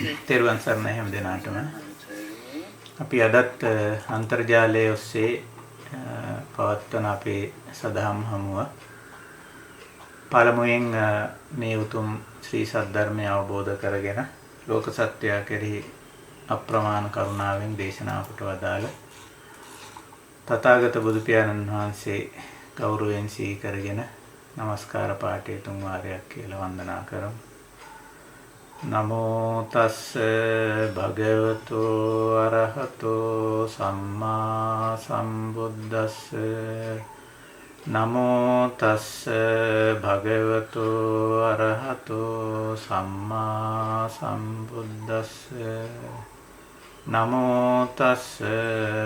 තෙරුවන් සරණයි හැම දිනාටම. අපි අදත් අන්තර්ජාලයේ ඔස්සේ පවත්වන අපේ සදහම් හමුව පළමුවෙන් මේ උතුම් ශ්‍රී සද්ධර්මය අවබෝධ කරගෙන ලෝක සත්‍යය කෙරෙහි අප්‍රමාණ කරුණාවෙන් දේශනා කොට වදාළ තථාගත බුදු පියාණන් වහන්සේ ගෞරවයෙන් සිහි කරගෙන නමස්කාර පාඨය තුන් වාරයක් කියලා වන්දනා කරමු. නමෝ තස්ස භගවතු අරහතෝ සම්මා සම්බුද්දස්ස නමෝ තස්ස භගවතු අරහතෝ සම්මා සම්බුද්දස්ස නමෝ තස්ස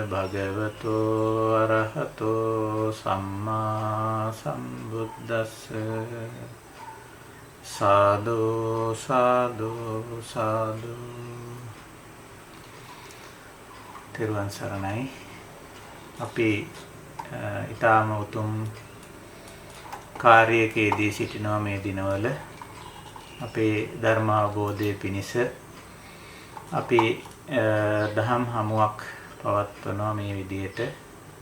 භගවතු අරහතෝ සම්මා සම්බුද්දස්ස සාදු සාදු සාදු. තෙරුවන් සරණයි. අපි ඊටාම උතුම් කාර්යයකදී සිටිනවා මේ දිනවල. අපේ ධර්ම අවබෝධයේ පිණිස අපි දහම් හමුවක් පවත්වනවා මේ විදිහට.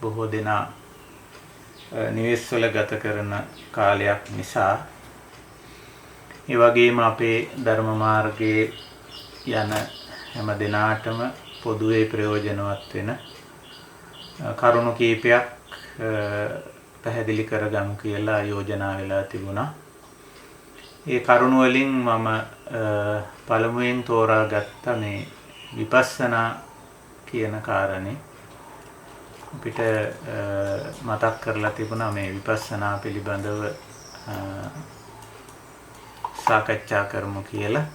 බොහෝ දෙනා නිවෙස්වල ගත කරන කාලයක් නිසා ඒ වගේම අපේ ධර්ම මාර්ගයේ යන හැම දිනාටම පොදුවේ ප්‍රයෝජනවත් වෙන කරුණු කීපයක් පැහැදිලි කරගමු කියලා යෝජනා වෙලා තිබුණා. ඒ කරුණු වලින් මම පළමුවෙන් තෝරාගත්ත මේ විපස්සනා කියන කාරණේ අපිට මතක් කරලා තිබුණා මේ විපස්සනා පිළිබඳව සාකච්ඡා කරමු කියලා.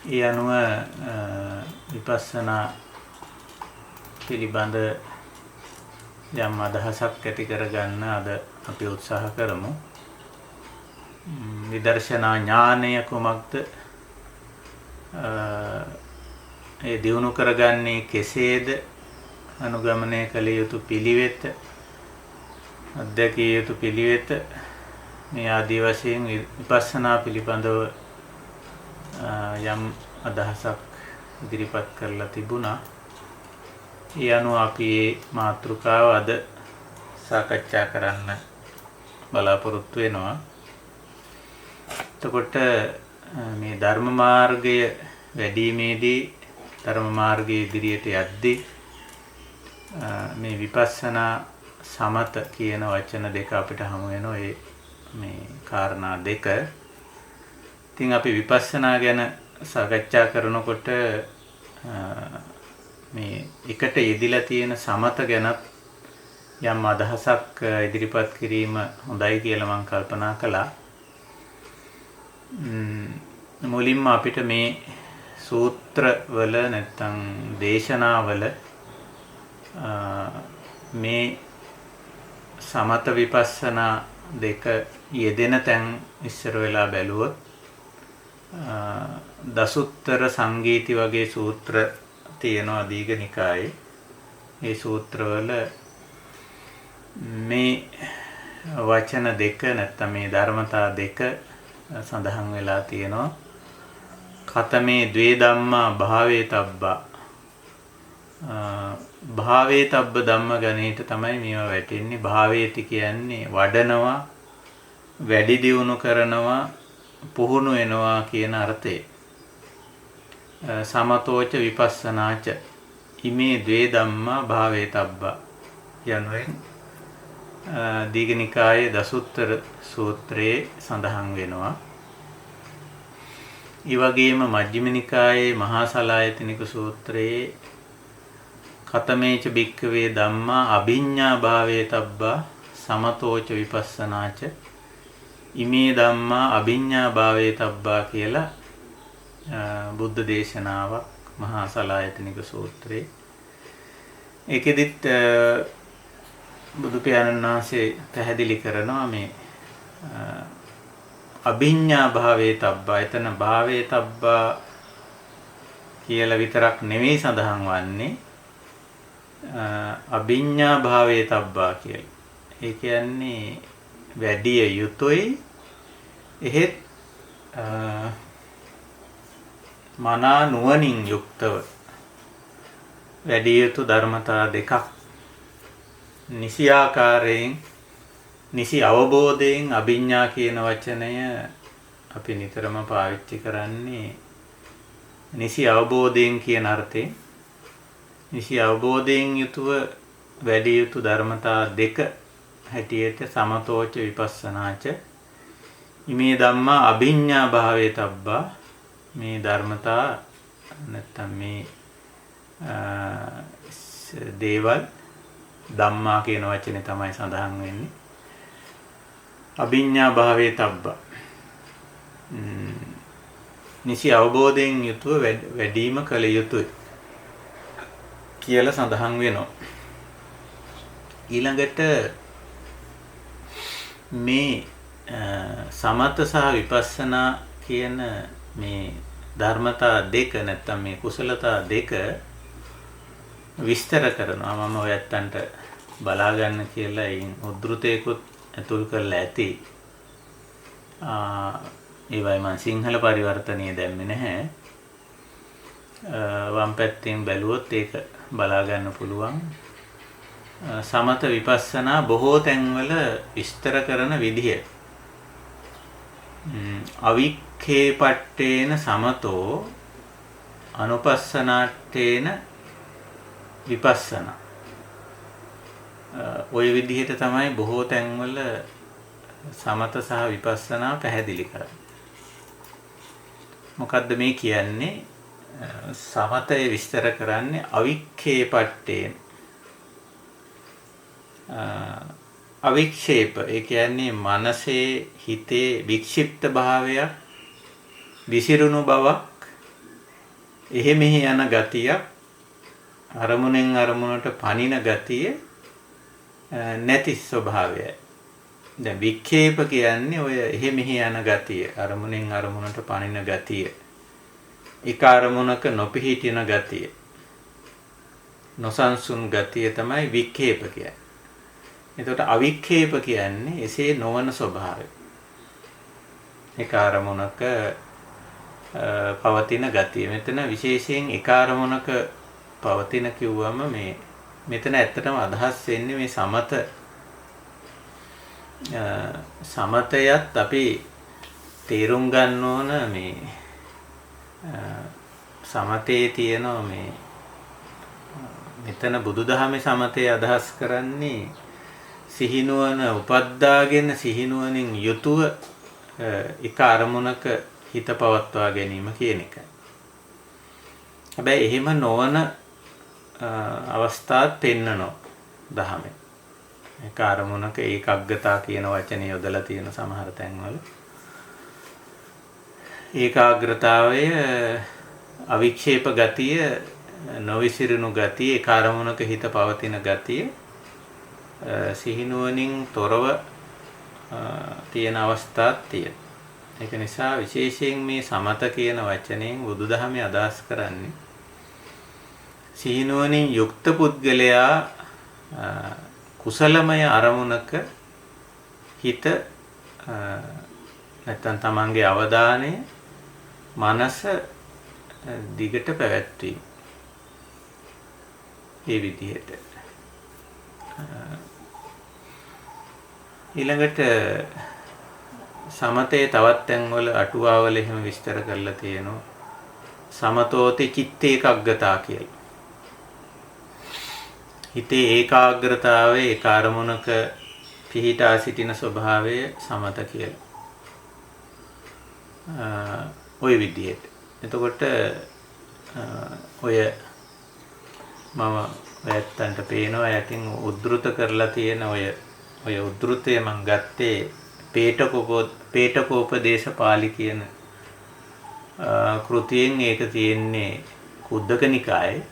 ඒ අනුව විපස්සනා පිළිබඳ යම් අදහසක් ඇති කරගන්න අද අපි උත්සාහ කරමු. විදර්ශනා ඥානය කුමක්ද? ඒ දියුණු කරගන්නේ කෙසේද? අනුගමනය කළ යුතු පිළිවෙත, අධ්‍යක්ෂිය යුතු පිළිවෙත, මේ ආදී වශයෙන් විපස්සනා පිළිබඳව යම් අදහසක් ඉදිරිපත් කරලා තිබුණා. ඒ අනුව අපි මේ මාතෘකාව අද සාකච්ඡා කරන්න බලාපොරොත්තු වෙනවා. එතකොට මේ ධර්ම මාර්ගය වැඩිීමේදී ධර්ම මාර්ගයේ ඉදිරියට යද්දී මේ විපස්සනා සමත කියන වචන දෙක අපිට හමු වෙනවා. මේ කාරණා දෙක. ඉතින් අපි විපස්සනා ගැන සාකච්ඡා කරනකොට මේ එකට යෙදිලා තියෙන සමත ගැනත් යම් අදහසක් ඉදිරිපත් කිරීම හොඳයි කියලා මම කල්පනා කළා. මුලින්ම අපිට මේ සූත්‍රවල නැත්නම් දේශනාවල මේ සමත විපස්සනා දෙක යෙදෙන තැන් ඉස්සර වෙලා බැලුවොත් දසුත්තර සංගීති වගේ සූත්‍ර තියෙනවා දීඝනිකායේ. මේ සූත්‍රවල මේ වචන දෙක නැත්නම් මේ ධර්මතා දෙක සඳහන් වෙලා තියෙනවා. කතමේ ද්වේ ධම්මා භාවේ තබ්බා. භාවේ තබ්බ ධම්ම ගණේට තමයි මේවා වැටෙන්නේ. භාවේති කියන්නේ වඩනවා, වැඩි දියුණු කරනවා, පුහුණු වෙනවා කියන අර්ථය. සමතෝච විපස්සනාච ඉමේ ද්වේ ධම්මා භාවේ තබ්බා යනුවෙන් දීඝනිකායේ දසුත්තර සූත්‍රයේ සඳහන් වෙනවා. ඒ වගේම මජ්ක්‍ධිම නිකායේ මහා සලායතනික සූත්‍රයේ කතමේච භික්ඛවේ ධම්මා අභිඤ්ඤා භාවේ තබ්බා සමතෝච විපස්සනාච ඉමේ ධම්මා අභිඤ්ඤා භාවේ තබ්බා කියලා බුද්ධ දේශනාවක් මහා සලායතනික සූත්‍රයේ. ඒකෙදිත් බුදු පියාණන් වහන්සේ පැහැදිලි කරනවා මේ අභිඤ්ඤා භාවේ තබ්බා. එතන භාවේ තබ්බා කියලා විතරක් නෙවෙයි සඳහන් වන්නේ අභිඤ්ඤා භාවේ තබ්බා කියලා. ඒ කියන්නේ වැඩි යුතුයි එහෙත් මනා නුවණින් යුක්තව වැඩි යුතු ධර්මතා දෙකක් නිසි ආකාරයෙන් නිසි අවබෝධයෙන් අභිඥා කියන වචනය අපි නිතරම පාවිච්චි කරන්නේ නිසි අවබෝධයෙන් කියන අර්ථයෙන්. නිසි අවබෝධයෙන් යුතුව වැඩි යුතු ධර්මතා දෙක හැටියට සමතෝච විපස්සනාච ඉමේ ධම්මා අභිඥා භාවේ තබ්බා. මේ ධර්මතා නැත්තම් මේ දේවල් ධම්මා කියන වචනේ තමයි සඳහන් වෙන්නේ. අභිඥා භාවේ තබ්බා. නිසි අවබෝධයෙන් යුතුව වැඩිම කළ යුතුයි කියලා සඳහන් වෙනවා. ඊළඟට මේ සමත සහ විපස්සනා කියන මේ ධර්මතා දෙක නැත්තම් මේ කුසලතා දෙක විස්තර කරනවා. මම ඔයත්තන්ට බලා ගන්න කියලා ඉන් උද්ෘතයකුත් ඇතුල් කරලා ඇති. ඒවයි මම සිංහල පරිවර්තනය දැම්මේ නැහැ. වම් පැත්තෙන් බැලුවොත් ඒක බලා ගන්න පුළුවන්. සමත විපස්සනා බොහෝ තැන්වල විස්තර කරන විදිය. අවික්ඛේපට්ඨේන සමතෝ අනුපස්සනාට්ඨේන විපස්සනා. ওই විදිහට තමයි බොහෝ තැන්වල සමත සහ විපස්සනා පැහැදිලි කරන්නේ. මොකද්ද මේ කියන්නේ? සමතය විස්තර කරන්නේ අවික්ඛේපට්ඨේන. අවික්ෂේප ඒ කියන්නේ මනසේ හිතේ වික්ෂිප්ත භාවයක්, විසිරුණු බවක්, එහෙ මෙහෙ යන ගතියක්, අරමුණෙන් අරමුණට පනින ගතිය නැති ස්වභාවයයි. දැන් වික්ෂේප කියන්නේ ඔය එහෙ මෙහෙ යන ගතිය, අරමුණෙන් අරමුණට පනින ගතිය, එක අරමුණක නොපිහිටින ගතිය, නොසන්සුන් ගතිය තමයි වික්ෂේප කියන්නේ. එතකොට අවික්ෂේප කියන්නේ එසේ නොවන ස්වභාවය. එක අරමුණක පවතින ගතිය. මෙතන විශේෂයෙන් එක අරමුණක පවතින කිව්වම මේ මෙතන ඇත්තටම අදහස් වෙන්නේ මේ සමතයත් අපි තේරුම් ගන්න ඕන මේ සමතේ තියෙන මේ මෙතන බුදුදහමේ සමතේ අදහස් කරන්නේ සිහිනුවන උපද්දාගෙන සිහිනුවනින් යුතුව එක අරමුණක හිත පවත්වා ගැනීම කියන එකයි. හැබැයි එහෙම නොවන අවස්ථාත් පෙන්නනවා දහමේ. එක අරමුණක ඒකාග්‍රතාව කියන වචනේ යොදලා තියෙන සමහර තැන්වල. ඒකාග්‍රතාවය අවික්ෂේප ගතිය, නොවිසිරුණු ගතිය, එක අරමුණක හිත පවතින ගතිය සිහිනුවණින් තොරව තියෙන අවස්ථාවක් තියෙනවා. ඒක නිසා විශේෂයෙන් මේ සමත කියන වචනයෙන් බුදුදහමේ අදහස් කරන්නේ සිහිනුවණින් යුක්ත පුද්ගලයා කුසලමය අරමුණක හිත නැත්තම් තමන්ගේ අවධානය මනස දිගට පැවැත්වීම. මේ විදිහට ඊළඟට සමතේ තවත් තැන්වල අටුවාවල එහෙම විස්තර කරලා තියෙනවා. සමතෝති චිත්ත ඒකාග්‍රතාව කියලා. හිතේ ඒකාග්‍රතාවයේ ඒ අරමුණක පිහිටා සිටින ස්වභාවය සමත කියලා. ওই විදිහට. එතකොට ඔය මම ඔයත්තන්ට පේනවා යටින් උද්දෘත කරලා තියෙන ඔය උද්දෘතය මම ගත්තේ පේටකෝපදේශ පාළි කියන කෘතියෙන්. ඒක තියෙන්නේ කුද්දක නිකායේ.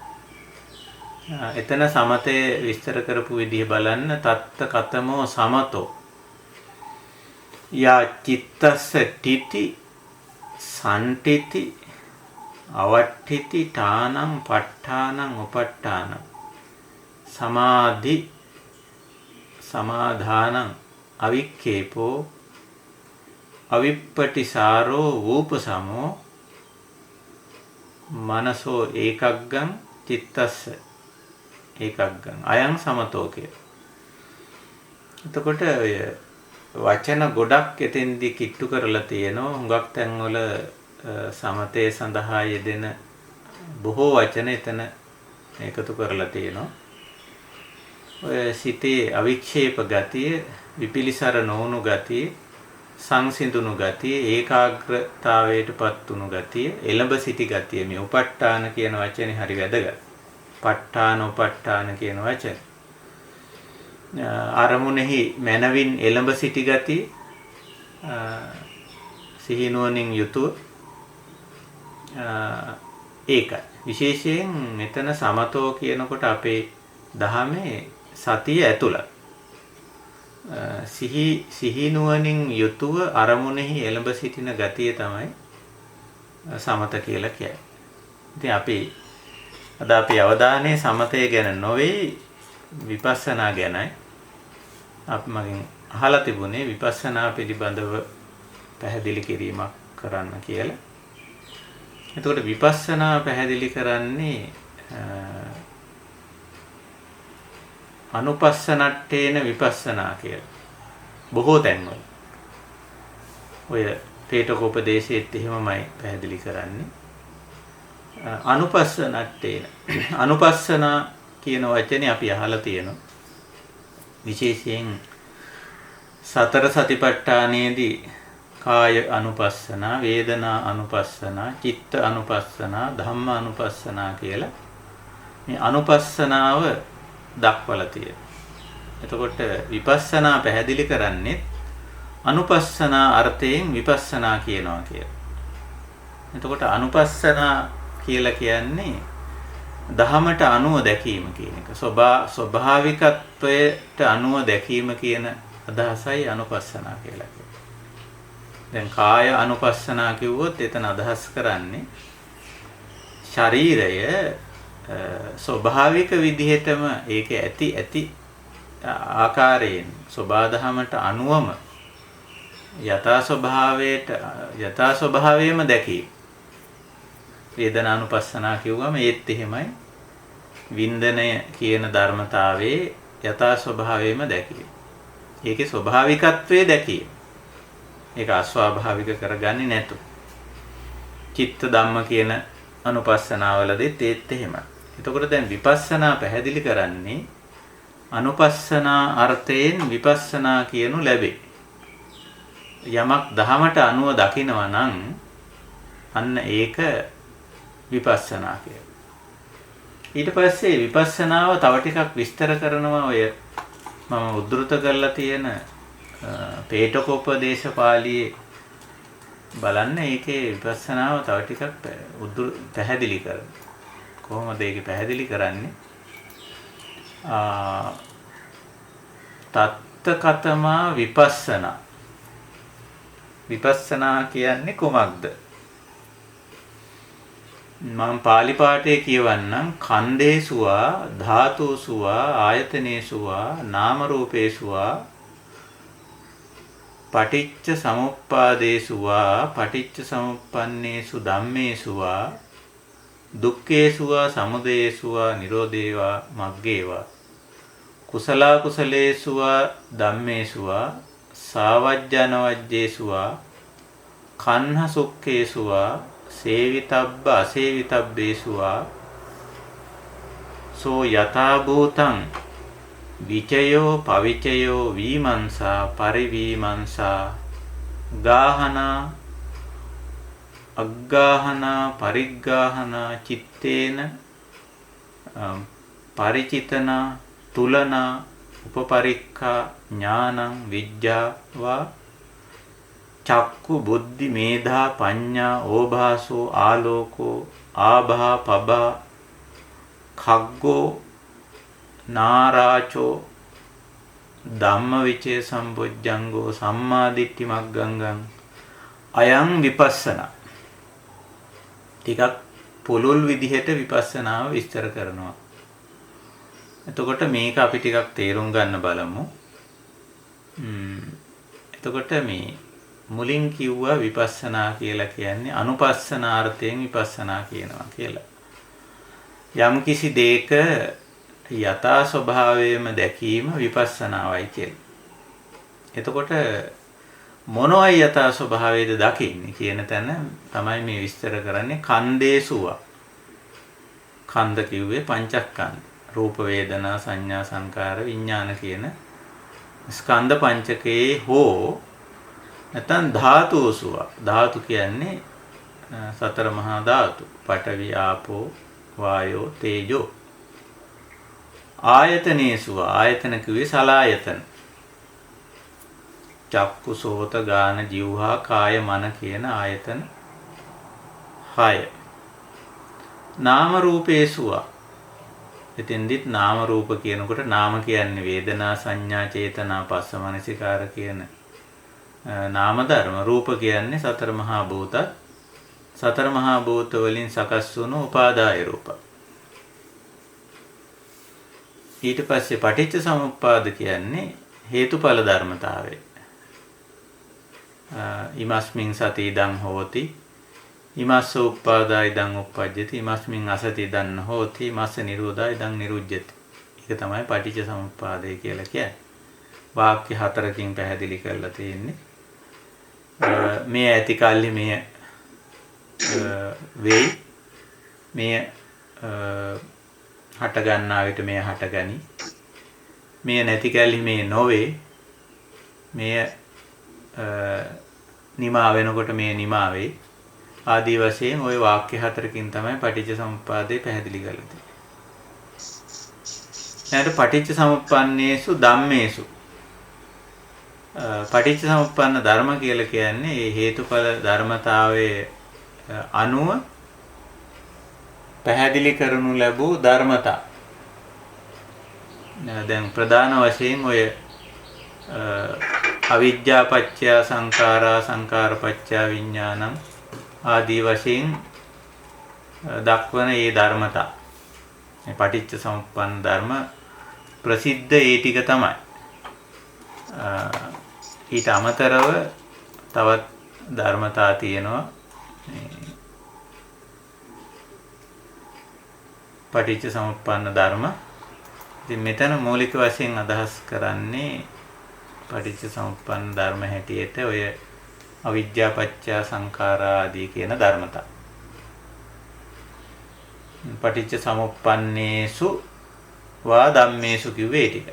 එතන සමතය විස්තර කරපු විදිහ බලන්න. තත්ත කතමෝ සමතෝ යා චිත්තස්ස ටිති සන්ටිති අවට්ඨිති ඨානං ප ဋ ාණං උපට්ඨානං සමාධි සමාධානං අවික්ඛේපෝ අවිප්පටිසාරෝ වූපසමෝ මනසෝ ඒකග්ගං චිත්තස්ස ඒකග්ගං අයං සමතෝ කිය. එතකොට ඔය වචන ගොඩක් එතෙන්දී කිට්ටු කරලා තියෙනවා. හුඟක් තැන්වල සමතේ සඳහා යෙදෙන බොහෝ වචන එතන එකතු කරලා තියෙනවා. ඔය සිතේ අවික්ෂේප ගතිය, විපිලිසර නොවුණු ගතිය, සංසිඳුණු ගතිය, ඒකාග්‍රතාවයටපත් වුණු ගතිය, එළඹ සිටි ගතිය. මේ උප ဋ ාණ කියන වචනේ හරි වැදගත්. ප ဋ ාණ උප ဋ ාණ කියන වචන. අරමුණෙහි මනවින් එළඹ සිටි ගතිය, සිහිනුවණින් යුතුව ඒකයි. විශේෂයෙන් මෙතන සමතෝ කියනකොට අපේ දහමේ සතිය ඇතුළත්. සිහිනුවණින් යුතුව අරමුණෙහි එළඹ සිටින ගතිය තමයි සමත කියලා කියන්නේ. ඉතින් අපි අවධානය සමතය ගැන නොවේ විපස්සනා ගැනයි. අපි මගෙන් අහලා තිබුණේ විපස්සනා පිළිබඳව පැහැදිලි කිරීමක් කරන්න කියලා. එතකොට විපස්සනා පැහැදිලි කරන්නේ අනුපස්සනට්ඨේන විපස්සනා කියලා. බොහෝ තැන්වල. ඔය පේටකෝපදේශයේත් එහෙමමයි පැහැදිලි කරන්නේ. අනුපස්සනට්ඨේන. අනුපස්සනා කියන වචනේ අපි අහලා තියෙනවා. විශේෂයෙන් සතර සතිපට්ඨානයේදී කාය අනුපස්සනා, වේදනා අනුපස්සනා, චිත්ත අනුපස්සනා, ධම්ම අනුපස්සනා කියලා මේ අනුපස්සනාව දක්වලා තියෙනවා. එතකොට විපස්සනා පැහැදිලි කරන්නේ අනුපස්සනා අර්ථයෙන් විපස්සනා කියනවා කියලා. එතකොට අනුපස්සනා කියලා කියන්නේ දහමට අනුව දැකීම කියන එක. ස්වභාවිකත්වයට අනුව දැකීම කියන අදහසයි අනුපස්සනා කියලා කියන්නේ. දැන් කාය අනුපස්සනා කිව්වොත් එතන අදහස් කරන්නේ ශරීරය ස්වභාවික විදිහටම ඒක ඇති ආකාරයෙන් සබාධමට අනුවම යථා ස්වභාවයම දැකීම. වේදනානුපස්සනා කිව්වම ඒත් එහෙමයි. වින්දනය කියන ධර්මතාවයේ යථා ස්වභාවයම දැකීම. ඒකේ ස්වභාවිකත්වයේ දැකීම. ඒක අස්වාභාවික කරගන්නේ නැතු. චිත්ත ධම්ම කියන අනුපස්සනාවලදීත් ඒත් එහෙමයි. එතකොට දැන් විපස්සනා පැහැදිලි කරන්නේ අනුපස්සනා අර්ථයෙන් විපස්සනා කියනු ලැබේ. යමක් දහමට අනුව දකිනවා නම් අන්න ඒක විපස්සනා කියලා. ඊට පස්සේ විපස්සනාව තව ටිකක් විස්තර කරනවා. ඔය මම උද්දෘත කරලා තියෙන පේටකෝපදේශ පාළියේ බලන්න ඒකේ විපස්සනාව තව ටිකක් පැහැදිලි කරනවා. කොහොමද ඒක පැහැදිලි කරන්නේ? තත්තකතමා විපස්සනා. විපස්සනා කියන්නේ කුමක්ද? මම පාලි පාඨයේ කියවන්නම්. ඛණ්ඩේසුවා ධාතුසුවා ආයතනේසුවා නාම රූපේසුවා පටිච්ච සමුප්පාදේසුවා පටිච්ච සමුප්පන්නේසු ධම්මේසුවා දුක්ඛේසුවා සමුදයේසුවා නිරෝධේවා මග්ගේවා කුසල කුසලේසුවා ධම්මේසුවා සාවජ්ජනවජ්ජේසුවා කන්හ සුක්ඛේසුවා සේවිතබ්බ අසේවිතබ්බේසුවා සෝ යථා භූතං විචයෝ පවිචයෝ විමංසා පරිවිමංසා ගාහනා අග්ගාහනා පරිග්ගාහනා චිත්තේන පරිචිතනා තුලනා උපපරික්ඛා ඥානං විජ්ජාවා චක්කු බුද්ධි මේධා පඤ්ඤා ඕභාසෝ ආලෝකෝ ආභා පබා khaggo නාරාචෝ ධම්මවිචේ සම්බොජ්ජංගෝ සම්මාදිට්ඨි මග්ගංගං අයං විපස්සනා. ටිකක් පුළුල් විදිහට විපස්සනාව විස්තර කරනවා. එතකොට මේක අපි ටිකක් තේරුම් ගන්න බලමු. එතකොට මේ මුලින් කිව්වා විපස්සනා කියලා කියන්නේ අනුපස්සනාර්ථයෙන් විපස්සනා කියනවා කියලා. යම් කිසි දෙයක යථා ස්වභාවයම දැකීම විපස්සනාවයි කියලා. එතකොට මොනවයි යථා ස්වභාවයද දකින්නේ කියන තැන තමයි මේ විස්තර කරන්නේ කන්දේසුවා. කන්ද කිව්වේ පංචස්කන්ධ. රූප වේදනා සංඥා සංකාර විඥාන කියන ස්කන්ධ පංචකයේ හෝ නැත්නම් ධාතුසුවා. ධාතු කියන්නේ සතර මහා ධාතු. පඨවි ආපෝ වායෝ තේජෝ. ආයතනේසුවා. ආයතන කිව්වේ සලායතන. චක්කු සෝත ගාන જીවහා කාය මන කියන ආයතන 6. නාම රූපේසුවා. එතෙන්දිත් නාම රූප කියනකොට නාම කියන්නේ වේදනා සංඥා චේතනා පස්ස මනසිකාර කියන නාම ධර්ම. රූප කියන්නේ සතර මහා භූත. සතර මහා භූත වලින් සකස් වුණු උපාදාය රූප. ඊට පස්සේ පටිච්ච සමුප්පාද කියන්නේ හේතුඵල ධර්මතාවය. ඉමස්මින් සති ඉදං හෝති ඉමස්ස උප්පාදා ඉදං උප්පජ්ජති ඉමස්මින් අසති ඉදං හෝති ඉමස්ස නිරෝධා ඉදං නිරුජ්ජති. ඒක තමයි පටිච්ච සමුප්පාදය කියලා කියන්නේ. වාක්‍ය 4කින් පැහැදිලි කරලා තියෙන්නේ. මේ ඇති කල්හි මෙය වෙයි. මෙය හට ගන්නා විට මෙය හටගනි. මෙය නැති කල්හි මෙය නොවේ. මෙය නිමා වෙනකොට මෙය නිමා වෙයි. ආදී වශයෙන් ওই වාක්‍ය 4කින් තමයි පටිච්ච සමුප්පාදය පැහැදිලි කරලා තියෙන්නේ. ඊට පටිච්ච සමුප්පන්නේසු ධම්මේසු. පටිච්ච සමුප්පන්න ධර්ම කියලා කියන්නේ මේ හේතුඵල ධර්මතාවයේ අනුව පැහැදිලි කරනු ලැබූ ධර්මතා. දැන් ප්‍රධාන වශයෙන් ඔය අවිජ්ජා පත්‍ය සංඛාරා සංඛාර පත්‍ය විඥානං ආදී වශයෙන් දක්වන මේ ධර්මතා. මේ පටිච්ච සමුප්පන්න ධර්ම ප්‍රසිද්ධ ඒ ටික තමයි. ඊට අමතරව තවත් ධර්මතා තියෙනවා. පටිච්ච සමුප්පන්න ධර්ම. ඉතින් මෙතන මූලික වශයෙන් අදහස් කරන්නේ පටිච්ච සමුප්පන්න ධර්ම හැටියට ඔය අවිජ්ජා පත්‍ය සංඛාරා ආදී කියන ධර්මතා. පටිච්ච සමුප්පන්නේසු වා ධම්මේසු කිව්වේ ටික.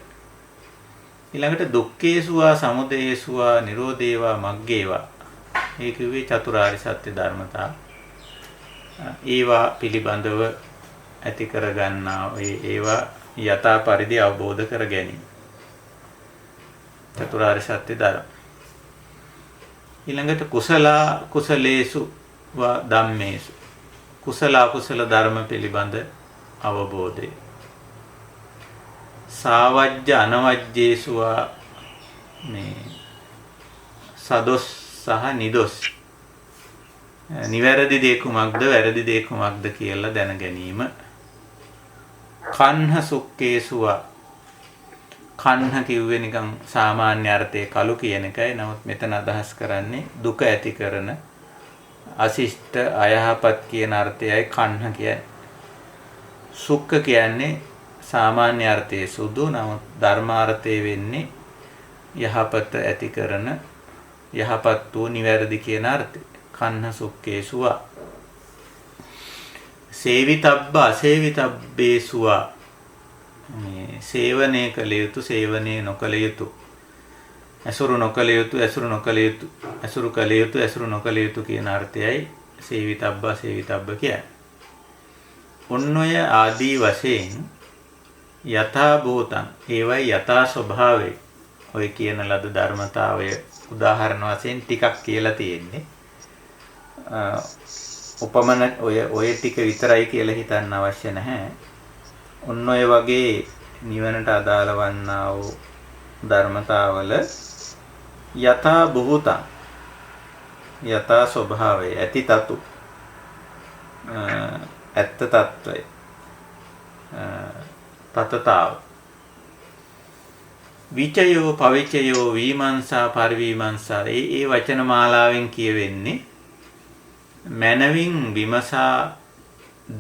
ඊළඟට දුක්ඛේසු වා සමුදයේසු වා නිරෝධේවා මග්ගේවා. ඒ කිව්වේ චතුරාර්ය සත්‍ය ධර්මතා. ඒවා පිළිබඳව ඇති කරගන්නා ඒවා යථා පරිදි අවබෝධ කර ගැනීම. චතුරාර්ය සත්‍ය ධර්ම. ඊළඟට කුසලේසු වා ධම්මේසු. කුසල අකුසල ධර්ම පිළිබඳ අවබෝධය. සාවජ්‍ය අනවජ්ජේසු වා මේ සදොස් සහ නිදොස්. නිවැරදි දේ කුමක්ද වැරදි දේ කුමක්ද කියලා දැන ගැනීම. කන්හ සුක්කේසු වා. කන්හ කිව්වේ නිකන් සාමාන්‍ය අර්ථයේ කළු කියන එකයි. නමුත් මෙතන අදහස් කරන්නේ දුක ඇති කරන අසිෂ්ට අයහපත් කියන අර්ථයයි කන්හ කියන්නේ. සුක්ක කියන්නේ සාමාන්‍ය අර්ථයේ සුදු. නමුත් ධර්මාර්ථයේ වෙන්නේ යහපත ඇති කරන යහපත් වූ නිවැරදි කියන අර්ථය. කන්හ සුක්කේසුවා. සේවිතබ්බ අසේවිතබ්බේසුවා. මේ සේවනය කළ යුතු සේවනය නොකළ යුතු. ඇසුරු නොකළ යුතු ඇසුරු නොකළ යුතු. ඇසුරු කළ යුතු ඇසුරු නොකළ යුතු කියන අර්ථයයි සේවිතබ්බ අසේවිතබ්බ කියන්නේ. ඔන්නෝය ආදී වශයෙන් යථා භූතං ඒවයි යථා ස්වභාවය ඔය කියන ලද ධර්මතාවය උදාහරණ වශයෙන් ටිකක් කියලා තියෙන්නේ. උපමන ඔය ටික විතරයි කියලා හිතන්න අවශ්‍ය නැහැ. ඔන්න ඔය වගේ නිවනට අදාළ වන්නා වූ ධර්මතාවල යථා භූතං යථා ස්වභාවය ඇති තතු ඇත්ත తত্ত্বය තතතාව විචයෝ පවිචයෝ විමර්ශා පරිවිමර්ශා ඒ වචන මාලාවෙන් කියවෙන්නේ මනවින් විමසා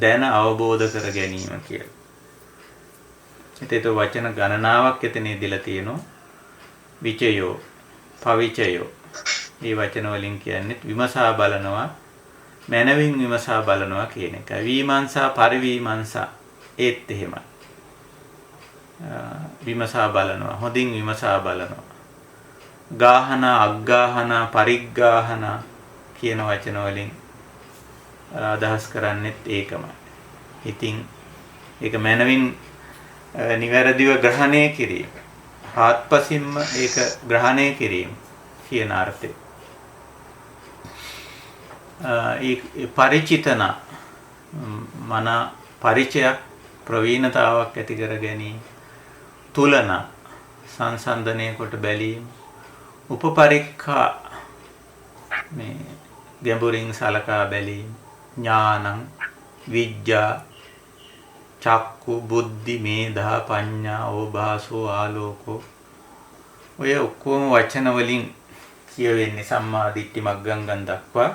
දැන අවබෝධ කර ගැනීම කියලා. ඒතේ වචන ගණනාවක් එතන දීලා තියෙනවා. විචයෝ පවිචයෝ මේ වචන වලින් කියන්නේ විමසා බලනවා මනවින් විමසා බලනවා කියන එක. විමර්ශා පරිවිමර්ශා ඒත් එහෙමයි. විමසා බලනවා හොඳින් විමසා බලනවා. ගාහන අග්ගාහන පරිග්ගාහන කියන වචන වලින් අදහස් කරන්නේත් ඒකමයි. ඉතින් ඒක මනවින් නිවැරදිව ග්‍රහණය කිරීම. ආත්පසින්ම ඒක ග්‍රහණය කිරීම කියන අර්ථය. ඒ පරිචිතන මන පරිචයක් ප්‍රවීණතාවක් ඇති කර ගැනීම. තුලන සංසන්දනය කොට බැලීම. උපපරික්ඛා මේ ගැඹුරින් සලකා බැලීම. ඥානං විද්‍යා චක්කු බුද්ධි මේධා පඤ්ඤා ඕභාසෝ ආලෝකෝ ඔය ඔක්කොම වචන වලින් කියවෙන්නේ සම්මා දිට්ඨි මග්ගංගම් දක්වා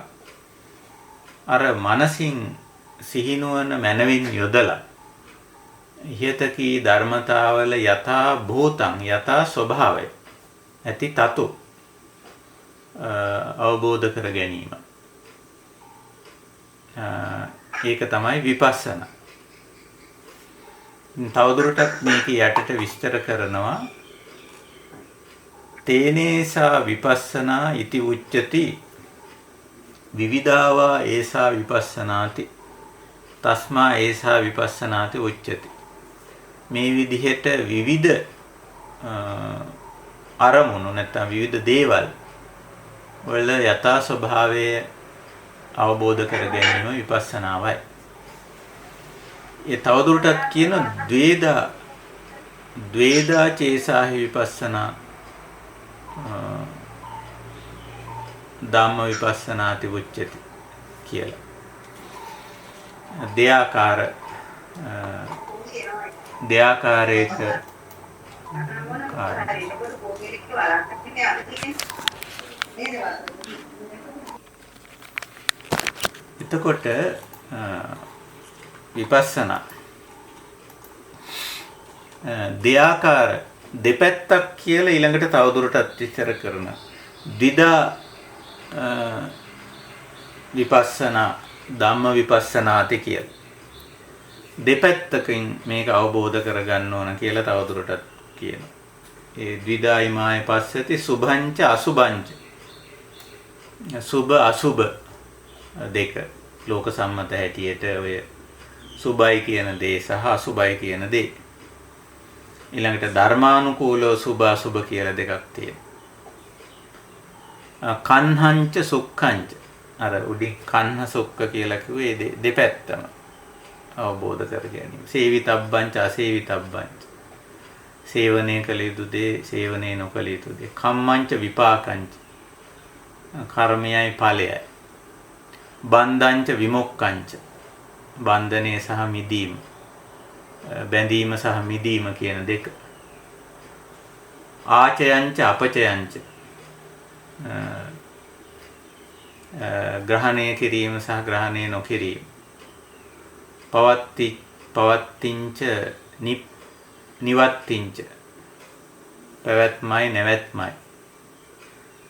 අර මනසින් සිහිනුවන මනවින් යොදලා ඉහතකී ධර්මතාවල යථා භූතං යථා ස්වභාවය ඇති තතු අවබෝධ කර ගැනීම. ඒක තමයි විපස්සනා. තවදුරටත් මේක යටට විස්තර කරනවා. තේනේසා විපස්සනා ඉති උච්චති විවිධාවා ඒසා විපස්සනාති තස්මා ඒසා විපස්සනාති උච්චති. මේ විදිහට විවිධ අරමුණු නැත්නම් විවිධ දේවල් වල යථා ස්වභාවය අවබෝධ කර ගැනීම විපස්සනාවයි. ඒ තවදුරටත් කියන ද්වේදා චේසාහි විපස්සනා ධම්ම විපස්සනාති උච්චති කියලා. දෙයාකාරයක එතකොට විපස්සනා දෙයාකාර දෙපැත්තක් කියලා ඊළඟට තවදුරටත් විස්තර කරන ද්විදා විපස්සනා ධම්ම විපස්සනාති කියලා. දෙපැත්තකින් මේක අවබෝධ කරගන්න ඕන කියලා තවදුරටත් කියනවා. ඒ ද්විදායිමාය පස්සති සුභංච අසුභංච. සුභ අසුභ දෙක ලෝක සම්මත හැටියට ඔය සුභයි කියන දේ සහ අසුභයි කියන දේ. ඊළඟට ධර්මානුකූලව සුභ අසුභ කියලා දෙකක් තියෙනවා. කන්හංච සුක්ඛංච අර උඩින් කන්හ සුක්ඛ කියලා කිව්වේ දෙපැත්තම අවබෝධ කර ගැනීම. සේවිතබ්බංච අසේවිතබ්බංච. සේවනයේ කළ යුතු දේ සේවනයේ නොකළ යුතු දේ. කම්මංච විපාකංච. කර්මයයි ඵලයයි. බන්ධංච විමුක්ඛංච. බන්ධනයේ සහ මිදීම. බැඳීම සහ මිදීම කියන දෙක. ආචයංච අපචයංච. ග්‍රහණය කිරීම සහ ග්‍රහණය නොකිරීම. පවත්තිංච නිවත්තිංච. පැවැත්මයි නැවැත්මයි.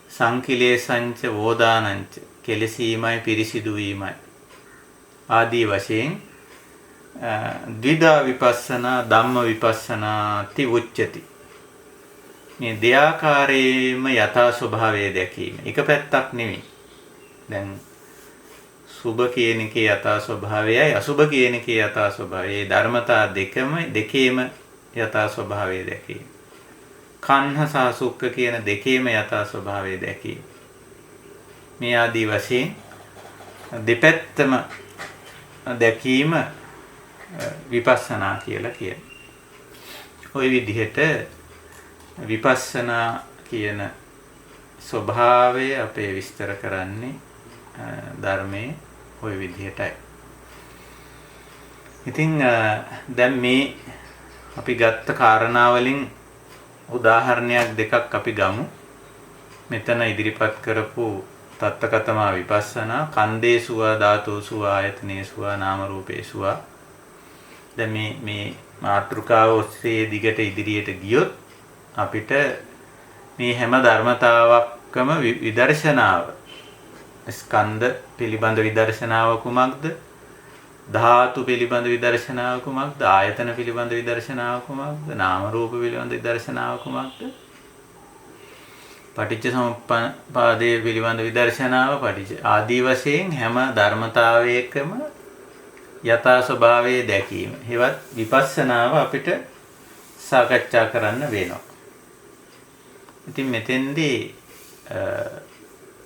සංකිලේසංච වෝදානංච. කෙලසීමයි පිරිසිදු වීමයි. ආදී වශයෙන් ද්විදා විපස්සනා ධම්ම විපස්සනාති උච්චති. මේ දෙයාකාරයේම යථා ස්වභාවය දැකීම. එක පැත්තක් නෙවෙයි. දැන් සුභ කියන එකේ යථා ස්වභාවයයි අසුභ කියන එකේ යථා ස්වභාවය. මේ ධර්මතා දෙකේම යථා ස්වභාවය දැකීම. කන්හ සහ සුක්ඛ කියන දෙකේම යථා ස්වභාවය දැකීම. මේ ආදී වශයෙන් දෙපැත්තම දැකීම විපස්සනා කියලා කියනවා. ওই විදිහට විපස්සනා කියන ස්වභාවය අපේ විස්තර කරන්නේ ධර්මයේ ওই විදිහටයි. ඉතින් දැන් මේ අපි ගත්ත කාරණා වලින් උදාහරණයක් දෙකක් අපි ගමු. මෙතන ඉදිරිපත් කරපු තත්තකතමා විපස්සනා කන්දේසුවා ධාතුසුවා ආයතනේසුවා නාම රූපේසුවා. දැන් මේ මාතෘකාව ඔස්සේ දිගට ඉදිරියට ගියොත් අපිට මේ හැම ධර්මතාවකම විදර්ශනාව ස්කන්ධ පිළිබඳ විදර්ශනාව කුමක්ද? ධාතු පිළිබඳ විදර්ශනාව කුමක්ද? ආයතන පිළිබඳ විදර්ශනාව කුමක්ද? නාම රූප පිළිබඳ විදර්ශනාව කුමක්ද? පටිච්ච සමුප්පාදයේ පිළිබඳ විදර්ශනාව ආදී වශයෙන් හැම ධර්මතාවයකම යථා ස්වභාවයේ දැකීම. හෙවත් විපස්සනාව අපිට සාකච්ඡා කරන්න වෙනවා. ඉතින් මෙතෙන්දී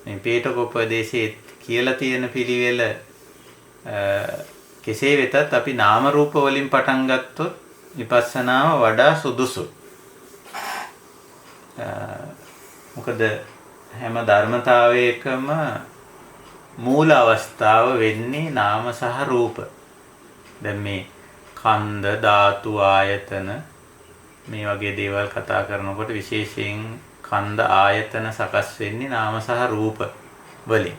මේ පීඨකෝපදේශයේ කියලා තියෙන පිළිවෙල කෙසේ වෙතත් අපි නාම රූප වලින් පටන් ගත්තොත් විපස්සනාව වඩා සුදුසුයි. මොකද හැම ධර්මතාවයකම මූල අවස්ථාව වෙන්නේ නාම සහ රූප. දැන් මේ කන්ද ධාතු ආයතන මේ වගේ දේවල් කතා කරනකොට විශේෂයෙන් කන්ද ආයතන සකස් වෙන්නේ නාම සහ රූප වලින්.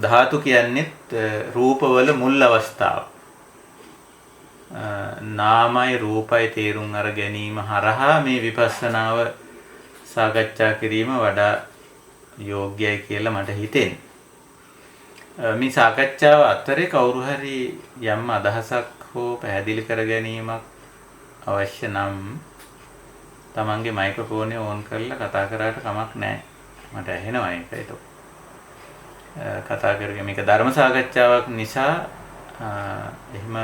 ධාතු කියන්නේත් රූපවල මුල් අවස්ථාව. නාමයි රූපයි තේරුම් අර ගැනීම හරහා මේ විපස්සනාව සාකච්ඡා කිරීම වඩා යෝග්‍යයි කියලා මට හිතෙනවා. මේ සාකච්ඡාව අතරේ කවුරු හරි යම් අදහසක් හෝ පැහැදිලි කර ගැනීමක් අවශ්‍ය නම් තමන්ගේ මයික්‍රොෆෝනේ ඕන් කරලා කතා කරාට කමක් නැහැ. මට ඇහෙනවා ඒක. ඒක කතා කරගෙන මේක ධර්ම සාකච්ඡාවක් නිසා එහෙම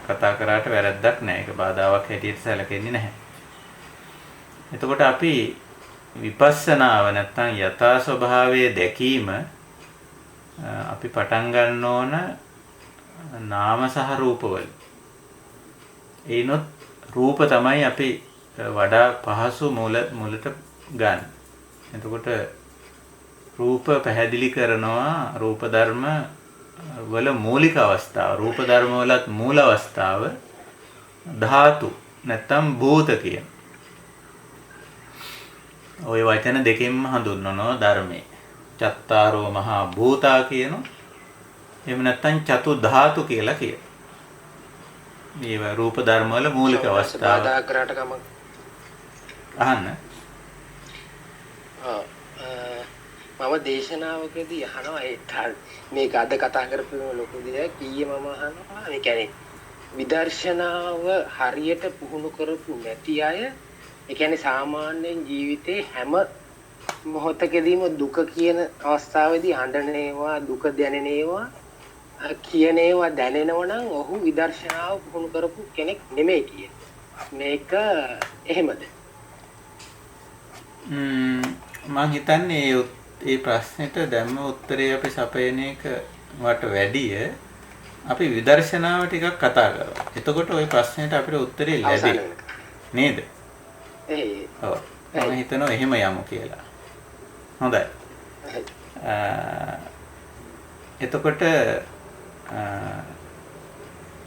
කතා කරාට වැරද්දක් නැහැ. ඒක බාධාවක් හැටියට සැලකෙන්නේ නැහැ. එතකොට අපි විපස්සනාව නැත්නම් යථා ස්වභාවයේ දැකීම අපි පටන් ගන්න ඕන නාම සහ රූපවල. ඒනොත් රූප තමයි අපි වඩා පහසු මුලට ගන්න. එතකොට රූප පැහැදිලි කරනවා රූප ධර්ම වල මූලික අවස්ථාව. රූප ධර්ම වලත් මූල අවස්ථාව ධාතු නැත්නම් භූත කියන. ওই වචන දෙකෙන්ම හඳුන්වනවා ධර්මයේ. චත්තාරෝ මහා භූතා කියනවා. එහෙම නැත්නම් චතු ධාතු කියලා කියනවා. මේ රූප ධර්ම වල මූලික අවස්ථාව. බාධා කරාට කමක් අහන්න. මම දේශනාවකදී අහනවා මේක අද කතා කරපු ලොකු දෙයක් කීයේ මම අහනවා. ඒ කියන්නේ විදර්ශනාව හරියට පුහුණු කරපු නැති අය, ඒ කියන්නේ සාමාන්‍යයෙන් ජීවිතේ හැම මොහොතකදීම දුක කියන අවස්ථාවේදී හඬනේවා දුක දැනෙනේවා කියන ඒවා දැනෙනවා නම් ඔහු විදර්ශනාව පුහුණු කරපු කෙනෙක් නෙමෙයි කිය. මේක එහෙමද? මම හිතන්නේ මේ ප්‍රශ්නෙට දැම්ම උත්තරේ අපි සපයන එක වට වැඩිය අපි විදර්ශනාව ටිකක් කතා කරමු. එතකොට ওই ප්‍රශ්නෙට අපිට උත්තරේ ලැබෙයි. නේද? ඔව්. මම හිතනවා එහෙම යමු කියලා. හොඳයි. එතකොට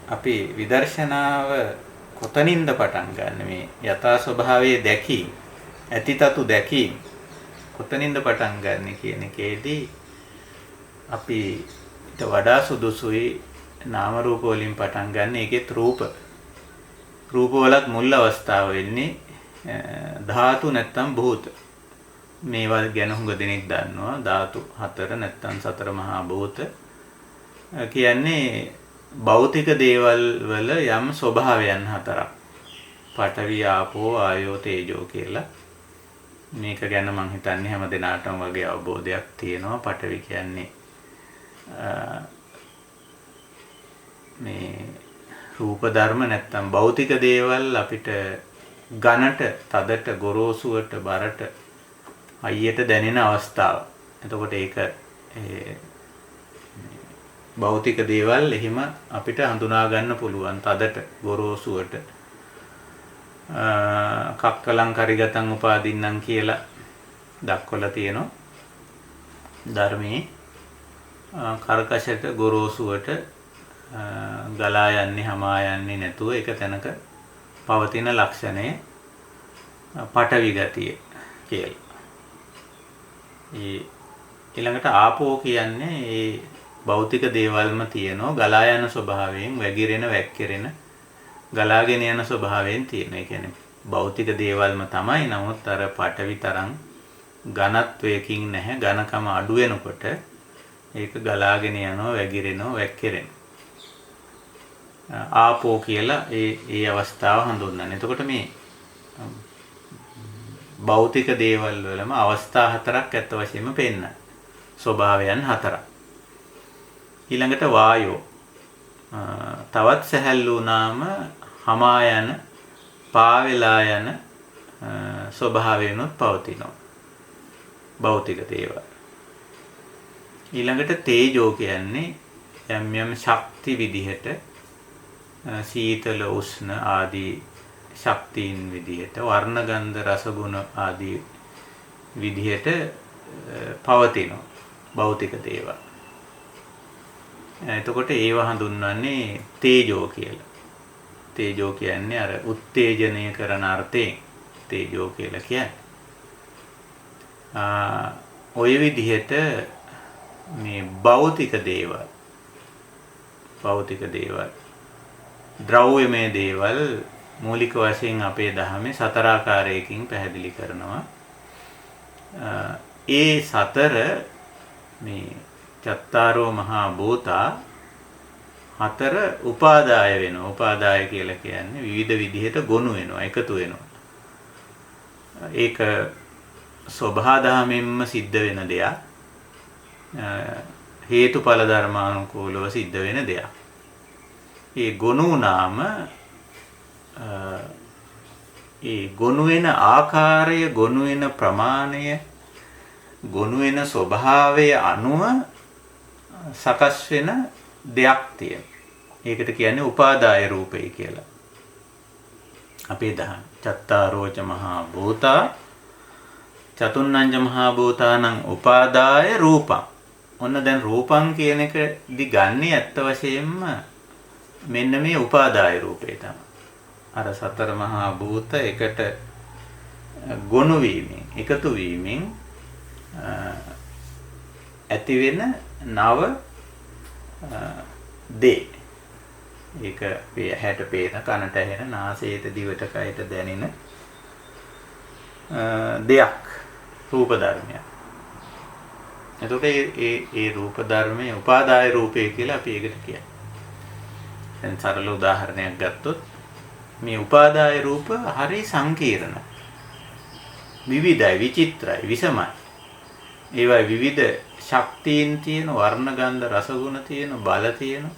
අපි විදර්ශනාව කොතනින්ද පටන් ගන්න මේ යථා ස්වභාවයේ දැකීම, ඇතිතතු දැකීම කොතනින්ද පටන් ගන්න කියන එකේදී අපි ඊට වඩා සුදුසුයි නාම රූප වලින් පටන් ගන්න. ඒකෙත් රූප වලත් මුල් අවස්ථාව වෙන්නේ ධාතු නැත්තම් භූත. මේවා ගැන හුඟ දෙනෙක් දන්නවා. ධාතු 4 නැත්තම් 4 මහා භූත කියන්නේ භෞතික දේවල් වල යම් ස්වභාවයන් 4ක්. පඨවි ආපෝ ආයෝ තේජෝ කියලා. මේක ගැන මම හිතන්නේ හැම දිනාටම වගේ අවබෝධයක් තියෙනවා. පඨවි කියන්නේ මේ රූප ධර්ම නැත්තම් භෞතික දේවල් අපිට ඝනට, තදට, ගොරෝසුවට, බරට, අයියට දැනෙන අවස්ථාව. එතකොට ඒක භෞතික දේවල් එහෙම අපිට හඳුනා ගන්න පුළුවන්. තදට, ගොරෝසුවට කක්කලං කරිගතං උපාදින්නම් කියලා දක්වලා තියෙනවා ධර්මයේ. කරකශට, ගොරෝසුවට ගලා යන්නේ, හමා යන්නේ නැතුව එක තැනක පවතින ලක්ෂණය පඨවි ගතිය කියලා. ඊළඟට ආපෝ කියන්නේ ඒ භෞතික දේවල්ම තියෙනවා ගලා යන ස්වභාවයෙන් වැగిරෙන වැක්කිරෙන ගලාගෙන යන ස්වභාවයෙන් තියෙන. ඒ කියන්නේ භෞතික දේවල්ම තමයි. නමුත් අර පඨවි තරම් ඝනත්වයකින් නැහැ. ඝනකම අඩු වෙනකොට ඒක ගලාගෙන යනවා වැగిරෙනවා වැක්කිරෙනවා. ආපෝ කියලා ඒ අවස්ථාව හඳුන්වන්නේ. එතකොට මේ භෞතික දේවල් වලම අවස්ථා හතරක් ඇත්ත වශයෙන්ම පෙන්නන. ස්වභාවයන් හතරක්. ඊළඟට වායෝ. තවත් සැහැල්ලු වුණාම හමා යන, පාවෙලා යන ස්වභාවයනොත් පවතිනවා. භෞතික දේවල්. ඊළඟට තේජෝ කියන්නේ යම් යම් ශක්ති විදිහට සීතල උෂ්ණ ආදී ශක්තියින් විදිහට වර්ණ ගන්ධ රස ගුණ ආදී විදිහට පවතිනවා භෞතික දේවල්. එතකොට ඒව හඳුන්වන්නේ තේජෝ කියලා. තේජෝ කියන්නේ අර උත්තේජනය කරන අර්ථයෙන් තේජෝ කියලා කියන්නේ. ඔය විදිහට මේ භෞතික දේවල් ද්‍රව්‍යමය දේවල් මූලික වශයෙන් අපේ ධර්මයේ සතරාකාරයකින් පැහැදිලි කරනවා. ඒ සතර මේ චත්තාරෝ මහා භූතා හතර උපාදාය වෙනවා. උපාදාය කියලා කියන්නේ විවිධ විදිහට ගොනු වෙනවා, එකතු වෙනවා. ඒක ස්වභාවයෙන්ම සිද්ධ වෙන දෙයක්. හේතුඵල ධර්මානුකූලව සිද්ධ වෙන දෙයක්. ඒ ගොනු වුණාම ඒ ගොනු වෙන ආකාරය, ගොනු වෙන ප්‍රමාණය, ගොනු වෙන ස්වභාවය අනුව සකස් වෙන දෙයක් තියෙනවා. ඒකට කියන්නේ උපාදාය රූපය කියලා. අපේ දහම් චත්තාරෝච මහා භූතා චතුන්නංජ මහා භූතානං උපාදාය රූපං. ඔන්න දැන් රූපං කියන එක දිගන්නේ ඇත්ත වශයෙන්ම මෙන්න මේ උපාදාය රූපේ තමයි. අර සතර මහා භූත එකට ගොනු වීමෙන්, එකතු වීමෙන් ඇති වෙන නව දේ. ඒක ඇහැට පේන, කනට ඇහෙන, නාසයට, දිවට, කයට දැනෙන දෙයක්, රූප ධර්මයක්. එතකොට ඒ රූප ධර්මයේ උපාදාය රූපය කියලා අපි ඒකට කියන්නේ. දැන් සරල උදාහරණයක් ගත්තොත් මේ උපාදාය රූප හරි සංකීර්ණ, විවිධයි, විචිත්‍රයි, විසමයි. ඒවයි විවිධ ශක්තියින් තියෙන, වර්ණ ගන්ධ රස ගුණ තියෙන, බල තියෙන,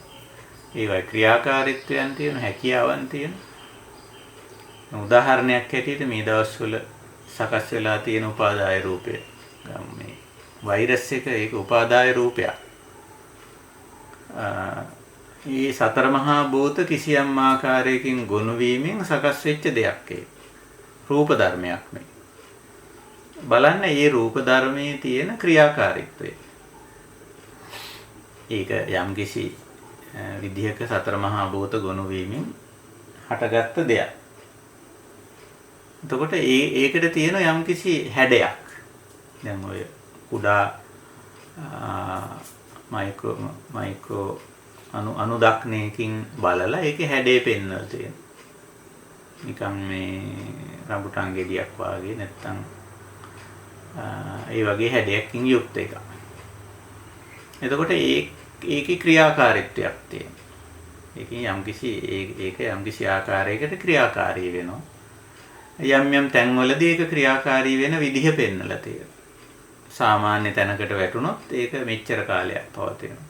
ඒවයි ක්‍රියාකාරීත්වයන් තියෙන, හැකියාවන් තියෙන. උදාහරණයක් හැටියට මේ දවස්වල සකස් වෙලා තියෙන උපාදාය රූපය මේ වෛරස් එක, ඒක උපාදාය රූපයක්. මේ සතර මහා භූත කිසියම් ආකාරයකින් ගොනු වීමෙන් සකස් වෙච්ච දෙයක්. ඒ රූප ධර්මයක් මේ. බලන්න මේ රූප ධර්මයේ තියෙන ක්‍රියාකාරීත්වය. ඒක යම්කිසි විදිහක සතර මහා භූත ගොනු වීමෙන් හටගත්ත දෙයක්. එතකොට ඒකට තියෙන යම්කිසි හැඩයක්. දැන් ඔය කුඩා මයික්‍රෝ අනුදක්නයකින් බලලා ඒකේ හැඩේ පෙන්වලා තියෙනවා. නිකන් මේ රඹුටන් ගෙඩියක් වගේ නැත්තම් ඒ වගේ හැඩයකින් යුක්ත එකක්. එතකොට ඒකේ ක්‍රියාකාරීත්වයක් තියෙනවා. ඒකේ යම්කිසි ආකාරයකට ක්‍රියාකාරී වෙනවා. යම් තැන්වලදී ඒක ක්‍රියාකාරී වෙන විදිහ පෙන්වලා තියෙනවා. සාමාන්‍ය තැනකට වැටුනොත් ඒක මෙච්චර කාලයක් පවතිනවා.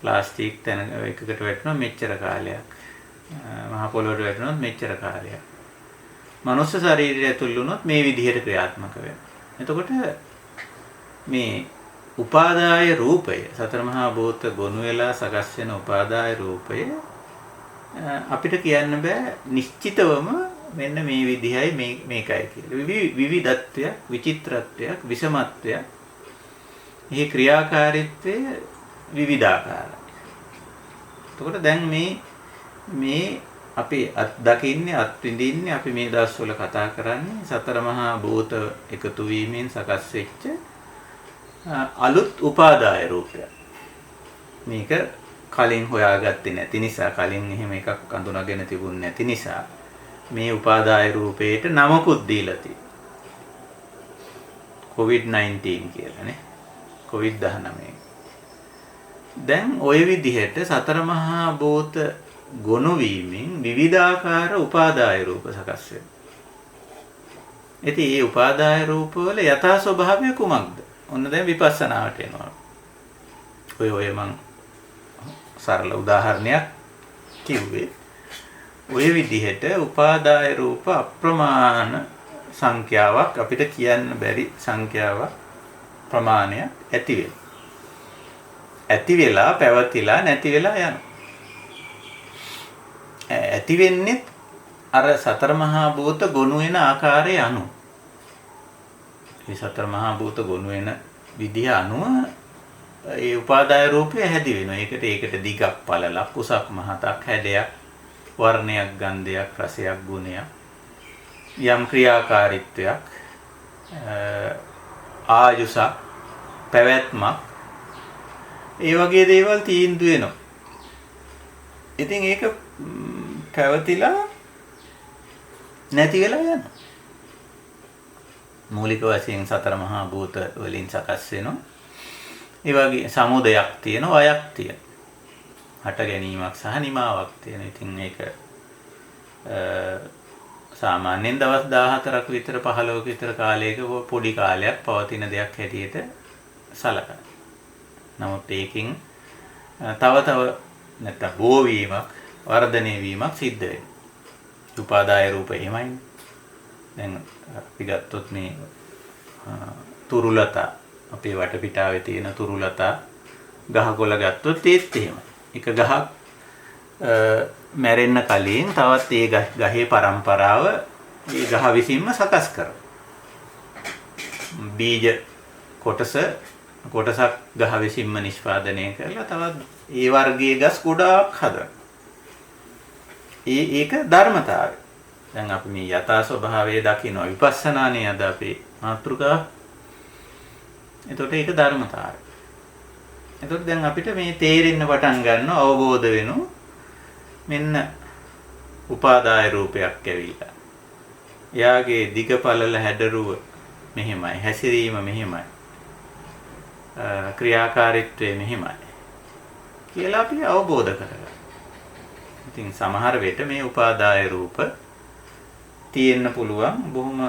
ප්ලාස්ටික් තැනක එකකට වැටුනොත් මෙච්චර කාලයක්. මහ පොළොවට වැටුනොත් මෙච්චර කාලයක්. මනුස්ස ශරීරය ඇතුළු වුණොත් මේ විදිහට ක්‍රියාත්මක වෙනවා. එතකොට මේ උපාදාය රූපය, සතර මහා භූත ගොනු වෙලා සකස් වෙන උපාදාය රූපය අපිට කියන්න බෑ නිශ්චිතවම මෙන්න මේ විදිහයි මේකයි කියලා. විවිධත්වයක්, විචිත්‍රත්වයක්, විෂමත්වයක්. මේ ක්‍රියාකාරීත්වය විවිධාකාරයි. එතකොට දැන් මේ අපි අත්දකින්නේ අත්විඳින්නේ අපි මේ දවස්වල කතා කරන්නේ සතර මහා භූත එකතු වීමෙන් සකස් වෙච්ච අලුත් උපාදාය රූපයක්. මේක කලින් හොයාගත්තේ නැති නිසා කලින් එහෙම එකක් අඳුනගෙන තිබුණ නැති නිසා මේ උපාදාය රූපේට නමකුත් දීලා තියෙනවා. COVID-19 කියලානේ. COVID-19. දැන් ওই විදිහට සතර මහා භූත ගොනු වීමෙන් විවිධාකාර උපාදාය රූප සකස් වෙනවා. ඉතින් මේ උපාදාය රූප වල යථා ස්වභාවය කුමක්ද? ඔන්න දැන් විපස්සනාවට එනවා. ඔය මං සරල උදාහරණයක් කිව්වේ. ඔය විදිහට උපාදාය රූප අප්‍රමාණ සංඛ්‍යාවක් අපිට කියන්න බැරි සංඛ්‍යාවක් ප්‍රමාණයක් ඇති වෙනවා. ඇති වෙලා පැවතිලා නැති වෙලා යනවා. ඇති වෙන්නේ අර සතර මහා භූත ගොනු වෙන ආකාරය අනුව. මේ සතර මහා භූත ගොනු වෙන විදිහ අනුව ඒ උපාදාය රූපය හැදි වෙනවා. ඒකට දිගක් පළලක් උසක් මහතක් හැඩයක් වර්ණයක් ගන්ධයක් රසයක් ගුණයක් යම් ක්‍රියාකාරීත්වයක් ආයුෂ පැවැත්මක් ඒ වගේ දේවල් තීන්දුව වෙනවා. ඉතින් ඒක පැවතිලා නැති වෙලා යනවා. මූලික වශයෙන් සතර මහා භූත වලින් සකස් වෙනවා. ඒ වගේ සමුදයක් තියෙනවා, වයක් තියෙනවා. හට ගැනීමක් සහ නිමාවක් තියෙනවා. ඉතින් මේක සාමාන්‍යයෙන් දවස් 14ක් විතර 15ක විතර කාලයක පොඩි කාලයක් පවතින දෙයක් හැටියට සලකනවා. නමුත් ඒකෙන් තව නැත්නම් බෝ වීමක්, වර්ධනය වීමක් සිද්ධ වෙනවා. උපාදාය රූප එහෙමයි. දැන් අපි ගත්තොත් මේ තුරුලතා අපේ වටපිටාවේ තියෙන තුරුලතා ගහකොළ ගත්තොත් ඒත් එහෙමයි. එක ගහක් මැරෙන්න කලින් තවත් ඒ ගහේ පරම්පරාව ඒ ගහ විසින්ම සකස් කරනවා. බීජ කොටසක් ගහ විසින්ම නිෂ්පාදනය කරලා තවත් ඒ වර්ගයේ ගස් ගොඩාක් හදනවා. ඒක ධර්මතාවය. දැන් අපි මේ යථා ස්වභාවය දකින්න විපස්සනානේ අද අපේ මාතෘකාව. එතකොට ඒක ධර්මතාවය. එතකොට දැන් අපිට මේ තේරෙන්න පටන් ගන්නවා අවබෝධ වෙනවා. මෙන්න උපාදාය රූපයක් ඇවිල්ලා. එයාගේ දිග පළල හැඩරුව මෙහෙමයි, හැසිරීම මෙහෙමයි. ක්‍රියාකාරීත්වය මෙහෙමයි. කියලා අපි අවබෝධ කරගන්නවා. ඉතින් සමහර වෙලට මේ උපාදාය රූප තියෙන්න පුළුවන් බොහොම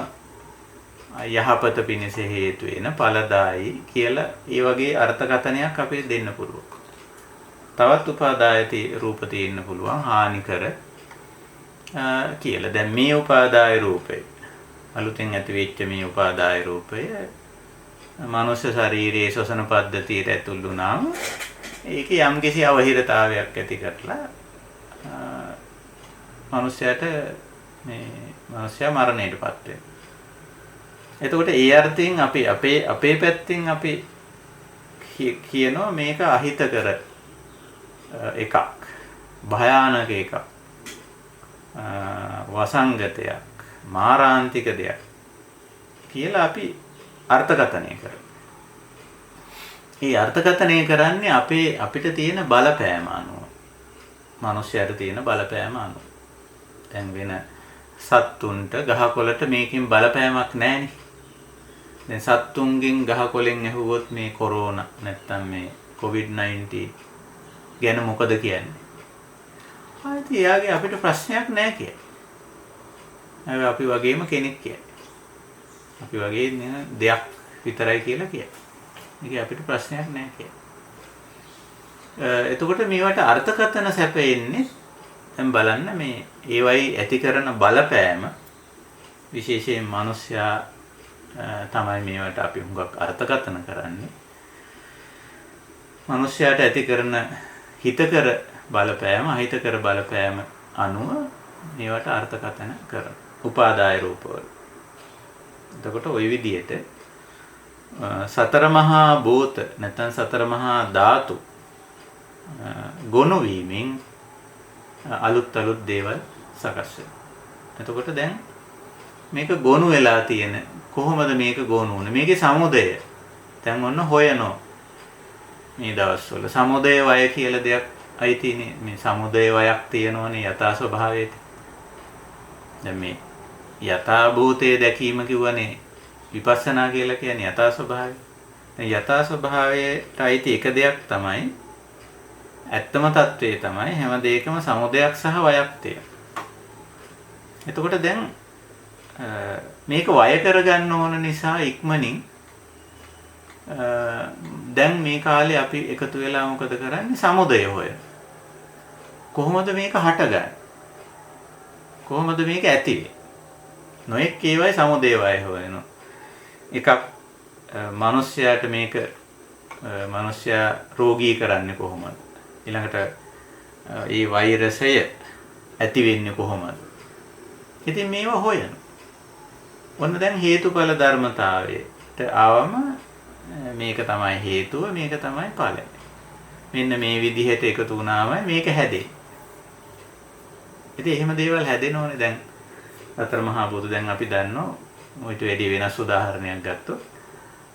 යහපත පිණිස හේතු වෙන ඵලදායි කියලා ඒ වගේ අර්ථකථනයක් අපිට දෙන්න පුළුවන්. තවත් උපාදාය රූප තියෙන්න පුළුවන් හානිකර කියලා. දැන් මේ උපාදාය රූපේ අලුතෙන් ඇති වෙච්ච මේ උපාදාය රූපය මනුෂ්‍ය ශරීරයේ ශ්වසන පද්ධතියට ඇතුල් වුණාම ඒකේ යම්කිසි අවහිරතාවයක් ඇති කරලා මනුෂ්‍යයාට මනුෂ්‍යයා මරණයටපත් වෙනවා. එතකොට ඒ අර්ථයෙන් අපි අපේ පැත්තෙන් අපි කියනවා මේක අහිතකර එකක්, භයානක එකක්, වසංගතයක්, මාරාන්තික දෙයක් කියලා අපි අර්ථකථනය කරනවා. මේ අර්ථකථනය කරන්නේ අපිට තියෙන බලපෑම අනුව. මනුෂ්‍යයාට තියෙන බලපෑම අනුව. දැන් වෙන සත්තුන්ට ගහකොළට මේකෙන් බලපෑමක් නැහැනේ. දැන් සත්තුන්ගෙන් ගහකොළෙන් ඇහුවොත් මේ කොරෝනා නැත්තම් මේ COVID-19 ගැන මොකද කියන්නේ? ආයිත් එයාගේ අපිට ප්‍රශ්නයක් නැහැ කියන්නේ. අපි වගේම කෙනෙක් කියන්නේ. අපි වගේ දෙයක් විතරයි කියලා කියන්නේ. මේක අපිට ප්‍රශ්නයක් නැහැ කියන්නේ. එතකොට මේවට අර්ථකථන සැපෙන්නේ දැන් බලන්න මේ ඒවයි ඇති කරන බලපෑම විශේෂයෙන් මිනිස්සයා තමයි මේවට අපි හුඟක් අර්ථකථන කරන්නේ. මිනිස්සයාට ඇති කරන හිතකර බලපෑම අහිතකර බලපෑම අනුව මේවට අර්ථකථන කරන උපාදාය රූපවල. එතකොට ওই විදිහට සතර මහා භූත නැත්නම් සතර මහා ධාතු ගොනු වීමෙන් අලුත් දේවල් සකස් වෙනවා. එතකොට දැන් මේක ගොනු වෙලා තියෙන කොහොමද මේක ගොනු වුනේ? මේකේ සමුදය දැන් ඔන්න හොයනවා මේ දවස්වල. සමුදය වය කියලා දෙයක් අයිතිනේ. මේ සමුදය වයක් තියෙනවනේ යථා ස්වභාවයට. දැන් මේ යථා භූතයේ දැකීම කිව්වනේ විපස්සනා කියලා කියන්නේ යථා ස්වභාවය. දැන් යථා ස්වභාවයට අයිති එක දෙයක් තමයි ඇත්තම తත්වයේ තමයි හැම දෙයකම සමුදයක් සහ වයක් තියෙනවා. එතකොට දැන් මේක වය කරගන්න ඕන නිසා ඉක්මනින් දැන් මේ කාලේ අපි එකතු වෙලා මොකද කරන්නේ? සමුදය හොය. කොහොමද මේක හටගන්නේ? කොහොමද මේක ඇති වෙන්නේ? නොඑක් ඒවයි සමුදය වය හොයනවා. එකක් මිනිස්යාට මේක මිනිස්යා රෝගී කරන්නේ කොහොමද? ඊළඟට මේ වෛරසය ඇති වෙන්නේ කොහොමද? ඉතින් මේවා හොයන. ඔන්න දැන් හේතුඵල ධර්මතාවයට ආවම මේක තමයි හේතුව, මේක තමයි ඵලය. මෙන්න මේ විදිහට එකතු වුණාම මේක හැදෙන්නේ. ඉතින් එහෙම දේවල් හැදෙනෝනේ දැන් අතර මහා භූත දැන් අපි දන්නවා මොයිට වැඩි වෙනස් උදාහරණයක් ගත්තොත්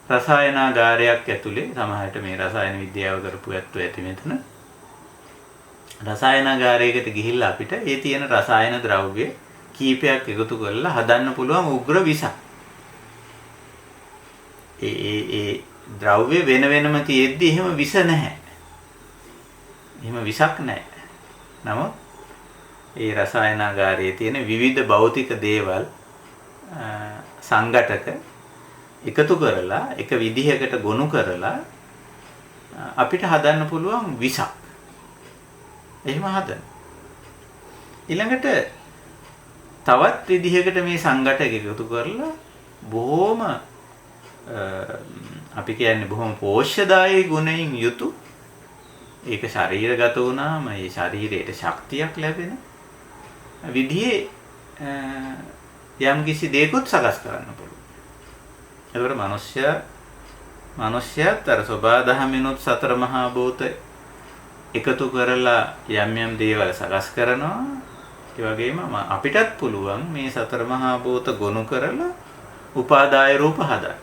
රසායනාගාරයක් ඇතුලේ සමහරට මේ රසායන විද්‍යාව කරපු ඇත්තෝ ඇති මෙතන රසායනාගාරයකට ගිහිල්ලා අපිට ඒ තියෙන රසායන ද්‍රව්‍ය කීපයක් එකතු කරලා හදන්න පුළුවන් උග්‍ර විසක්. ඒ ද්‍රව්‍ය වෙන වෙනම තියෙද්දි එහෙම විස නැහැ. එහෙම විසක් නැහැ. නමුත් ඒ රසායනාගාරයේ තියෙන විවිධ භෞතික දේවල් සංඝටක එකතු කරලා එක විදිහකට ගොනු කරලා අපිට හදන්න පුළුවන් විසක්. එහෙම හදන්න. ඊළඟට තවත් විදිහකට මේ සංඝටක එකතු කරලා බොහොම අපි කියන්නේ බොහොම පෝෂ්‍යදායී ගුණයෙන් යුතු ඒක ශරීරගත වුණාම ඒ ශරීරයට ශක්තියක් ලැබෙන විදිහේ යම් කිසි දෙයක්ත් සකස් කරන්න පුළුවන්. ඒකට මිනිස්යාත් අර සබාධහමිනුත් සතර මහා භූත එකතු කරලා යම් යම් දේවල් සකස් කරනවා. ඒ වගේම අපිටත් පුළුවන් මේ සතර මහා භූත ගොනු කරලා උපාදාය රූප හදන්න.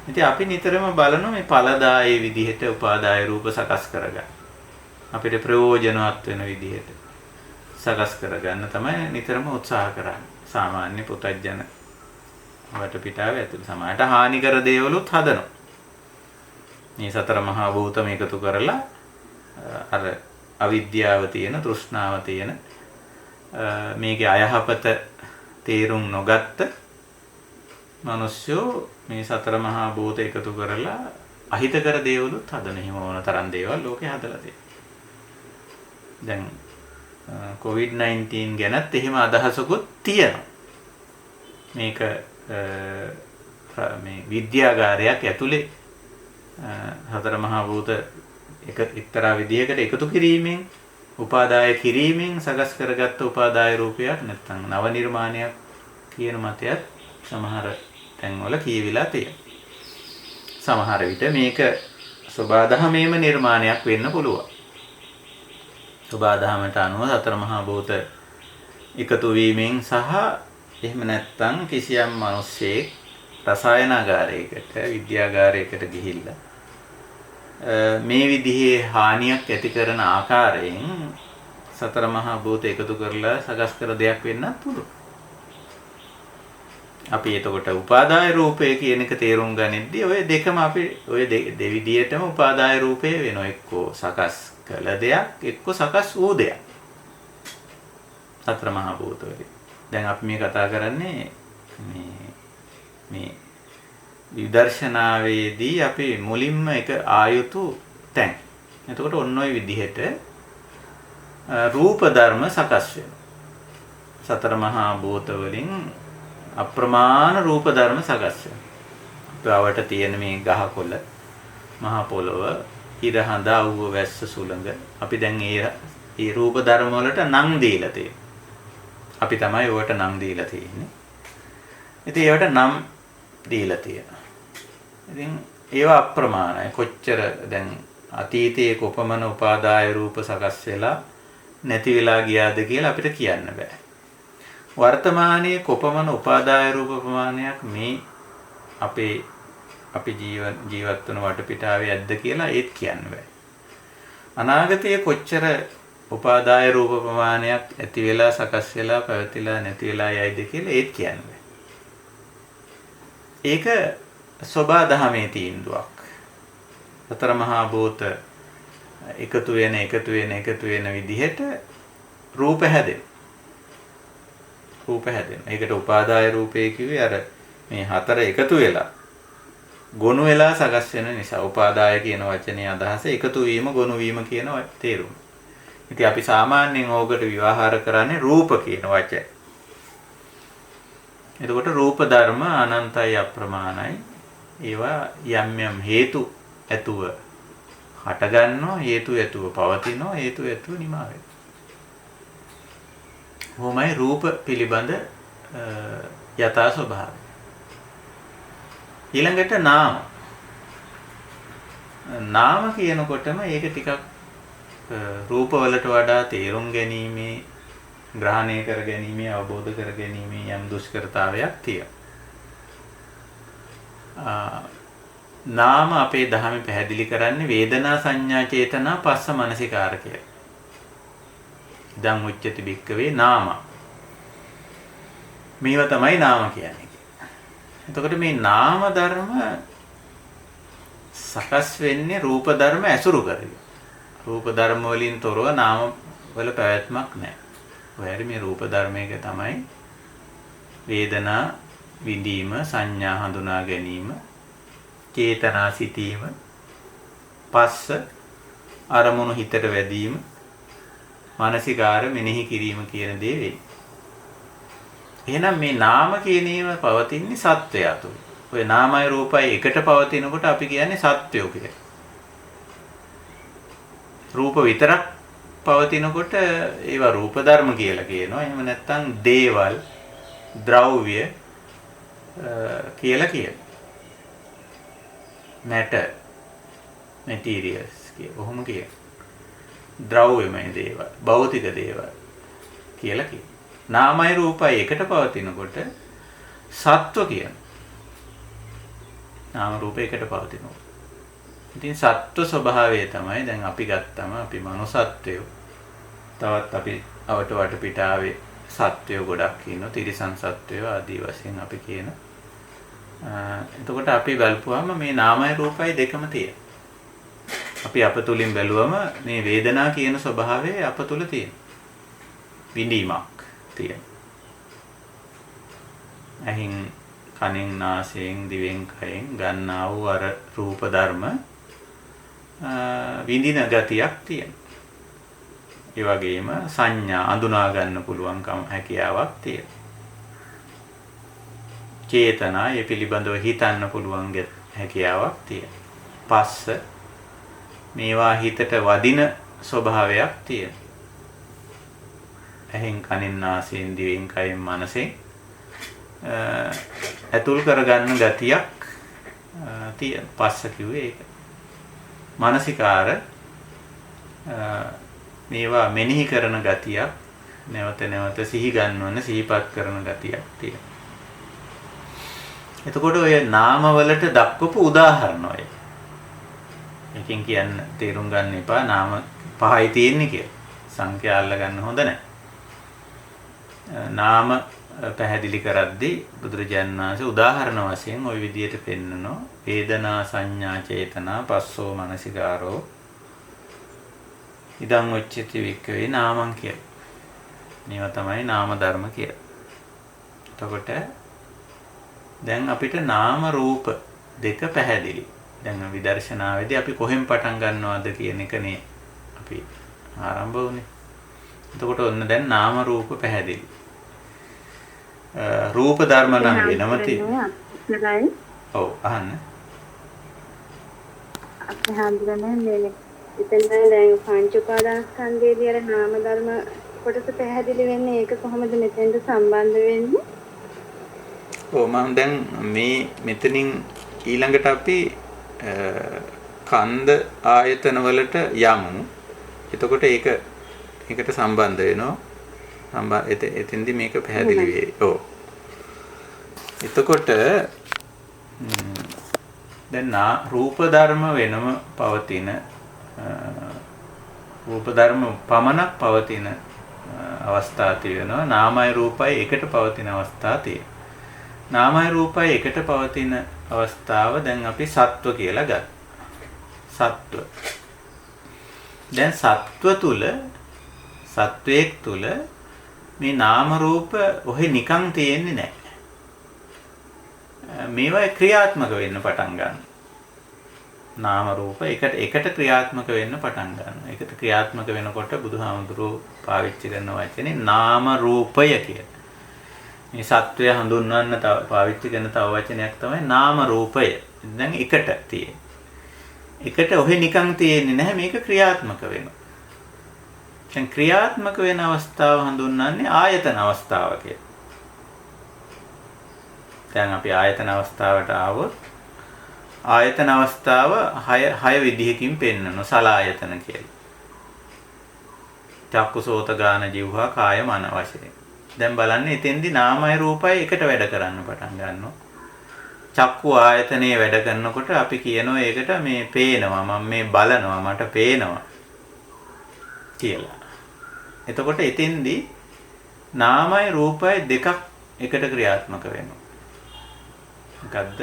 ඉතින් අපි නිතරම බලනවා මේ ඵලදායී විදිහට උපාදාය රූප සකස් කරගන්න. අපිට ප්‍රයෝජනවත් වෙන විදිහට සකස් කරගන්න තමයි නිතරම උත්සාහ කරන්නේ. සාමාන්‍ය පුතඥ වටපිටාවේ ඇතුළේ සමාජයට හානි කර දේවලුත් හදනවා. මේ සතර මහා භූතම එකතු කරලා අර අවිද්‍යාව තියෙන, තෘෂ්ණාව තියෙන මේකේ අයහපත තේරුම් නොගත්ත මිනිස්සු මේ සතර මහා භූත එකතු කරලා අහිතකර දේවලුත් හදන හිම වුණ තරම් දේවල් ලෝකේ හදලා තියෙනවා. දැන් COVID-19 ගැනත් එහෙම අදහසකුත් තියෙනවා. මේක මේ විද්‍යාගාරයක් ඇතුලේ හතර මහා භූත එක්තරා විදිහකට එකතු කිරීමෙන් උපාදාය කිරීමෙන් සකස් කරගත්ත උපාදාය රූපයක් නැත්නම් නව නිර්මාණයක් කියන මතයත් සමහර තැන්වල කියවිලා තියෙනවා. සමහර විට මේක සබාධමේම නිර්මාණයක් වෙන්න පුළුවන්. සබාධමයට අනුව සතර මහා භූත එකතු වීමෙන් සහ එහෙම නැත්නම් කිසියම් මිනිස්සෙක් රසායනාගාරයකට විද්‍යාගාරයකට ගිහිල්ලා මේ විදිහේ හානියක් ඇති කරන ආකාරයෙන් සතර මහා භූත එකතු කරලා සකස් කර දෙයක් වෙන්නත් පුළුවන්. අපි එතකොට උපාදාය රූපය කියන එක තේරුම් ගනිද්දී ඔය දෙකම අපි ඔය දෙවිදියටම උපාදාය රූපය වෙනවා. එක්කෝ සකස් කළ දෙයක්, එක්කෝ සකස් වූ දෙයක්. සතර මහා භූත වලින්. දැන් අපි මේ කතා කරන්නේ මේ විදර්ශනාවේදී අපි මුලින්ම එක ආයුතු තැන්. එතකොට ඔන්න ඔය විදිහට රූප ධර්ම සකස් වෙනවා. සතර මහා භූත වලින් අප්‍රමාණ රූප ධර්ම සකස් වෙනවා. අපවට තියෙන මේ ගහකොළ, මහ පොළොව, ඉර හඳ, අවුව, වැස්ස, සුළඟ අපි දැන් ඒ රූප ධර්ම වලට නම් දීලා තියෙනවා. අපි තමයි ඒවට නම් දීලා තියෙන්නේ. ඉතින් ඒවට නම් දීලා තියෙනවා. ඉතින් ඒවා අප්‍රමාණයි. කොච්චර දැන් අතීතයේ කොපමණ උපාදාය රූප සකස් වෙලා නැති වෙලා ගියාද කියලා අපිට කියන්න බෑ. වර්තමානයේ කොපමණ උපාදාය රූප ප්‍රමාණයක් මේ අපි ජීවත් වන වටපිටාවේ ඇද්ද කියලා ඒත් කියන්න බෑ. අනාගතයේ කොච්චර උපාදාය රූප ප්‍රමාණයක් ඇති වෙලා සකස් වෙලා පැවතිලා නැති වෙලා යයිද කියලා ඒත් කියන්න බෑ. ඒක සබා දහමේ තීන්දුවක්. සතර මහා භූත එකතු වෙන විදිහට රූප හැදෙන. ඒකට උපාදාය රූපේ කිව්වේ අර මේ හතර එකතු වෙලා ගොනු වෙලා සකස් වෙන නිසා. උපාදාය කියන වචනේ අදහස එකතු වීම ගොනු වීම කියන තේරුම. ඉතින් අපි සාමාන්‍යයෙන් ඕකට විවහාර කරන්නේ රූප කියන වචනේ. එතකොට රූප ධර්ම අනන්තයි අප්‍රමාණයි. ඒවා යම් හේතු ඇතුව හට ගන්නවා, හේතු ඇතුව පවතිනවා, හේතු ඇතුව නිමා වෙනවා. කොහොමයි රූප පිළිබඳ යථා ස්වභාවය. ඊළඟට නාම කියනකොටම ඒක ටිකක් රූප වලට වඩා තේරුම් ගැනීමේ, ග්‍රහණය කර ගැනීමේ, අවබෝධ කර ගැනීමේ යම් දුෂ්කරතාවයක් තියෙනවා. නාම අපේ දහමේ පැහැදිලි කරන්නේ වේදනා සංඥා චේතනා පස්ස මනසිකාර කියලා. ඉදං උච්චති භික්කවේ නාම. මේවා තමයි නාම කියන්නේ. එතකොට මේ නාම ධර්ම සකස් වෙන්නේ රූප ධර්ම ඇසුරු කරගෙන. රූප ධර්ම වලින් තොරව නාම වල පැවැත්මක් නැහැ. ඔයාලි මේ රූප ධර්මයක තමයි වේදනා විඳීම, සංඥා හඳුනා ගැනීම, චේතනා සිතීම, පස්ස අරමුණු හිතට වැදීම, මානසිකාර මෙනෙහි කිරීම කියන දේ වෙයි. එහෙනම් මේ නාම කියන ඒවා පවතින්නේ සත්වය තුළ. ඔය නාමයි රූපයි එකට පවතිනකොට අපි කියන්නේ සත්වයෝ කියලා. රූප විතරක් පවතිනකොට ඒවා රූප ධර්ම කියලා කියනවා. එහෙම නැත්නම් දේවල්, ද්‍රව්‍ය කියලා කියනවා. matter, materials කොහොම කියනවා. ද්‍රව්‍යමය දේවල්, භෞතික දේවල් කියලා කියනවා. නාමයි රූපයි එකට පවතිනකොට සත්ව කියනවා. නාම රූප එකට පවතිනවා. ඉතින් සත්ව ස්වභාවය තමයි දැන් අපි ගත්තම අපි මනුසත්වයෝ. තවත් අපි අවට වටපිටාවේ සත්වයෝ ගොඩක් ඉන්නවා. තිරිසන් සත්වයෝ ආදී වශයෙන් අපි කියන. එතකොට අපි බලපුවාම මේ නාමයි රූපයි දෙකම තියෙනවා. අපි අප තුලින් බැලුවම මේ වේදනා කියන ස්වභාවය අප තුල තියෙනවා. විඳීමක් තියෙනවා. ඇහින්, කනෙන්, නාසයෙන්, දිවෙන්, කයෙන් ගන්නා වූ අර රූප ධර්ම විඳින ගතියක් තියෙනවා. ඒ වගේම සංඥා අඳුනා ගන්න පුළුවන්කම හැකියාවක් තියෙනවා. චේතනා ඒ පිළිබඳව හිතන්න පුළුවන් හැකියාවක් තියෙනවා. පස්ස මේවා හිතට වදින ස්වභාවයක් තියෙනවා. ඇහෙන්, කනෙන්, නාසයෙන්, දිවෙන්, කයෙන්, මනසෙන් ඇතුල් කරගන්න ගතියක් තියෙනවා. පස්ස කිව්වේ ඒක. මානසිකාර මේවා මෙනෙහි කරන ගතියක්, නැවත නැවත සිහි ගන්නවන, සිහිපත් කරන ගතියක් තියෙනවා. එතකොට ඔය නාම වලට දක්වපු උදාහරණ ඔය. එකකින් කියන්න තේරුම් ගන්න එපා නාම පහයි තියෙන්නේ කියලා. සංඛ්‍යා අල්ල ගන්න හොඳ නැහැ. නාම පැහැදිලි කරද්දී බුදුරජාණන් වහන්සේ උදාහරණ වශයෙන් ওই විදිහට පෙන්නනවා. වේදනා සංඥා චේතනා පස්සෝ මනසිකාරෝ ඉදං උච්චති වික්ඛවේ නාමං කියලා. මේවා තමයි නාම ධර්ම කියලා. එතකොට දැන් අපිට නාම රූප දෙක පැහැදිලි. දැන් විදර්ශනාවේදී අපි කොහෙන් පටන් ගන්නවද කියන එකනේ අපි ආරම්භ වුනේ. එතකොට ඔන්න දැන් නාම රූප පැහැදිලි. රූප ධර්ම නම් වෙනම තියෙනවා. ඔව් අහන්න. අපි හඳුනන්නේ මේ ඉතින් දැන් පංච උපාදානස්කන්ධයේදී අර නාම ධර්ම කොටස පැහැදිලි වෙන්නේ ඒක කොහොමද මෙතෙන්ට සම්බන්ධ වෙන්නේ? ඔව් මම දැන් මේ මෙතනින් ඊළඟට අපි කන්ද ආයතන වලට යමු. එතකොට ඒක ඒකට සම්බන්ධ වෙනවා. එතෙන්දී මේක පැහැදිලි වෙයි. ඔව්. එතකොට දැන් රූප ධර්ම වෙනම පවතින රූප ධර්ම පමණක් පවතින අවස්ථා තියෙනවා. නාමයි රූපයි එකට පවතින අවස්ථා තියෙනවා. නාමයි රූපයි එකට පවතින අවස්ථාව දැන් අපි සත්ව කියලා ගත්තා. සත්ව. දැන් සත්ව තුල සත්වයක් තුල මේ නාම රූප ඔහෙ නිකන් තියෙන්නේ නැහැ. මේවා ක්‍රියාත්මක වෙන්න පටන් ගන්නවා. නාම රූප එකට ක්‍රියාත්මක වෙන්න පටන් ගන්නවා. ඒකට ක්‍රියාත්මක වෙනකොට බුදුහාමුදුරුවෝ පාවිච්චි කරන වචනේ නාම රූපය කියලා. මේ සත්වය හඳුන්වන්න පාවිච්චි කරන තව වචනයක් තමයි නාම රූපය. දැන් එකට තියෙන්නේ. එකට ඔහෙ නිකන් තියෙන්නේ නැහැ, මේක ක්‍රියාත්මක වෙනවා. දැන් ක්‍රියාත්මක වෙන අවස්ථාව හඳුන්වන්නේ ආයතන අවස්ථාව කියලා. දැන් අපි ආයතන අවස්ථාවට ආවොත් ආයතන අවස්ථාව 6 විදිහකින් පෙන්වනවා සලආයතන කියලා. චක්කු සෝත ගාන જીවහා කාය මන වශයෙන්. දැන් බලන්න එතෙන්දී නාමයි රූපයි එකට වැඩ කරන්න පටන් ගන්නවා. චක්කු ආයතනයේ වැඩ කරනකොට අපි කියනවා ඒකට මේ පේනවා, මම මේ බලනවා, මට පේනවා කියලා. එතකොට එතෙන්දී නාමයි රූපයි දෙකක් එකට ක්‍රියාත්මක වෙනවා. මොකද්ද?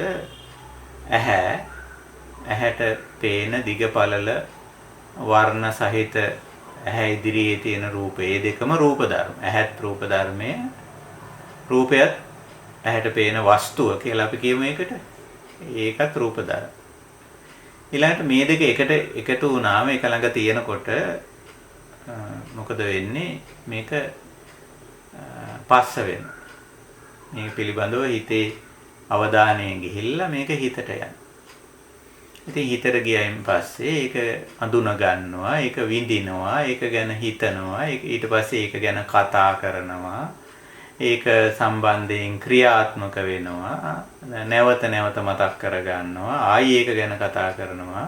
ඇහැට පේන දිග පළල වර්ණ සහිත ඇහැ ඉදිරියේ තියෙන රූපේ දෙකම රූප ධර්ම. ඇහත් රූප ධර්මයේ රූපයත් ඇහැට පේන වස්තුව කියලා අපි කියමු ඒකට. ඒකත් රූප ධර්ම. ඊළඟට මේ දෙක එකතු වුණාම එක ළඟ තියෙනකොට මොකද වෙන්නේ? මේක පස්ස වෙනවා. මේ පිළිබඳව හිතේ අවධානය ගිහිල්ලා මේක හිතට යනවා. ඉතින් හිතට ගියයින් පස්සේ ඒක අඳුන ගන්නවා, ඒක විඳිනවා, ඒක ගැන හිතනවා, ඊට පස්සේ ඒක ගැන කතා කරනවා, ඒක සම්බන්ධයෙන් ක්‍රියාත්මක වෙනවා, නැවත නැවත මතක් කර ගන්නවා, ආයි ඒක ගැන කතා කරනවා.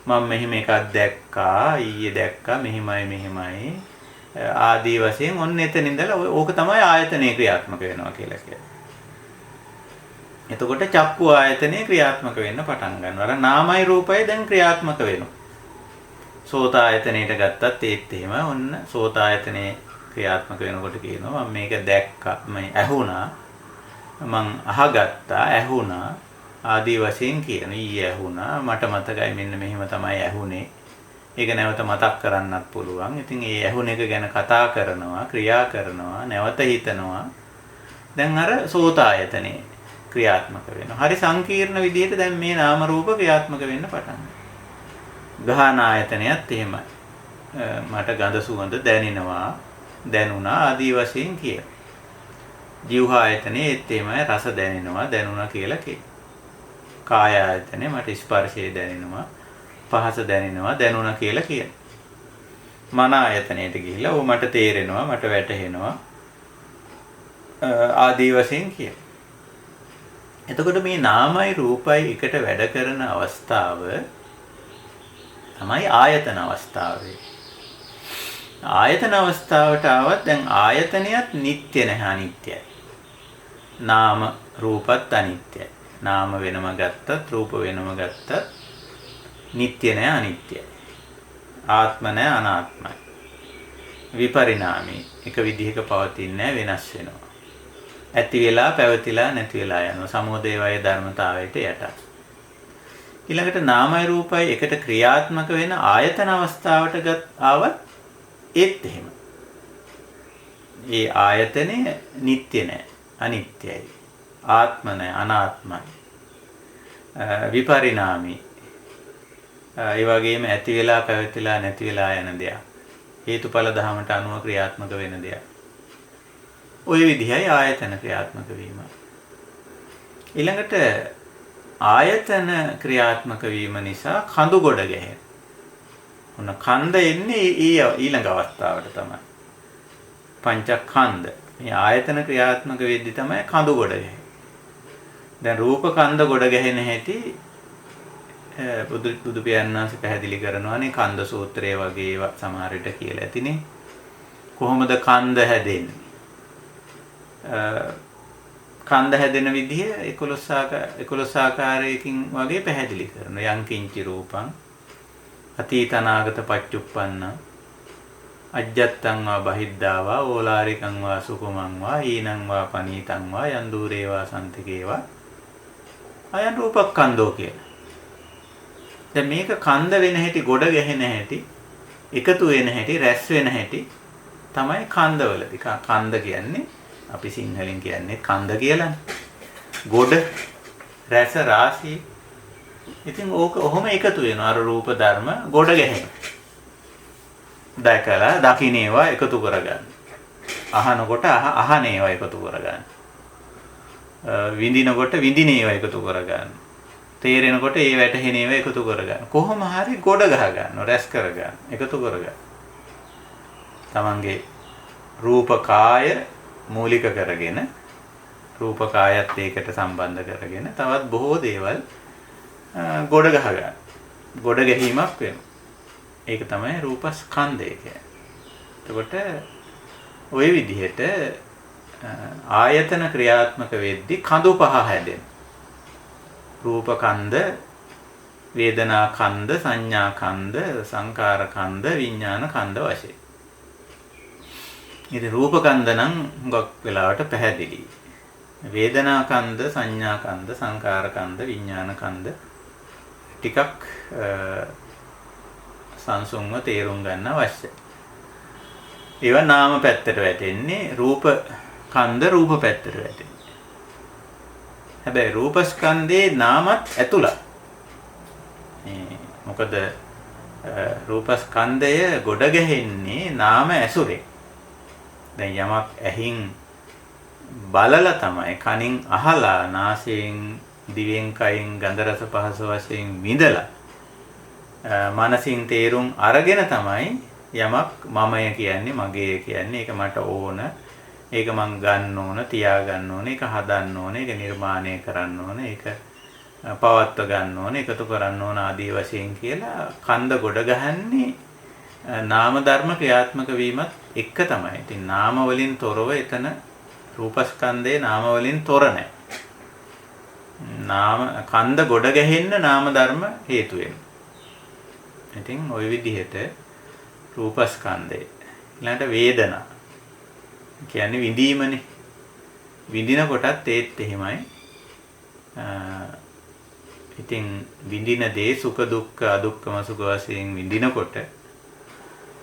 මම මෙහිම එකක් දැක්කා, ඊයේ දැක්කා, මෙහිමයි ආදී වශයෙන් ඔන්න එතන ඉඳලා ඕක තමයි ආයතනයේ ක්‍රියාත්මක වෙනවා කියලා කියන්නේ. එතකොට චක්කු ආයතනයේ ක්‍රියාත්මක වෙන්න පටන් ගන්නවා. අර නාමයි රූපයි දැන් ක්‍රියාත්මක වෙනවා. සෝත ආයතනයට ගත්තත් ඒත් එහෙම ඔන්න සෝත ආයතනයේ ක්‍රියාත්මක වෙනකොට කියනවා මම මේක දැක්කා, මම ඇහුණා, මං අහගත්තා, ඇහුණා ආදී වශයෙන් කියන. ඊයේ ඇහුණා, මට මතකයි මෙන්න මෙහෙම තමයි ඇහුනේ. ඒක නැවත මතක් කරන්නත් පුළුවන්. ඉතින් ඒ ඇහුණ එක ගැන කතා කරනවා, ක්‍රියා කරනවා, නැවත හිතනවා. දැන් අර සෝත ආයතනයේ ක්‍රියාත්මක වෙනවා. හරි සංකීර්ණ විදිහට දැන් මේ නාම රූප ක්‍රියාත්මක වෙන්න පටන් ගන්නවා. ගහන ආයතනයත් එහෙමයි. මට ගඳ සුවඳ දැනෙනවා, දැනුණා ආදී වශයෙන් කිය. જીවහා ආයතනයේ ඒත් එහෙමයි රස දැනෙනවා, දැනුණා කියලා කිය. කාය ආයතනයේ මට ස්පර්ශය දැනෙනවා, පහස දැනෙනවා, දැනුණා කියලා කිය. මන ආයතනයට ගිහිල්ලා ඕ මට තේරෙනවා, මට වැටහෙනවා ආදී වශයෙන් කිය. එතකොට මේ නාමයි රූපයි එකට වැඩ කරන අවස්ථාව තමයි ආයතන අවස්ථාව. ආයතන අවස්ථාවට ආවත් දැන් ආයතනයත් නිට්ටය නැහැ, අනිත්‍යයි. නාම රූපත් අනිත්‍යයි. නාම වෙනම ගත්තත් රූප වෙනම ගත්තත් නිට්ටය නැහැ, අනිත්‍යයි. ආත්ම නැහැ, අනාත්මයි. විපරිණාමී එක විදිහක පවතින්නේ වෙනස් වෙනවා. ඇති වෙලා පැවතිලා නැති වෙලා යනවා. සමුදය වය ධර්මතාවයට යට. ඊළඟට නාමයි රූපයි එකට ක්‍රියාත්මක වෙන ආයතන අවස්ථාවට ආවත් ඒත් එහෙම. ඒ ආයතනය නිට්ටය නෑ, අනිත්‍යයි. ආත්ම නෑ, අනාත්මයි. විපරිණාමී. ඒ වගේම ඇති වෙලා පැවතිලා නැති වෙලා යන දෙයක්. හේතුඵල ධමයට අනුව ක්‍රියාත්මක වෙන දෙයක්. ওই විදිහයි ආයතන ක්‍රියාත්මක වීම. ඊළඟට ආයතන ක්‍රියාත්මක වීම නිසා කඳු ගොඩ ගැහෙන. ඔන්න කන්ද එන්නේ ඊළඟ අවස්ථාවට තමයි. පංචස්කන්ධ. මේ ආයතන ක්‍රියාත්මක වෙද්දි තමයි කඳු ගොඩ ගැහෙන්නේ. දැන් රූප කන්ද ගොඩ ගැහෙන හැටි බුදු පියාණන් වහන්සේ පැහැදිලි කරනවානේ කන්ද සූත්‍රය වගේ ඒවා සමහර විට කියලා ඇතිනේ. කොහොමද කන්ද හැදෙන්නේ? කන්ද හැදෙන විදිහ 11 ආකාරයකින් වගේ පැහැදිලි කරනවා. යං කිංචි රූපං අතීත අනාගත පච්චුප්පන්න අජ්ජත්තං වා බහිද්ධා වා ඕලාරිකං වා සුකුමං වා ඊනං වා පනීතං වා යන් දූරේ වා සන්තිකේ වා අයන් රූපක්ඛන්தோ කියලා. දැන් මේක කන්ද වෙන හැටි, ගොඩ ගැහෙන හැටි, එකතු වෙන හැටි, රැස් වෙන හැටි තමයි කන්දවලදී. කන්ද කියන්නේ අපි සිංහලෙන් කියන්නේ කන්ද කියලානේ. ගොඩ, රැස, රාශිය. ඉතින් ඕක ඔහොම එකතු වෙනවා. අර රූප ධර්ම ගොඩ ගැහෙනවා. දැකලා දකින්න ඒවා එකතු කරගන්න. අහනකොට අහන ඒවා එකතු කරගන්න. විඳිනකොට විඳින ඒවා එකතු කරගන්න. තේරෙනකොට ඒ වැටහෙන ඒවා එකතු කරගන්න. කොහොම හරි ගොඩ ගහ ගන්න, රැස් කරගන්න, එකතු කරගන්න. තමන්ගේ රූපකාය මූලික කරගෙන, රූපකායත් ඒකට සම්බන්ධ කරගෙන තවත් බොහෝ දේවල් ගොඩ ගහ ගන්න. ගොඩ ගැහිමක් වෙනවා. ඒක තමයි රූපස්කන්ධය කියන්නේ. එතකොට ওই විදිහට ආයතන ක්‍රියාත්මක වෙද්දී කඳු පහ හැදෙන. රූප කන්ද, වේදනා කන්ද, සංඥා කන්ද, සංකාර කන්ද, විඥාන කන්ද වශයෙන්. ඉතින් රූප කන්ද නම් හුඟක් වෙලාවට පැහැදිලි. වේදනා කන්ද, සංඥා කන්ද, සංකාර කන්ද, විඥාන කන්ද ටිකක් සංසුන්ව තේරුම් ගන්න අවශ්‍යයි. ඒවා නාම පැත්තට වැටෙන්නේ, රූප කන්ද රූප පැත්තට වැටෙන්නේ. හැබැයි රූපස්කන්ධේ නාමත් ඇතුළත්. මොකද රූපස්කන්ධය ගොඩ ගැහෙන්නේ නාම ඇසුරේ. දැන් යමක් ඇහින් බලලා තමයි, කනින් අහලා, නාසයෙන්, දිවෙන්, කයින් ගන්ධ රස පහස වශයෙන් විඳලා, මනසින් තේරුම් අරගෙන තමයි යමක් මමය කියන්නේ, මගේ කියන්නේ, ඒක මට ඕන, ඒක මං ගන්න ඕන, තියා ගන්න ඕන, ඒක හදන්න ඕන, ඒක නිර්මාණය කරන්න ඕන, ඒක පවත්ව ගන්න ඕන, එකතු කරන්න ඕන ආදී වශයෙන් කියලා කන්ද ගොඩ ගහන්නේ නාම ධර්ම ක්‍රියාත්මක වීමත් එක්ක තමයි. ඉතින් නාම වලින් තොරව එතන රූපස්කන්ධේ නාම වලින් තොර නැහැ. නාම කන්ද ගොඩ ගැහෙන්න නාම ධර්ම හේතු වෙනවා. ඉතින් ওই විදිහට රූපස්කන්ධය ඊළඟට වේදනා කියන්නේ විඳීමනේ. විඳින කොටත් ඒත් එහෙමයි. ඉතින් විඳින දේ සුඛ දුක්ඛ අදුක්ඛම සුඛ වශයෙන් විඳිනකොට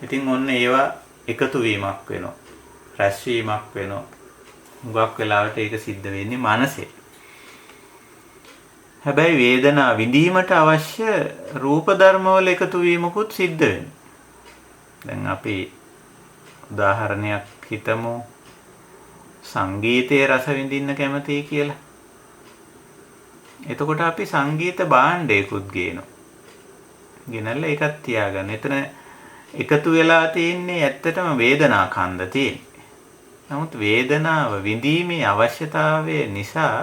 ඉතින් ඔන්න ඒවා එකතු වීමක් වෙනවා. රැස් වීමක් වෙනවා. හුඟක් වෙලාවට ඒක සිද්ධ වෙන්නේ මනසේ. හැබැයි වේදනා විඳීමට අවශ්‍ය රූප ධර්මවල එකතු වීමකුත් සිද්ධ වෙනවා. දැන් අපි උදාහරණයක් හිතමු. සංගීතයේ රස විඳින්න කැමතියි කියලා. එතකොට අපි සංගීත භාණ්ඩයකුත් ගේනවා. ගෙනල්ලා ඒකත් තියාගන්න. එතන එකතු වෙලා තියෙන්නේ ඇත්තටම වේදනා කන්ද තියෙන්නේ. නමුත් වේදනාව විඳීමේ අවශ්‍යතාවය නිසා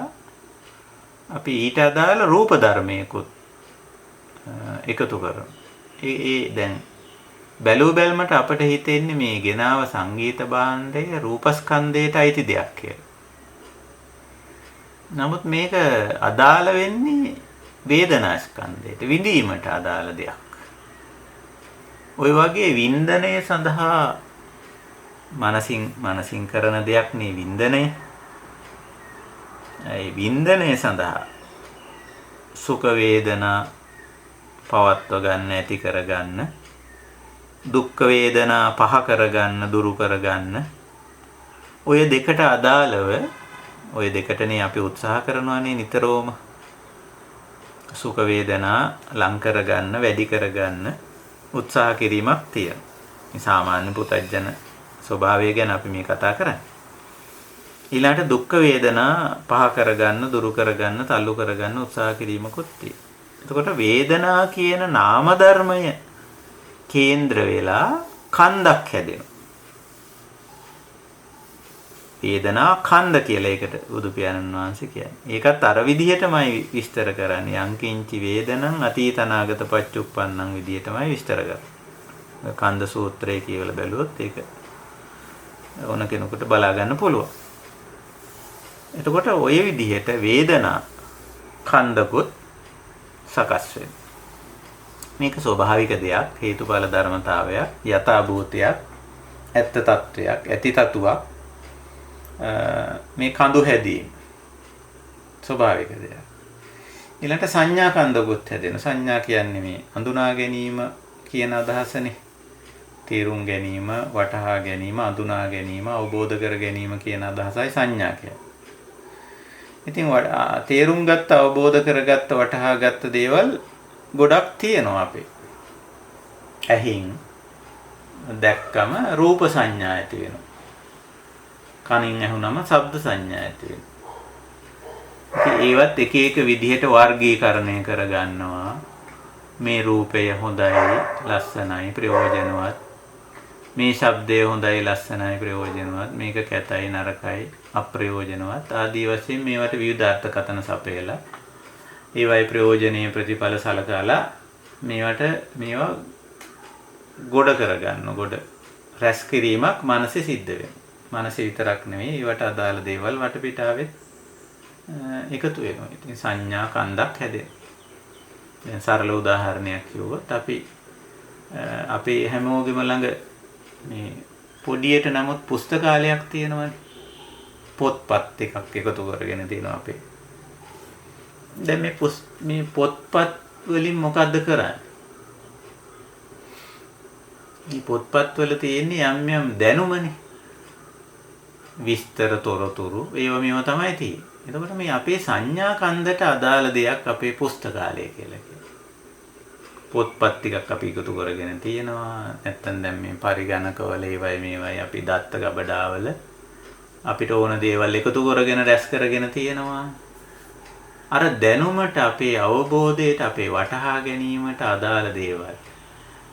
අපි ඊට අදාළ රූප ධර්මයකුත් එකතු කරනවා. ඒ දැන් බැලූ බැල්මට අපට හිතෙන්නේ මේ ගෙනාව සංගීත භාණ්ඩය රූපස්කන්ධයට අයිති දෙයක් කියලා. නමුත් මේක අදාළ වෙන්නේ වේදනා ස්කන්ධයට, විඳීමට අදාළ දෙයක්. ওই වගේ වින්දනය සඳහා මනසින් කරන දෙයක් නේ වින්දනය. ඒ වින්දනය සඳහා සුඛ වේදනා පවත්ව ගන්න, ඇති කරගන්න, දුක්ඛ වේදනා පහ කරගන්න, දුරු කරගන්න, ඔය දෙකට අදාළව ඔය දෙකටනේ අපි උත්සාහ කරනවානේ නිතරම. සුඛ වේදනා ලං කරගන්න, වැඩි කරගන්න උත්සාහ කිරීමක් තියෙනවා. මේ සාමාන්‍ය පුතඥ ස්වභාවය ගැන අපි මේ කතා කරන්නේ. ඊළඟට දුක්ඛ වේදනා පහ කරගන්න, දුරු කරගන්න, තල්ලු කරගන්න උත්සාහ කිරීමකුත් තියෙනවා. එතකොට වේදනා කියන නාම ධර්මය කේන්ද්‍ර වෙලා කන්දක් හැදෙනවා. වේදනා කන්ද කියලා ඒකට බුදු පියාණන් වහන්සේ කියන්නේ. ඒකත් අර විදිහටමයි විස්තර කරන්නේ. යංකින්චි වේදනං අතීත අනාගත පච්චුප්පන්නං විදිහටමයි විස්තර කරන්නේ. කන්ද සූත්‍රය කියලා බැලුවොත් ඒක ඕන කෙනෙකුට බලා ගන්න පුළුවන්. එතකොට ওই විදිහට වේදනා කන්දකුත් සකස් වෙනවා. මේක ස්වභාවික දෙයක්, හේතුඵල ධර්මතාවයක්, යථා භූතයක්, ඇත්ත තත්වයක්, ඇති තතුවක්. මේ කඳු හැදීම ස්වභාවික දෙයක්. ඊළඟට සංඥා කන්දකුත් හැදෙන. සංඥා කියන්නේ මේ හඳුනා ගැනීම කියන අදහසනේ. තේරුම් ගැනීම, වටහා ගැනීම, හඳුනා ගැනීම, අවබෝධ කර ගැනීම කියන අදහසයි සංඥා කියන්නේ. ඉතින් තේරුම් ගත්ත, අවබෝධ කරගත්ත, වටහා ගත්ත දේවල් ගොඩක් තියෙනවා අපේ. ඇහින් දැක්කම රූප සංඥා ඇති වෙනවා. කනින් ඇහුනම ශබ්ද සංඥා ඇති වෙනවා. ඒවත් එක එක විදිහට වර්ගීකරණය කරගන්නවා. මේ රූපය හොඳයි, ලස්සනයි, ප්‍රයෝජනවත්. මේ ශබ්දය හොඳයි, ලස්සනයි, ප්‍රයෝජනවත්. මේක කැතයි, නරකයි, අප්‍රයෝජනවත්. ආදී වශයෙන් මේවට විවිධ අර්ථකථන සපයලා ඒවයි ප්‍රයෝජනීය ප්‍රතිඵල සලකලා මේවා ගොඩ කරගන්න. ගොඩ රැස් කිරීමක් මනසේ සිද්ධ වෙනවා. මනසේ විතරක් නෙවෙයි, ඒවට අදාළ දේවල් වටපිටාවෙත් එකතු වෙනවා. ඉතින් සංඥා කන්දක් හැදෙනවා. දැන් සරල උදාහරණයක් කිව්වොත් අපේ හැමෝගෙම ළඟ මේ පොඩියට නමුත් පුස්තකාලයක් තියෙනවනේ. පොත්පත් එකක් එකතු කරගෙන තියෙනවා අපේ. දැන් මේ පොත්පත් වලින් මොකද්ද කරන්නේ? මේ පොත්පත් වල තියෙන්නේ යම් දැනුමනේ. විස්තර තොරතුරු මේවා තමයි තියෙන්නේ. එතකොට මේ අපේ සංඥා කන්දට අදාළ දෙයක් අපේ පුස්තකාලය කියලා කියනවා. පොත්පත් ටිකක් අපි එකතු කරගෙන තියෙනවා. නැත්තම් දැන් මේ පරිගණකවල මේවයි අපි දත්ත ගබඩාවල අපිට ඕන දේවල් එකතු කරගෙන රැස් කරගෙන තියෙනවා. අර දැනුමට, අපේ අවබෝධයට, අපේ වටහා ගැනීමට අදාළ දේවල්,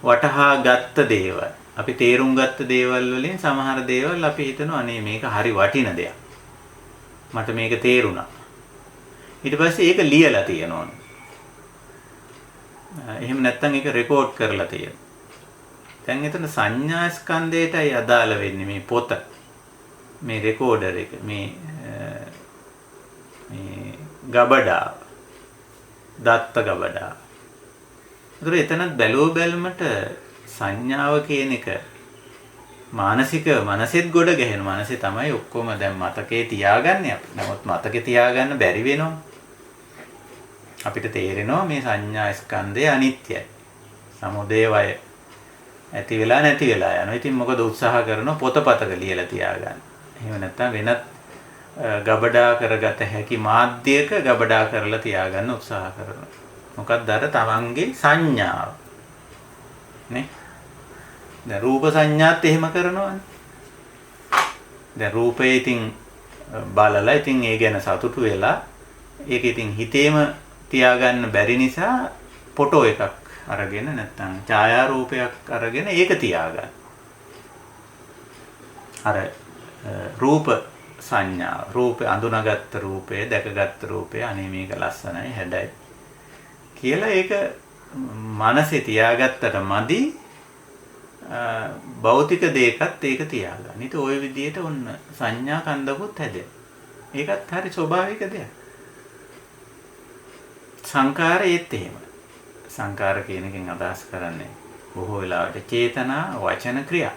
වටහා ගත්ත දේවල්, අපි තේරුම් ගත්ත දේවල් වලින් සමහර දේවල් අපි හිතනවා අනේ මේක හරි වටින දෙයක්. මට මේක තේරුණා. ඊට පස්සේ ඒක ලියලා තියෙනවා. එහෙම නැත්නම් ඒක රෙකෝඩ් කරලා තියෙනවා. දැන් එතන සංඥා ස්කන්ධයටයි අදාළ වෙන්නේ මේ පොත. මේ රෙකෝඩර් එක, මේ ගබඩාව, දත්ත ගබඩාව. ඒතර එතනත් බැලුව බැලමට සංඥාව කියන එක මනසෙත් ගොඩ ගැහෙන. මනසේ තමයි ඔක්කොම දැන් මතකේ තියාගන්නේ අපි. නමුත් මතකේ තියාගන්න බැරි වෙනවා. අපිට තේරෙනවා මේ සංඥා ස්කන්ධය අනිත්‍යයි. සමුදය වය ඇති වෙලා නැති වෙලා යනවා. ඉතින් මොකද උත්සාහ කරනවා පොතපතක ලියලා තියාගන්න. එහෙම නැත්නම් වෙනත් ගබඩා කරගත හැකි මාධ්‍යයක ගබඩා කරලා තියාගන්න උත්සාහ කරනවා. මොකක්ද අර තමන්ගේ සංඥාව. නේ? දැන් රූප සංඥාත් එහෙම කරනවානේ. දැන් රූපේ ඉතින් බලලා ඉතින් ඒ ගැන සතුටු වෙලා ඒක ඉතින් හිතේම තියාගන්න බැරි නිසා ෆොටෝ එකක් අරගෙන නැත්නම් ඡායාරූපයක් අරගෙන ඒක තියාගන්න. අර රූප සංඥා, රූපේ අඳුනාගත්ත රූපේ, දැකගත්ත රූපේ අනේ මේක ලස්සනයි, හැඩයි කියලා ඒක මනසේ තියාගත්තට මදි. භෞතික දෙයකත් ඒක තියාගන්න. ඊට ওই විදිහට ඔන්න සංඥා කන්දකුත් හැදෙන. ඒකත් හරි ස්වභාවික දෙයක්. සංකාරයේත් එහෙමයි. සංකාර කියන එකෙන් අදහස් කරන්නේ බොහෝ වෙලාවට චේතනා, වචන, ක්‍රියා.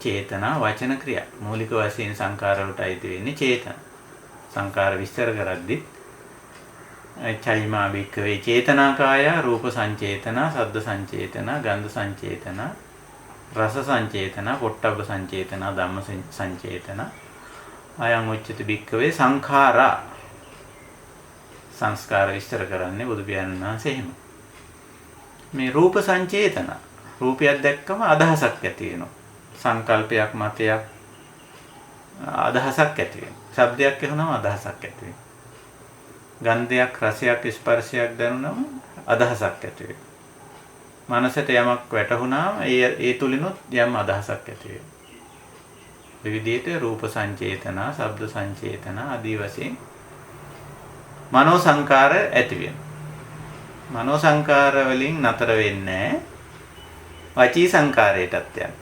චේතනා, වචන, ක්‍රියා. මූලික වශයෙන් සංකාර වලට අයිති වෙන්නේ චේතන. සංකාර විස්තර කරද්දී චෛමා භික්ඛවේ චේතනාකාය රූප සංචේතනා, සද්ද සංචේතනා, ගන්ධ සංචේතනා, රස සංචේතනා, පොට්ටබ්බ සංචේතනා, ධම්ම සංචේතනා. අයං උච්චති භික්ඛවේ සංඛාරා. සංස්කාර විස්තර කරන්නේ බුදු පියාණන් වහන්සේ එහෙම. මේ රූප සංචේතන, රූපයක් දැක්කම අදහසක් ඇති වෙනවා. සංකල්පයක්, මතයක්, අදහසක් ඇති වෙනවා. ශබ්දයක් ඇහුනම අදහසක් ඇති වෙනවා. ගන්ධයක්, රසයක්, ස්පර්ශයක් දැනුනම අදහසක් ඇති වෙනවා. මනසට යමක් වැටහුණාම ඒ තුලිනුත් යම් අදහසක් ඇති වෙනවා. විවිධයට රූප සංචේතනා, ශබ්ද සංචේතනා ආදී වශයෙන් මනෝ සංකාර ඇති වෙනවා. මනෝ සංකාර වලින් නතර වෙන්නේ වචී සංකාරයටත් යනවා.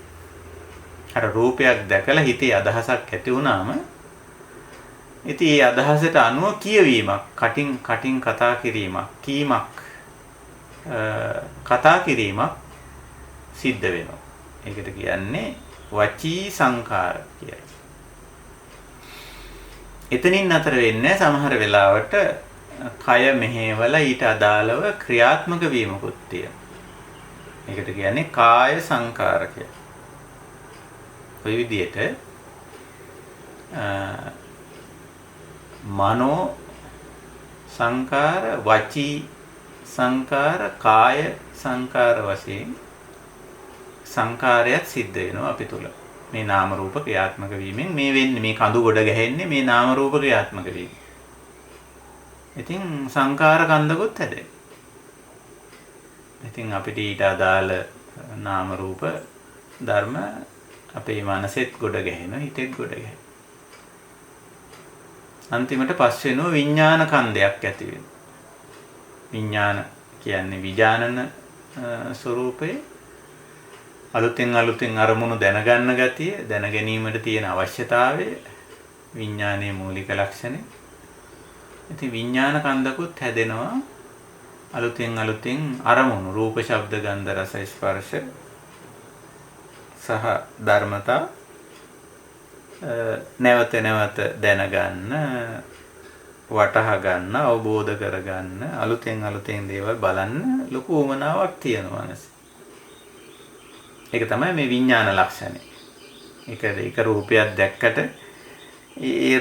අර රූපයක් දැකලා හිතේ අදහසක් ඇති වුණාම ඉතින් ඒ අදහසට අනුව කියවීමක් කටින් කතා කිරීමක් කතා කිරීමක් සිද්ධ වෙනවා. ඒකට කියන්නේ වචී සංකාර කියලා. එතනින් අතර වෙන්නේ සමහර වෙලාවට කය මෙහෙवला ඊට අදාළව ක්‍රියාත්මක වීමකුත් තියෙනවා. ඒකට කියන්නේ කාය සංකාර කියලා. ඔය විදිහට මනෝ සංකාර, වචී සංකාර, කාය සංකාර වශයෙන් සංකාරයක් සිද්ධ වෙනවා අපි තුල. මේ නාම රූප ක්‍රියාත්මක වීමෙන් මේ වෙන්නේ මේ කඳු ගොඩ ගැහෙන්නේ මේ නාම රූප ක්‍රියාත්මක වීම. ඉතින් සංකාර කන්දකුත් හැදෙනවා. ඉතින් අපිට ඊට අදාළ නාම රූප ධර්ම අපේ මනසෙත් ගොඩ ගැහෙනවා, හිතෙත් ගොඩ ගැහෙනවා. අන්තිමට පස් වෙනවා විඥාන කන්දයක් ඇති වෙනවා. විඥාන කියන්නේ විඥානන ස්වરૂපේ අලුතෙන් අරමුණු දැනගන්න ගතිය, දැන ගැනීමට තියෙන අවශ්‍යතාවය විඥානයේ මූලික ලක්ෂණය. ඉතින් විඥාන කන්දකුත් හැදෙනවා අලුතෙන් අරමුණු රූප, ශබ්ද, ගන්ධ, රස, ස්පර්ශ සහ ධර්මතා නැවත දැනගන්න, වටහා ගන්න, අවබෝධ කරගන්න, අලුතෙන් දේවල් බලන්න ලොකු උවමනාවක් තියෙනවා මනසේ. ඒක තමයි මේ විඥාන ලක්ෂණය. ඒක රූපයක් දැක්කට ඒ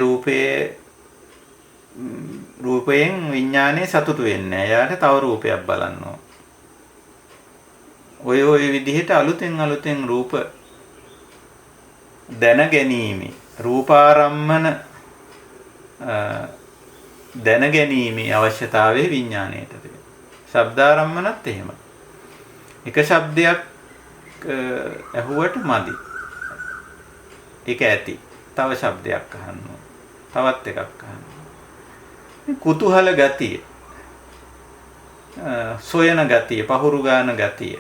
රූපයෙන් විඥානේ සතුටු වෙන්නේ නැහැ. එයාට තව රූපයක් බලන්න ඕන. ඔය විදිහට අලුතෙන් රූප දැනගැනීමේ රූපාරම්මන දැනගැනීමේ අවශ්‍යතාවය විඥාණයට තියෙනවා. ශබ්දාරම්මනත් එහෙමයි. එක ශබ්දයක් ඇහුවට මදි. ඒක ඇති. තව ශබ්දයක් අහන්න ඕන. තවත් එකක් අහන්න ඕන. කුතුහල ගතිය, සොයන ගතිය, පහුරු ගන්න ගතිය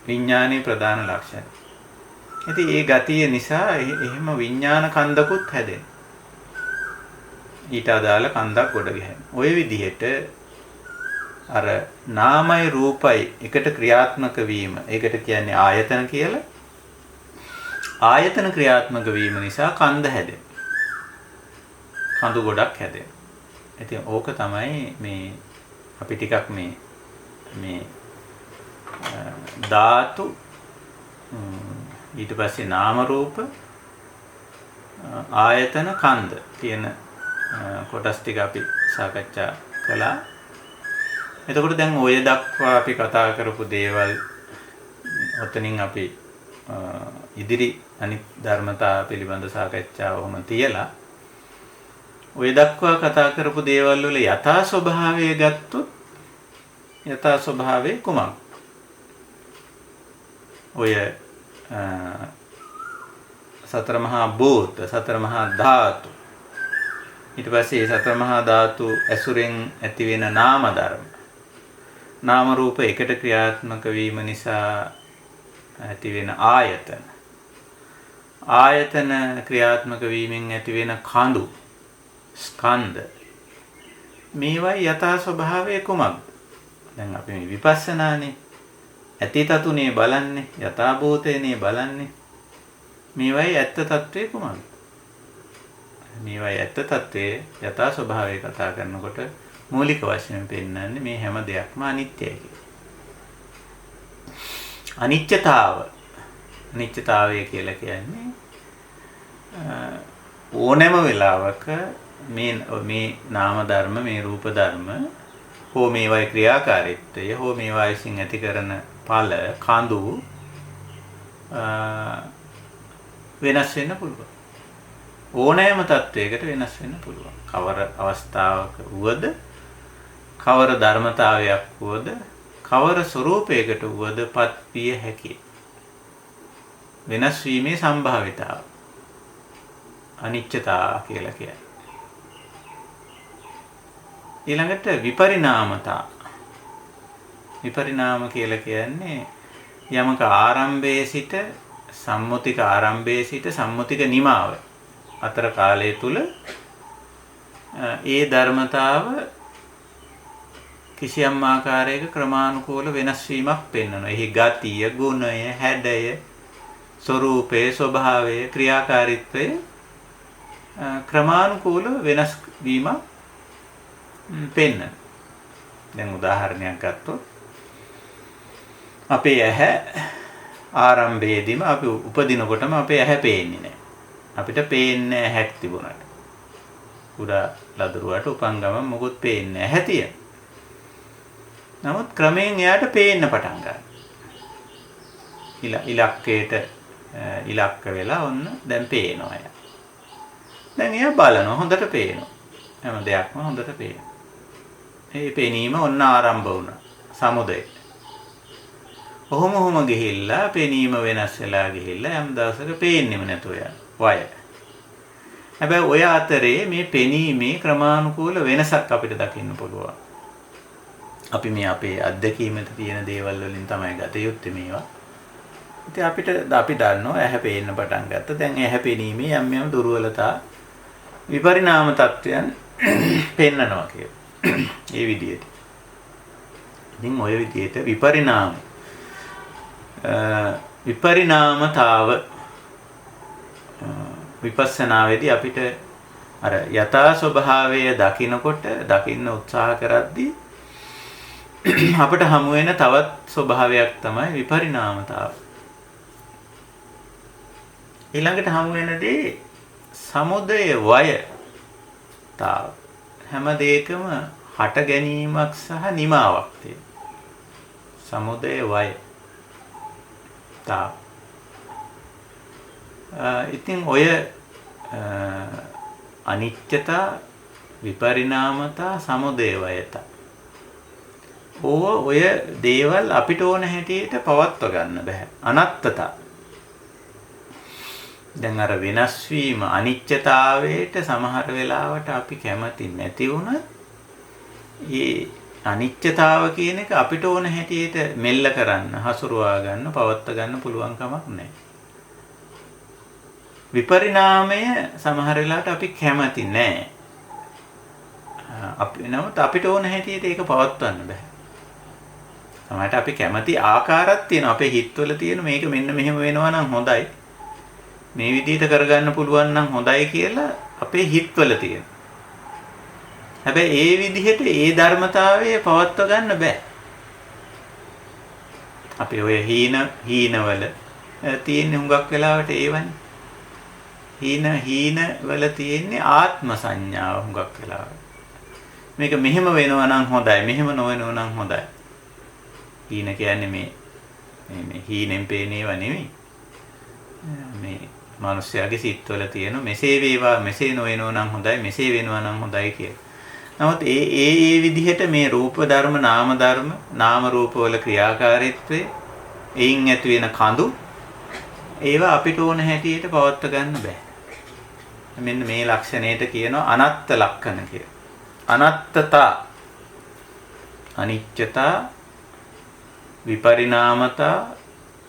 විඥානයේ ප්‍රධාන ලක්ෂණ. ඉතින් ඒ ගතිය නිසා එහෙම විඥාන කන්දකුත් හැදෙනවා. ඊට අදාළ කන්දක් ගොඩ ගැහෙනවා. ওই විදිහට අර නාමයි රූපයි එකට ක්‍රියාත්මක වීම, ඒකට කියන්නේ ආයතන කියලා. ආයතන ක්‍රියාත්මක වීම නිසා කන්ද හැදෙනවා. කඳු ගොඩක් හැදෙනවා. ඉතින් ඕක තමයි මේ අපි ටිකක් මේ ධාතු ඊට පස්සේ නාම රූප ආයතන කන්ද කියන කොටස් ටික අපි සාකච්ඡා කළා. එතකොට දැන් ඔය දක්වා අපි කතා කරපු දේවල් ඔතනින් අපි ඉදිරි අනිත් ධර්මතා පිළිබඳ සාකච්ඡාව ඔහොම තියලා ඔය දක්වා කතා කරපු දේවල් වල යථා ස්වභාවය ගත්තොත් යථා ස්වභාවය කුමක්ද? ඔය සතර මහා භූත, සතර මහා ධාතු, ඊට පස්සේ සතර මහා ධාතු ඇසුරෙන් ඇති වෙන නාම ධර්ම, නාම රූප එකට ක්‍රියාත්මක වීම නිසා ඇති වෙන ආයතන, ආයතන ක්‍රියාත්මක වීමෙන් ඇති වෙන කඳු, ස්කන්ධ, මේවයි යථා ස්වභාවය කුමක්ද? දැන් අපි මේ විපස්සනානේ ඇතිතතුනේ බලන්නේ, යථා භූතේනේ බලන්නේ. මේවයි ඇත්ත తත්වය කුමක්ද? මේවයි ඇත්ත తත්වයේ යථා ස්වභාවය කතා කරනකොට මූලික වශයෙන් පෙන්වන්නේ මේ හැම දෙයක්ම අනිත්‍යයි කියලා. අනිත්‍යතාවය කියලා කියන්නේ ඕනෑම වෙලාවක මේ නාම ධර්ම, මේ රූප ධර්ම හෝ මේවායි ක්‍රියාකාරීත්වය හෝ මේවා විසින් ඇති කරන ඵල කඳු වෙනස් වෙන්න පුළුවන්. ඕනෑම තත්වයකට වෙනස් වෙන්න පුළුවන්. කවර අවස්ථාවක වුවද, කවර ධර්මතාවයක් වුවද, කවර ස්වરૂපයකට වුවදපත් විය හැකියි. වෙනස් වීමේ සම්භාවිතාව අනිත්‍යතාව කියලා කියන්නේ. ඊළඟට විපරිණාමතා. විපරිණාම කියලා කියන්නේ යමක ආරම්භයේ සිට සම්මුතික ආරම්භයේ සිට සම්මුතික නිමාව අතර කාලය තුල ඒ ධර්මතාව කිසියම් ආකාරයක ක්‍රමානුකූල වෙනස් වීමක් පෙන්වනවා. එහි ගතිය, ගුණය, හැඩය, ස්වરૂපය, ස්වභාවය, ක්‍රියාකාරීත්වය ක්‍රමානුකූල වෙනස් වීමක් පෙන්වන. දැන් උදාහරණයක් ගත්තොත් අපේ ඇහැ ආරම්භයේදීම අපි උපදිනකොටම අපේ ඇහැ පේන්නේ නැහැ. අපිට පේන්නේ ඇහැක් තිබුණාට. කුඩා ලදරුවට උපන් ගමන් මොකුත් පේන්නේ නැහැ. ඇහැ තියෙන. නමුත් ක්‍රමයෙන් එයාට පේන්න පටන් ගන්නවා. ඉලක්කයට ඉලක්ක වෙලා ඔන්න දැන් පේනවා එයා. දැන් එයා බලනවා හොඳට පේනවා. හැම දෙයක්ම හොඳට පේනවා. මේ පෙනීම ඔන්න ආරම්භ වුණා. සමුදය. ඔහොම ගිහිල්ලා පෙනීම වෙනස් වෙලා ගිහිල්ලා යම් දවසක පේන්නෙම නැතුව යන වය. හැබැයි ඔය අතරේ මේ පෙනීමේ ක්‍රමානුකූල වෙනසක් අපිට දකින්න පුළුවන්. අපි මේ අපේ අත්දැකීමේ තියෙන දේවල් වලින් තමයි ගත යුත්තේ මේවා. ඉතින් අපි දන්නවා ඇහැ පේන්න පටන් ගත්තා. දැන් ඇහැ පෙනීමේ යම් දුර්වලතා විපරිණාම තත්වයන් පෙන්නනවා කියලා. ඒ විදිහට. ඉතින් ඔය විදිහට විපරිණාමතාව විපස්සනාවේදී අපිට අර යථා ස්වභාවය දකින්න උත්සාහ කරද්දී අපිට හමු වෙන තවත් ස්වභාවයක් තමයි විපරිණාමතාව. ඊළඟට හමු වෙන දේ සමුදය වයතාව. හැම දෙයකම හට ගැනීමක් සහ නිමාවක් තියෙනවා. සමුදය වයතාව. ඉතින් ඔය අනිත්‍යතා, විපරිණාමතා, සමුදය වයතා. ඔය දේවල් අපිට ඕන හැටියට පවත්ව ගන්න බෑ. අනත්තතා. දැන් අර වෙනස් වීම අනිත්‍යතාවයට සමහර වෙලාවට අපි කැමති නැති වුණත් ඒ අනිත්‍යතාව කියන එක අපිට ඕන හැටියට මෙල්ල කරන්න, හසුරුවා ගන්න, පවත්ව ගන්න පුළුවන් කමක් නැහැ. විපරිණාමය සමහර වෙලාවට අපි කැමති නැහැ. නමුත් අපිට ඕන හැටියට ඒක පවත්වන්න බෑ. සමහරට අපි කැමති ආකාරයක් තියෙනවා. අපේ හිතවල තියෙන මේක මෙන්න මෙහෙම වෙනවා නම් හොඳයි. මේ විදිහට කරගන්න පුළුවන් නම් හොඳයි කියලා අපේ හිතවල තියෙන. හැබැයි ඒ විදිහට ඒ ධර්මතාවය පවත්ව ගන්න බෑ. අපි ඔය හීනවල තියෙන හුඟක් වෙලාවට ඒවනේ. හීනවල තියෙන්නේ ආත්ම සංඥාව හුඟක් වෙලාවට. මේක මෙහෙම වෙනවා නම් හොඳයි, මෙහෙම නොවෙනවා නම් හොඳයි. හීන කියන්නේ මේ හීනෙන් පේන ඒවා නෙමෙයි. මේ මිනිස්යාගේ සිත්වල තියෙන මෙසේ වේවා, මෙසේ නොවෙනවා නම් හොඳයි, මෙසේ වෙනවා නම් හොඳයි කියලා. නමුත් ඒ විදිහට මේ රූප ධර්ම, නාම ධර්ම, නාම රූප වල ක්‍රියාකාරීත්වය, එයින් ඇති වෙන කඳු ඒවා අපිට ඕන හැටියට පවත්ව ගන්න බෑ. මෙන්න මේ ලක්ෂණයට කියනවා අනත්ත් ලක්ෂණ කියලා. අනත්තතා, අනිත්‍යතා, විපරිණාමතා,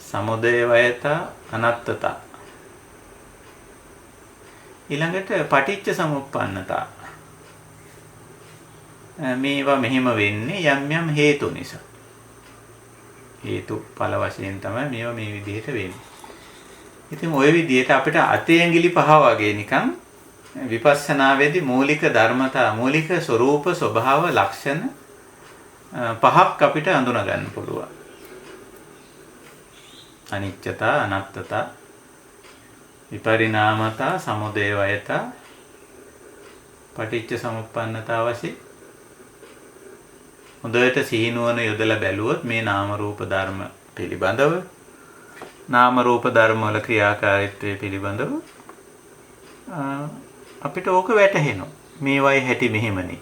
සමුදය වයතා, අනත්තතා. ඊළඟට පටිච්ච සමුප්පන්නතා. මේවා මෙහෙම වෙන්නේ යම් හේතු නිසා. හේතු ඵල වශයෙන් තමයි මේවා මේ විදිහට වෙන්නේ. ඉතින් ওই විදිහට අපිට අතේ ඇඟිලි පහ වගේ නිකන් විපස්සනාවේදී මූලික ධර්මතා, මූලික ස්වરૂප, ස්වභාව, ලක්ෂණ පහක් අපිට අඳුන ගන්න පුළුවන්. අනිත්‍යතා, අනත්තතා, විපරිණාමතා, සමුදය වයතා, පටිච්ච සමුප්පන්නතා වශයෙන් හොඳට සිහිනුවන යොදලා බැලුවොත් මේ නාම රූප ධර්ම පිළිබඳව, නාම රූප ධර්ම වල ක්‍රියාකාරීත්වය පිළිබඳව අපිට ඕක වැටහෙනවා. මේවයි හැටි මෙහෙමනේ.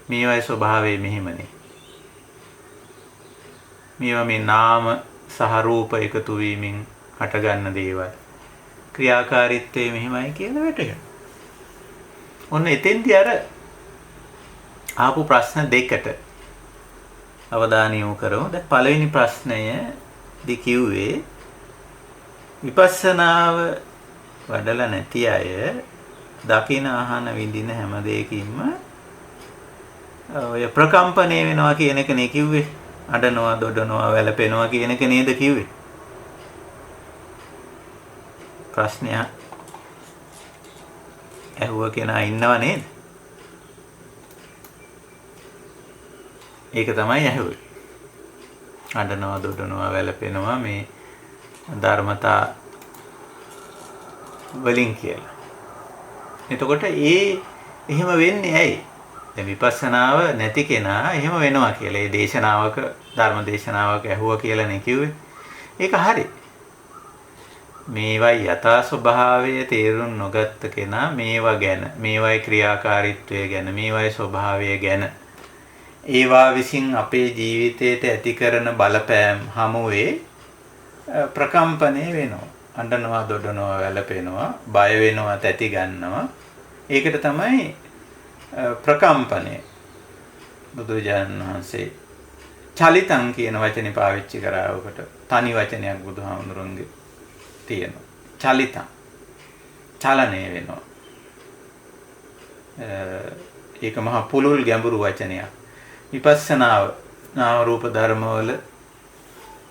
මේවයි ස්වභාවය මෙහෙමනේ. මේවා මේ නාම සහ රූප එකතු වීමෙන් හටගන්න දේවල්. ක්‍රියාකාරීත්වය මෙහෙමයි කියලා වැටහෙනවා. ඔන්න එතෙන්දී අර ආපු ප්‍රශ්න දෙකට අවධානය යොමු කරමු. දැන් පළවෙනි ප්‍රශ්නය දී කිව්වේ විපස්සනාව වඩලා නැති අය දකින අහන විඳින හැම දෙයකින්ම ඔය ප්‍රකම්පණය වෙනවා කියන එක නේ කිව්වේ. අඬනවා, දොඩනවා, වැළපෙනවා කියන එක නේද කිව්වේ? ප්‍රශ්නය ඇහුව කෙනා ඉන්නව නේද? ඒක තමයි ඇහුවේ. අඬනවා, දොඩනවා, වැළපෙනවා මේ ධර්මතා වලින් කියලා. එතකොට එහෙම වෙන්නේ ඇයි? දැන් විපස්සනාව නැති කෙනා එහෙම වෙනවා කියලා. ඒ දේශනාවක ධර්ම දේශනාවක ඇහුවා කියලා නේ කිව්වේ. ඒක හරි. මේවයි යථා ස්වභාවය තේරුම් නොගත්ත කෙනා මේවා ගැන, මේවයි ක්‍රියාකාරීත්වය ගැන, මේවයි ස්වභාවය ගැන ඒවා විසින් අපේ ජීවිතයට ඇති කරන බලපෑම් හමුවේ ප්‍රකම්පණය වෙනවා. අඬනවා, දොඩනවා, වැළපෙනවා, බය වෙනවා, තැති ගන්නවා. ඒකට තමයි ප්‍රකම්පණය. බුදුරජාණන් වහන්සේ චලිතං කියන වචනේ පාවිච්චි කරා. ඔකට තනි වචනයක් බුදුහාමුදුරන්ගේ තියෙනවා. චලිතං. චලනය වෙනවා. ඒක මහා පුලුල් ගැඹුරු වචනයක්. විපස්සනාව නාම රූප ධර්මවල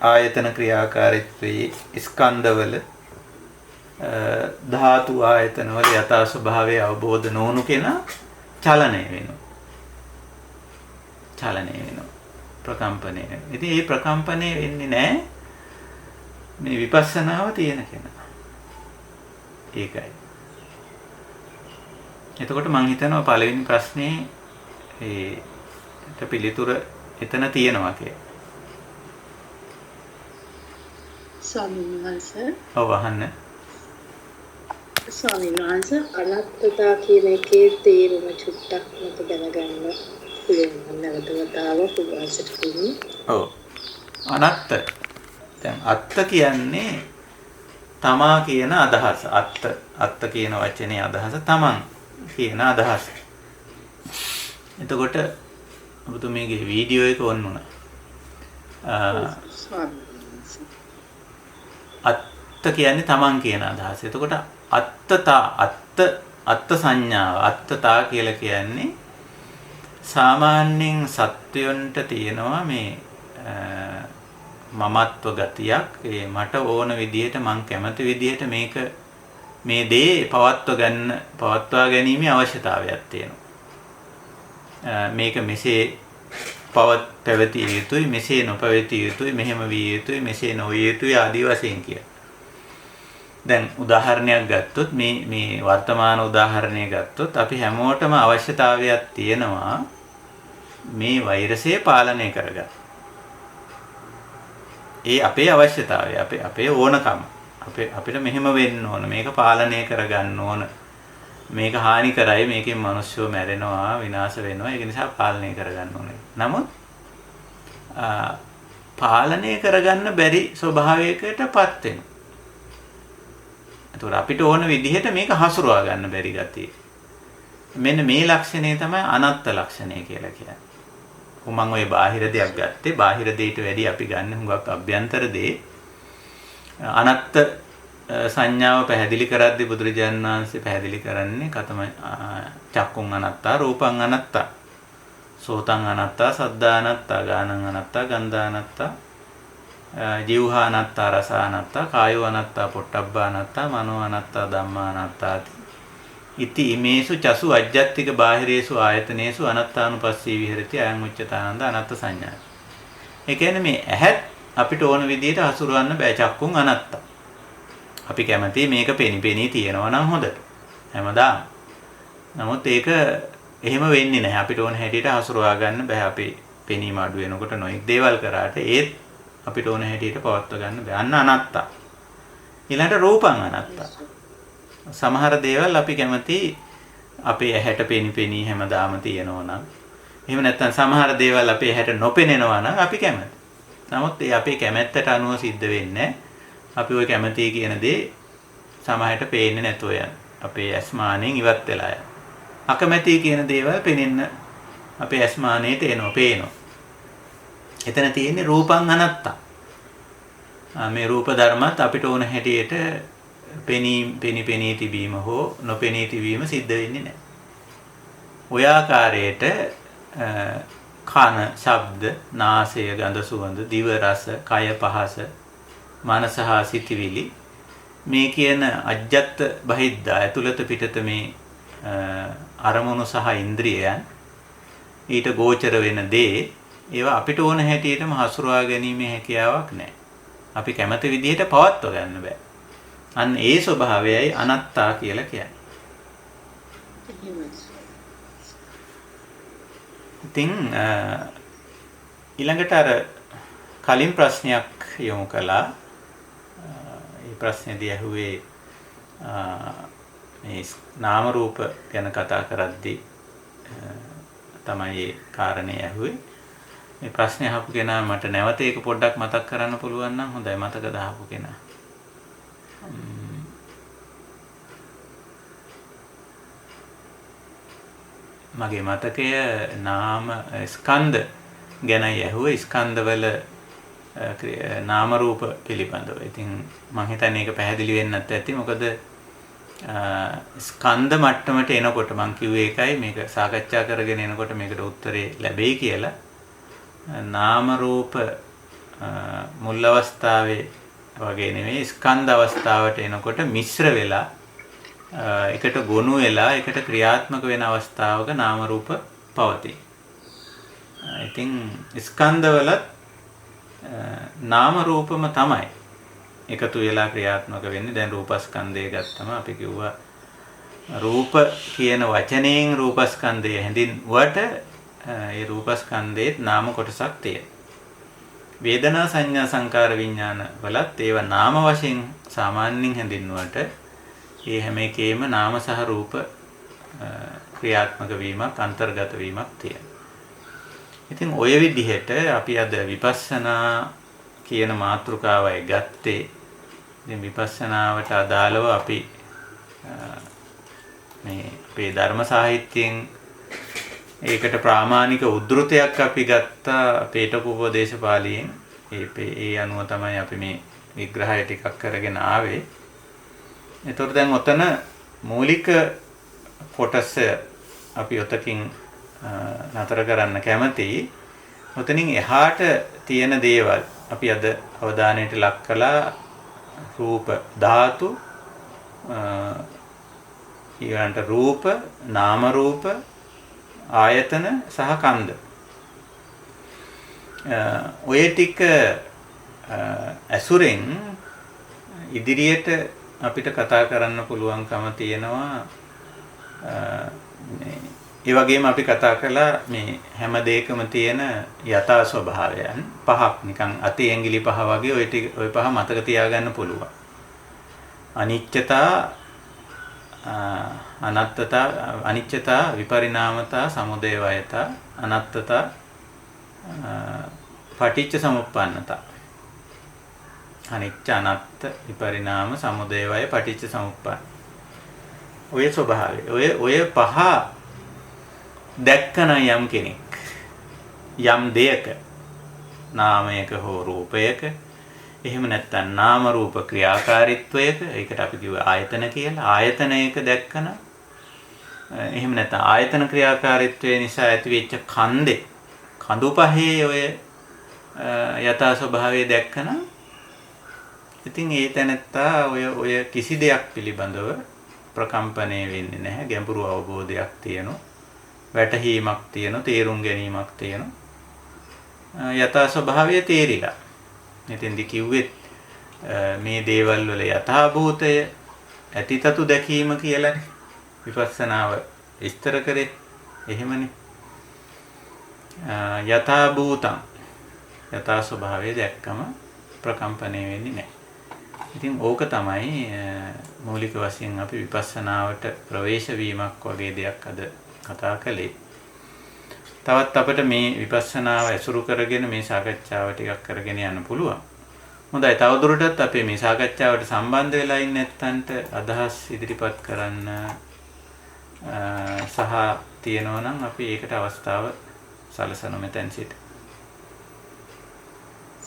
ආයතන ක්‍රියාකාරීත්වයේ ස්කන්ධවල ධාතු ආයතනවල යථා ස්වභාවය අවබෝධ නොවුණු කෙනා චලනය වෙනවා. චලනය වෙනවා. ප්‍රකම්පණය වෙනවා. ඉතින් මේ ප්‍රකම්පණය වෙන්නේ නැහැ මේ විපස්සනාව තියෙන කෙනා. ඒකයි. එතකොට මම හිතනවා පළවෙනි ප්‍රශ්නේ ඒට පිළිතුර එතන තියෙනවා කියලා. ස්වාමීන් වහන්සේ. ඔව් අහන්න. ස්වාමීන් වහන්සේ අනත්තතා කියන එකේ තේරුම චුට්ටක් මට දැනගන්න පුළුවන් නැවත වතාවක් උපවාසට කියන්නේ. ඔව්. අනත්ත. දැන් අත්ත කියන්නේ තමා කියන අදහස. අත්ත කියන වචනේ අදහස තමන් කියන අදහස. එතකොට ඔබතුමීගේ වීඩියෝ එක ඔන් වුණා. අත්ත කියන්නේ තමන් කියන අදහස. එතකොට අත්ත සංඥාව අත්තතා කියලා කියන්නේ සාමාන්‍යයෙන් සත්වයන්ට තියෙනවා මේ මමත්ව ගතියක්. ඒ මට ඕන විදිහට මං කැමති විදිහට මේ දේ පවත්වා ගැනීමේ අවශ්‍යතාවයක් තියෙනවා. මේක මෙසේ පැවතිය යුතුයි, මෙසේ නොපැවතිය යුතුයි, මෙහෙම විය යුතුයි, මෙසේ නොවිය යුතුයි ආදී වශයෙන් කියලා. දැන් උදාහරණයක් ගත්තොත් මේ වර්තමාන උදාහරණය ගත්තොත් අපි හැමෝටම අවශ්‍යතාවයක් තියෙනවා මේ වෛරසය පාලනය කරගන්න. ඒ අපේ අවශ්‍යතාවය, අපේ ඕනකම. අපිට මෙහෙම වෙන්න ඕන, මේක පාලනය කරගන්න ඕන. මේක හානි කරයි, මේකෙන් මිනිස්සු මැරෙනවා, විනාශ වෙනවා. ඒක නිසා පාලනය කරගන්න ඕනේ. නමුත් පාලනය කරගන්න බැරි ස්වභාවයකටපත් වෙනවා. ඒතකොට අපිට ඕන විදිහට මේක හසුරවා ගන්න බැරි ගතිය. මෙන්න මේ ලක්ෂණය තමයි අනත්ත් ලක්ෂණය කියලා කියන්නේ. මම ওই බාහිර දෙයක් ගත්තේ. බාහිර දෙයට වැඩි අපි ගන්න හුඟක් අභ්‍යන්තර දේ. අනත්ත් සංඥාව පැහැදිලි කරද්දී බුදුරජාණන් වහන්සේ පැහැදිලි කරන්නේ කතම චක්කුං අනත්තා, රූපං අනත්තා, සෝතං අනත්තා, සද්දා අනත්තා, ගානං අනත්තා, ගන්ධා අනත්තා, ජීවහා අනත්තා, රස අනත්තා, කායෝ අනත්තා, පොට්ටබ්බා අනත්තා, මනෝ අනත්තා, ධම්මා අනත්තා. ඉති ඉමේසු චසු අජ්ජත්තික බාහිරේසු ආයතනේසු අනත්තානුපස්සී විහෙරති අයං උච්චතානන්ද අනත්ත සංඥා. ඒ කියන්නේ මේ ඇහත් අපිට ඕන විදිහට හසුරවන්න බෑ. චක්කුං අනත්තා. අපි කැමති මේක පෙනි තියෙනවා නම් හොඳට. හැමදාම. නමුත් ඒක එහෙම වෙන්නේ නැහැ. අපිට ඕන හැටියට හසුරවා ගන්න බෑ. අපි පෙනීම අඩු වෙනකොට නොඑක් දේවල් කරාට ඒත් අපිට ඕන හැටියට පවත්වා ගන්න බෑ. අන්න අනත්තා. ඊළඟට රූපං අනත්තා. සමහර දේවල් අපි කැමති අපේ ඇහැට පෙනි හැමදාම තියෙනවා නම්. එහෙම නැත්නම් සමහර දේවල් අපේ ඇහැට නොපෙනෙනවා නම් අපි කැමති. නමුත් ඒ අපේ කැමැත්තට අනුව සිද්ධ වෙන්නේ අපි ওই කැමති කියන දේ සමහරට පේන්නේ නැතුව යන. අපේ ඇස්මානෙන් ඉවත් වෙලා යන. අකමැති කියන දේවල් පෙනෙන්න අපේ ඇස්මානේට එනවා, පේනවා. එතන තියෙන්නේ රූපං අනත්තා. මේ රූප ධර්මත් අපිට ඕන හැටියට පෙනී තිබීම හෝ නොපෙනී තිබීම සිද්ධ වෙන්නේ නැහැ. ඔය ආකාරයට කන, ශබ්ද, නාසය, ගඳ, සුවඳ, දිව, රස, කය, පහස, මනස හා සිතිවිලි මේ කියන අජ්ජත් බහිද්දා ඇතුළත පිටත මේ අරමුණු සහ ඉන්ද්‍රියයන් ඊට ගෝචර වෙන දේ ඒවා අපිට ඕන හැටියටම හසුරවා ගැනීමේ හැකියාවක් නැහැ. අපි කැමති විදිහට පවත්ව ගන්න බෑ. අන්න ඒ ස්වභාවයයි අනත්තා කියලා කියන්නේ. ඉතින් ඊළඟට අර කලින් ප්‍රශ්නයක් යොමු කළා. ඒ ප්‍රශ්නේදී ඇහුවේ මේ නාම රූප ගැන කතා කරද්දී තමයි ඒ කාරණේ ඇහුවේ. මේ ප්‍රශ්නේ අහපු කෙනා මට නැවත ඒක පොඩ්ඩක් මතක් කරන්න පුළුවන් නම් හොඳයි. මතකද අහපු කෙනා? මගේ මතකය නාම ස්කන්ධ ගැනයි ඇහුවේ. ස්කන්ධවල නාම රූප පිළිබඳව. ඉතින් මම හිතන්නේ ඒක පැහැදිලි වෙන්නත් ඇති. මොකද ස්කන්ධ මට්ටමට එනකොට මම කිව්වේ ඒකයි මේක සාකච්ඡා කරගෙන එනකොට මේකට උත්තරේ ලැබෙයි කියලා. නාම රූප මුල් අවස්ථාවේ වගේ නෙමෙයි ස්කන්ධ අවස්ථාවට එනකොට මිශ්‍ර වෙලා එකට ගොනු වෙලා එකට ක්‍රියාත්මක වෙන අවස්ථාවක නාම රූප පවතී. ඉතින් ස්කන්ධවලත් නාම රූපම තමයි එකතු වෙලා ක්‍රියාත්මක වෙන්නේ. දැන් රූපස්කන්ධය ගත්තම අපි කිව්වා රූප කියන වචනයෙන් රූපස්කන්ධය හැඳින්වුවට ඒ රූපස්කන්ධයේ නාම කොටසක් තියෙනවා. වේදනා සංඥා සංකාර විඥාන වලත් ඒවා නාම වශයෙන් සාමාන්‍යයෙන් හැඳින්වුවට ඒ හැම එකේම නාම සහ රූප ක්‍රියාත්මක වීමක් අන්තර්ගත වීමක් තියෙනවා. ඉතින් ඔය විදිහට අපි අද විපස්සනා කියන මාතෘකාවයි ගත්තේ. ඉතින් විපස්සනාවට අදාළව අපි මේ අපේ ධර්ම සාහිත්‍යයෙන් ඒකට ප්‍රාමාණික උද්ෘතයක් අපි ගත්තා පේඨකෝපදේශපාලියෙන්. ඒ අනුව තමයි අපි මේ විග්‍රහය ටිකක් කරගෙන ආවේ. එතකොට දැන් ඔතන මූලික කොටස අපි ඔතකින් නතර කරන්න කැමතියි. ඔතනින් එහාට තියෙන දේවල් අපි අද අවධානයට ලක් කළා. රූප ධාතු, ඊළඟට රූප, නාම රූප, ආයතන සහ කන්ද. ඔය ටික ඇසුරෙන් ඉදිරියට අපිට කතා කරන්න පුළුවන්කම තියෙනවා. ඒ වගේම අපි කතා කළා මේ හැම දෙයකම තියෙන යථා ස්වභාවයන් පහක්. නිකන් අතේ ඇඟිලි පහ වගේ ওই පහ මතක තියාගන්න පුළුවන්. අනිච්චතා, අනත්තතා, අනිච්චතා, විපරිණාමතා, සමුදය වයතා, අනත්තතා, පටිච්ච සමුප්පන්නතා. අනිච්ච, අනත්ත, විපරිණාම, සමුදය වය, පටිච්ච සමුප්පන්න. ඔය ස්වභාවය. ඔය පහ දැක්කන යම් කෙනෙක් යම් දෙයක නාමයක හෝ රූපයක එහෙම නැත්නම් නාම රූප ක්‍රියාකාරීත්වයක ඒකට අපි කිව්ව ආයතන කියලා. ආයතනයක දැක්කන එහෙම නැත්නම් ආයතන ක්‍රියාකාරීත්වය නිසා ඇතිවෙච්ච කන්දේ කඳු පහේ ඔය යථා ස්වභාවය දැක්කන ඉතින් ඒ තැනත්තා ඔය කිසි දෙයක් පිළිබඳව ප්‍රකම්පණය වෙන්නේ නැහැ. ගැඹුරු අවබෝධයක් තියෙනවා. වැටහීමක් තියෙනවා. තේරුම් ගැනීමක් තියෙනවා. යථා ස්වභාවය තේරිලා. ඉතින්දි කිව්වෙත් මේ දේවල් වල යථා භූතය ඇතිතතු දැකීම කියලානේ විපස්සනාව විස්තර කරේ. එහෙමනේ. යථා භූතං යථා ස්වභාවය දැක්කම ප්‍රකම්පණය වෙන්නේ නැහැ. ඉතින් ඕක තමයි මූලික වශයෙන් අපි විපස්සනාවට ප්‍රවේශ වීමක් වගේ දෙයක් අද කතා කළේ. තවත් අපිට මේ විපස්සනාව ඇසුරු කරගෙන මේ සාකච්ඡාව ටිකක් කරගෙන යන්න පුළුවන්. හොඳයි, තවදුරටත් අපේ මේ සාකච්ඡාවට සම්බන්ධ වෙලා ඉන්න නැත්තන්ට අදහස් ඉදිරිපත් කරන්න සහ තියෙනවා නම් අපි ඒකට අවස්ථාව සලසනු මෙතෙන් සිට.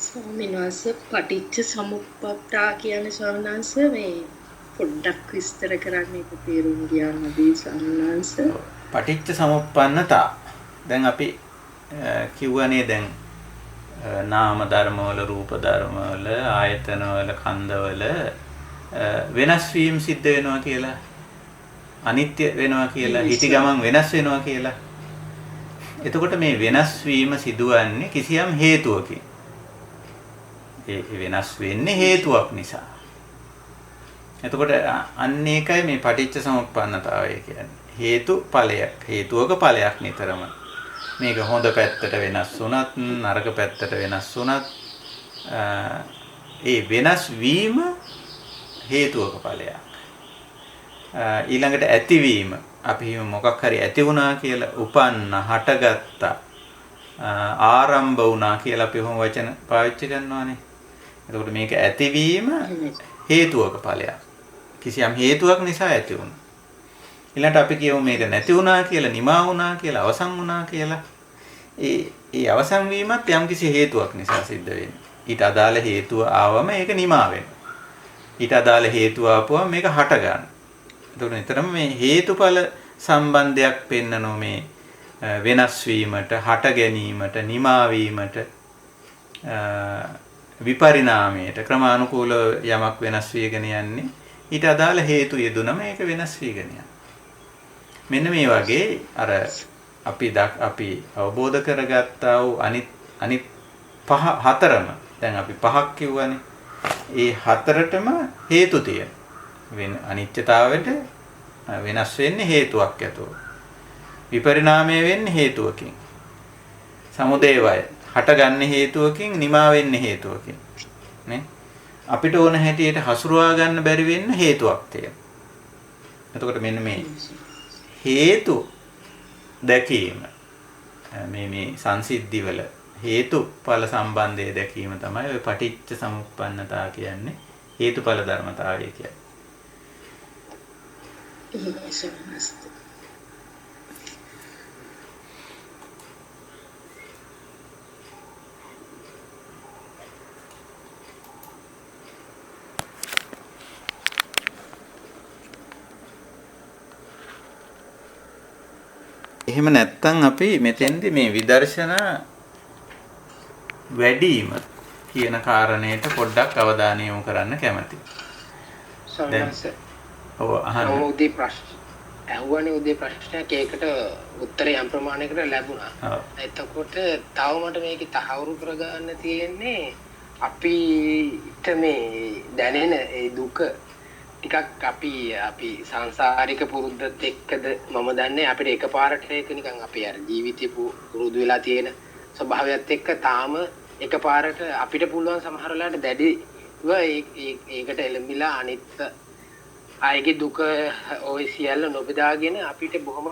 ස්වාමීන් වහන්සේ පටිච්ච සමුප්පාදා කියන්නේ ස්වාමීන් වහන්සේ මේ පොඩ්ඩක් විස්තර කරන්න ඒක තේරුම් ගියාමදී ස්වාමීන් වහන්සේ. පටිච්ච සමුප්පන්නතා. දැන් අපි කිව්වනේ දැන් නාම ධර්මවල රූප ධර්මවල ආයතනවල කන්දවල වෙනස් වීම සිද්ධ වෙනවා කියලා. අනිත්‍ය වෙනවා කියලා, හිටි ගමන් වෙනස් වෙනවා කියලා. එතකොට මේ වෙනස් වීම සිදුවන්නේ කිසියම් හේතුවකින්. ඒ වෙනස් වෙන්නේ හේතුවක් නිසා. එතකොට අන්න ඒකයි මේ පටිච්ච සමුප්පන්නතාවය කියන්නේ. හේතු ඵලයක්. හේතුවක ඵලයක් නිතරම. මේක හොඳ පැත්තට වෙනස් වුණත්, නරක පැත්තට වෙනස් වුණත් ඒ වෙනස් වීම හේතුවක ඵලයක්. ඊළඟට ඇතිවීම අපි මොකක් හරි ඇති වුණා කියලා උපන්න හටගත්තා ආරම්භ වුණා කියලා අපි කොහොම වචන පාවිච්චි කරනවානේ. එතකොට මේක ඇතිවීම හේතුවක ඵලයක්. කිසියම් හේතුවක් නිසා ඇති වුණා. ඊළඟට අපි කියමු මේක නැති වුණා කියලා, නිමා වුණා කියලා, අවසන් වුණා කියලා. ඒ අවසන් වීමත් යම්කිසි හේතුවක් නිසා සිද්ධ වෙන්නේ. ඊට අදාළ හේතුව ආවම ඒක නිමා වෙනවා. ඊට අදාළ හේතුව ආපුවම මේක හට ගන්නවා. එතකොට නිතරම මේ හේතුඵල සම්බන්ධයක් පෙන්නනෝ මේ වෙනස් වීමට, හට ගැනීමට, නිමා වීමට, විපරිණාමයට ක්‍රමානුකූලව යමක් වෙනස් වීගෙන යන්නේ. ඊට අදාළ හේතු යෙදුනම ඒක වෙනස් වීගෙන යනවා. මෙන්න මේ වගේ අර අපි අවබෝධ කරගත්තා වූ අනිත් පහ හතරම දැන් අපි පහක් කිව්වනේ. ඒ හතරටම හේතු තියෙනවා. අනිත්‍යතාවයට වෙනස් වෙන්නේ හේතුවක් ඇතුව. විපරිණාමය වෙන්නේ හේතුවකින්. සමුදය වය හටගන්න හේතුවකින්, නිමා වෙන්නේ හේතුවකින්. නේ? අපිට ඕන හැටියට හසුරුවා ගන්න බැරි වෙන්න හේතුවක් තියෙනවා. එතකොට මෙන්න මේ හේතු දැකීම මේ සංසිද්ධිවල හේතුඵල සම්බන්ධය දැකීම තමයි ඔය පටිච්ච සමුප්පන්නතා කියන්නේ. හේතුඵල ධර්මතාවය කියන්නේ. එහෙම නැත්නම් අපි මෙතෙන්දී මේ විදර්ශනා වැඩිම කියන කාරණේට පොඩ්ඩක් අවධානය යොමු කරන්න කැමතියි. ඔව් අහන්න. උදේ ප්‍රශ්න ඇහුවනේ උදේ ප්‍රශ්නයක් ඒකට උත්තරය යම් ප්‍රමාණයකට ලැබුණා. එතකොට තව මට මේකේ තහවුරු කරගන්න තියෙන්නේ අපිට මේ දැනෙන ඒ දුක ටිකක් අපි සංසාරික පුරුද්දත් එක්කද මම දන්නේ අපිට එකපාරට ඒක නිකන් අපේ අර ජීවිතේ පුරුදු වෙලා තියෙන ස්වභාවයත් එක්ක තාම එකපාරට අපිට පුළුවන් සමහර වෙලාවට දැඩිව ඒකට එළඹිලා අනිත් ආයේ දුක ඔය සියල්ල නොබදාගෙන අපිට බොහොම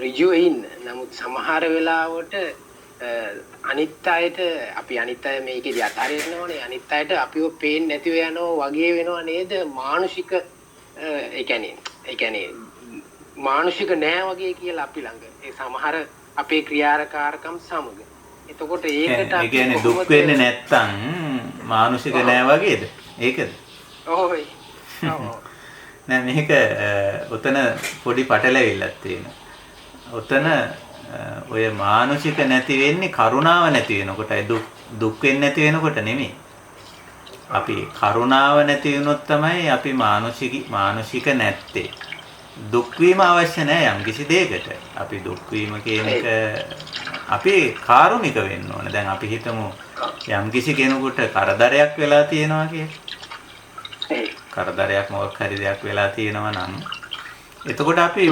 ඍජුව ඉන්න. නමුත් සමහර වෙලාවට අනිත් අයට අපි අනිත් අය මේකේදී අතාරිනවනේ. අනිත් අයට අපිව පේන්නේ නැතිව යනවා වගේ වෙනව නේද? මානසික ඒ කියන්නේ මානසික නෑ වගේ කියලා අපි ළඟ. ඒ සමහර අපේ ක්‍රියාකාරකම් සමග. එතකොට ඒකට අපි කියන්නේ දුක් වෙන්නේ නැත්තම් මානසික නෑ වගේද? ඒකද? ඔව්. නෑ මේක උතන පොඩි පටලැවිල්ලක් තියෙනවා. උතන ඔය මානසික නැති වෙන්නේ කරුණාව නැති වෙනකොටයි දුක් වෙන්නේ නැති වෙනකොට නෙමෙයි. අපි කරුණාව නැති වුණොත් තමයි අපි මානසික නැත්තේ. දුක් වීම අවශ්‍ය නැහැ යම් කිසි දෙයකට. අපි දුක් වීම කියන එක අපි කාරුණික වෙන්න ඕනේ. දැන් අපි හිතමු යම් කිසි කෙනෙකුට කරදරයක් වෙලා තියෙනවා කියලා. කරදරයක් මොකක් හරි දෙයක් වෙලා තියෙනවා නම් එතකොට අපි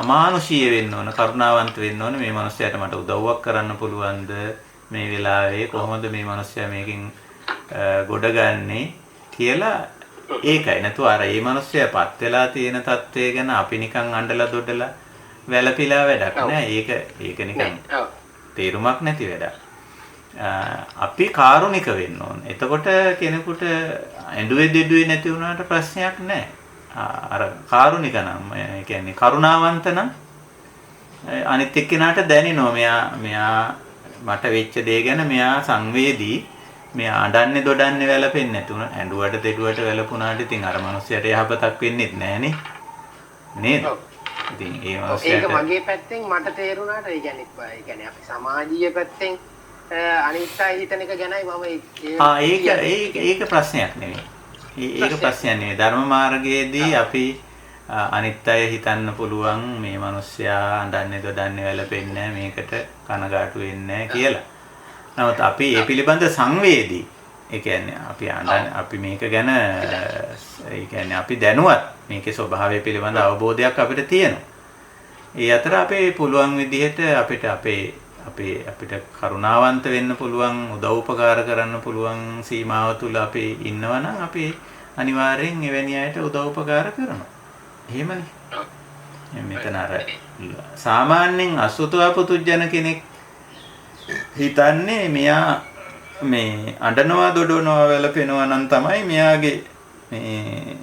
මානුෂීය වෙන්න ඕන, කරුණාවන්ත වෙන්න ඕන. මේ මිනිස්යාට මට උදව්වක් කරන්න පුළුවන්ද මේ වෙලාවේ, කොහොමද මේ මිනිස්යා මේකෙන් ගොඩගන්නේ කියලා. ඒකයි නේතු අර මේ මිනිස්යාපත් වෙලා තියෙන තත්ත්වය ගැන අපි නිකන් අඬලා දොඩලා වැළපිලා වැඩක් නෑ. ඒක නිකන් තේරුමක් නැති වැඩක්. අපි කාරුණික වෙන්න ඕන. එතකොට කෙනෙකුට ඇඬුවේ දෙඩුවේ නැති වුණාට ප්‍රශ්නයක් නැහැ. අර කාරුණික නම් ඒ කියන්නේ කරුණාවන්ත නම් අනිත් එක්කෙනාට දැනෙනවා මෙයා මට වෙච්ච දේ ගැන මෙයා සංවේදී මේ අඬන්නේ දොඩන්නේ වැළපෙන්නේ නැතුණ ඇඬුවට දෙඩුවට වැළපුණාට ඉතින් අර මිනිස්සයාට යහපතක් වෙන්නේ නැහනේ. නේද? ඉතින් ඒ ඒක මිනිස්සයාට මගේ පැත්තෙන් මට තේරුණාට ඒ කියන්නේ අපි සමාජීය පැත්තෙන් අනිත් අය හිතන එක ගැනයි මම ඒක ප්‍රශ්නයක් නෙවෙයි. ඒක ප්‍රශ්නයක් නෙවෙයි. ධර්ම මාර්ගයේදී අපි අනිත් අය හිතන්න පුළුවන් මේ මිනිස්සයා අඬන්නේ දොඩන්නේ වැළපෙන්නේ මේකට කනගාටු වෙන්නේ කියලා. නමුත් අපි ඒ පිළිබඳ සංවේදී. ඒ කියන්නේ අපි මේක ගැන ඒ කියන්නේ අපි දැනුවත් මේකේ ස්වභාවය පිළිබඳ අවබෝධයක් අපිට තියෙනවා. ඒ අතර අපේ පුළුවන් විදිහට අපිට කරුණාවන්ත වෙන්න පුළුවන් උදව් උපකාර කරන්න පුළුවන් සීමාව තුල අපි ඉන්නවා නම් අපි අනිවාර්යෙන් එවැනි අයට උදව් උපකාර කරනවා. එහෙමනේ. මෙතන අර සාමාන්‍යයෙන් අසුතවා පුතුජන කෙනෙක් හිතන්නේ මෙයා මේ අඬනවා දොඩනවා වැළපෙනවා නම් තමයි මෙයාගේ මේ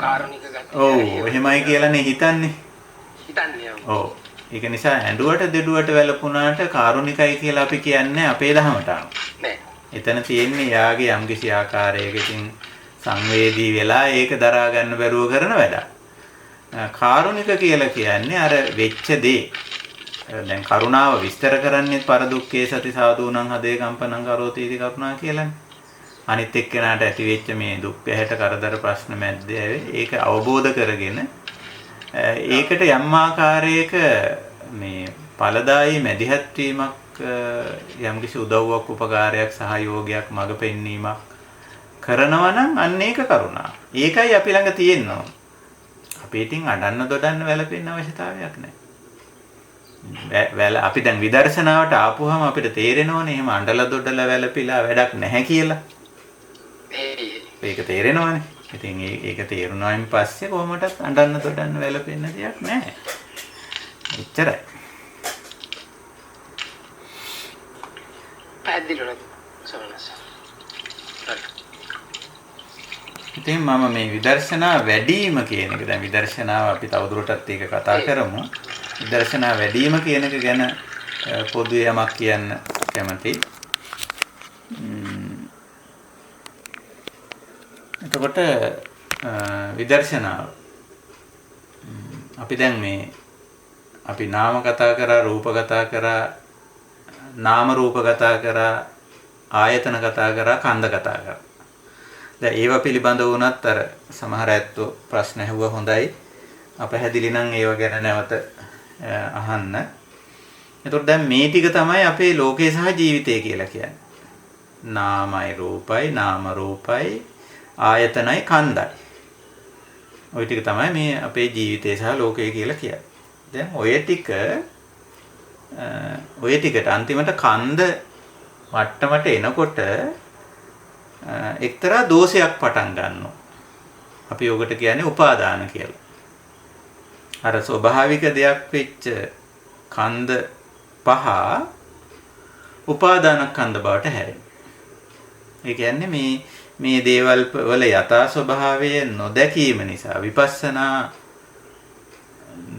කාරුණික ගතිය. ඔව් එහෙමයි කියලානේ හිතන්නේ. ඔව්. ඒක නිසා ඇඬුවට දෙඩුවට වැළපුණාට කාරුණිකයි කියලා අපි කියන්නේ අපේ දහමට නෑ. එතන තියෙන්නේ යාගේ යම්කිසි ආකාරයකින් සංවේදී වෙලා ඒක දරා ගන්න බැරුව කරන වැඩක්. කාරුණික කියලා කියන්නේ අර වෙච්ච දේ. දැන් කරුණාව විස්තර කරන්නේ පරදුක්ඛේ සති සාධූනං හදේ කම්පනං කරෝති इति කරුණා කියලානේ. අනිත් එක්කෙනාට ඇති වෙච්ච මේ දුක් ගැහැට කරදර ප්‍රශ්න මැද්දේ ඒක අවබෝධ කරගෙන ඒකට යම් ආකාරයක මේ ඵලදායී මැදිහත් වීමක් යම්කිසි උදව්වක් උපකාරයක් සහයෝගයක් මඟ පෙන්වීමක් කරනවා නම් අන්න ඒක කරුණා. ඒකයි අපි ළඟ තියෙනවා. අපි ඉතින් අඬන්න දොඩන්න වැළපෙන්න අවශ්‍යතාවයක් නැහැ. අපි දැන් විදර්ශනාවට ආපුවම අපිට තේරෙනවනේ එහෙම අඬලා දොඩලා වැළපිලා වැඩක් නැහැ කියලා. ඒක තේරෙනවනේ. ඉතින් ඒක තේරුණායින් පස්සේ කොහොමදත් අඬන්න දොඩන්න වැළපෙන්න දෙයක් නැහැ. එච්චරයි. පැහැදිලිවද සමනස. ඉතින් මම මේ විදර්ශනා වැඩිම කියන එක දැන් විදර්ශනාව අපි තවදුරටත් ඒක කතා කරමු. විදර්ශනා වැඩිම කියන එක ගැන පොදු යමක් කියන්න කැමතියි. එතකොට විදර්ශනාව අපි දැන් මේ අපි නාම කතා කරා රූප කතා කරා නාම රූප කතා කරා ආයතන කතා කරා කන්ද කතා කරා. දැන් ඒව පිළිබඳව වුණත් අර සමහර ඇත්තෝ ප්‍රශ්න ඇහුවා හොඳයි. අපහැදිලි නම් ඒව ගැන නැවත අහන්න. එතකොට දැන් මේ ටික තමයි අපේ ලෝකේ සහ ජීවිතය කියලා කියන්නේ. නාමයි රූපයි නාම රූපයි ආයතනයි කන්දයි. ওই ටික තමයි මේ අපේ ජීවිතය සහ ලෝකය කියලා කියන්නේ. දැන් ඔය ටිකට අන්තිමට කන්ද මට්ටමට එනකොට එක්තරා දෝෂයක් පටන් ගන්නවා. අපි ඔකට කියන්නේ උපාදාන කියලා. අර ස්වභාවික දෙයක් වෙච්ච කන්ද පහ උපාදාන කන්ද බවට හැරෙනවා. ඒ කියන්නේ මේ දේවල් වල යථා ස්වභාවය නොදැකීම නිසා විපස්සනා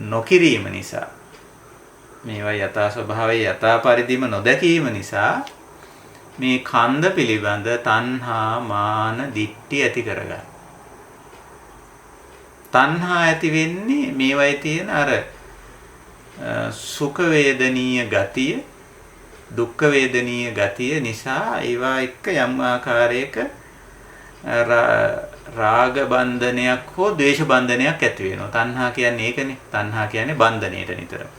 නොකිරීම නිසා මේවා යථා ස්වභාවයේ යථා පරිදිම නොදැකීම නිසා මේ කන්ද පිළිබඳ තණ්හා මාන දිට්ඨි ඇති කරගන්න. තණ්හා ඇති වෙන්නේ මේවයි තියෙන අර සුඛ වේදනීය ගතිය දුක්ඛ වේදනීය ගතිය නිසා ඒවා එක්ක යම් ආකාරයක රාග බන්ධනයක් හෝ ද්වේෂ බන්ධනයක් ඇති වෙනවා. තණ්හා කියන්නේ ඒකනේ. තණ්හා කියන්නේ බන්ධනයට නිතරම.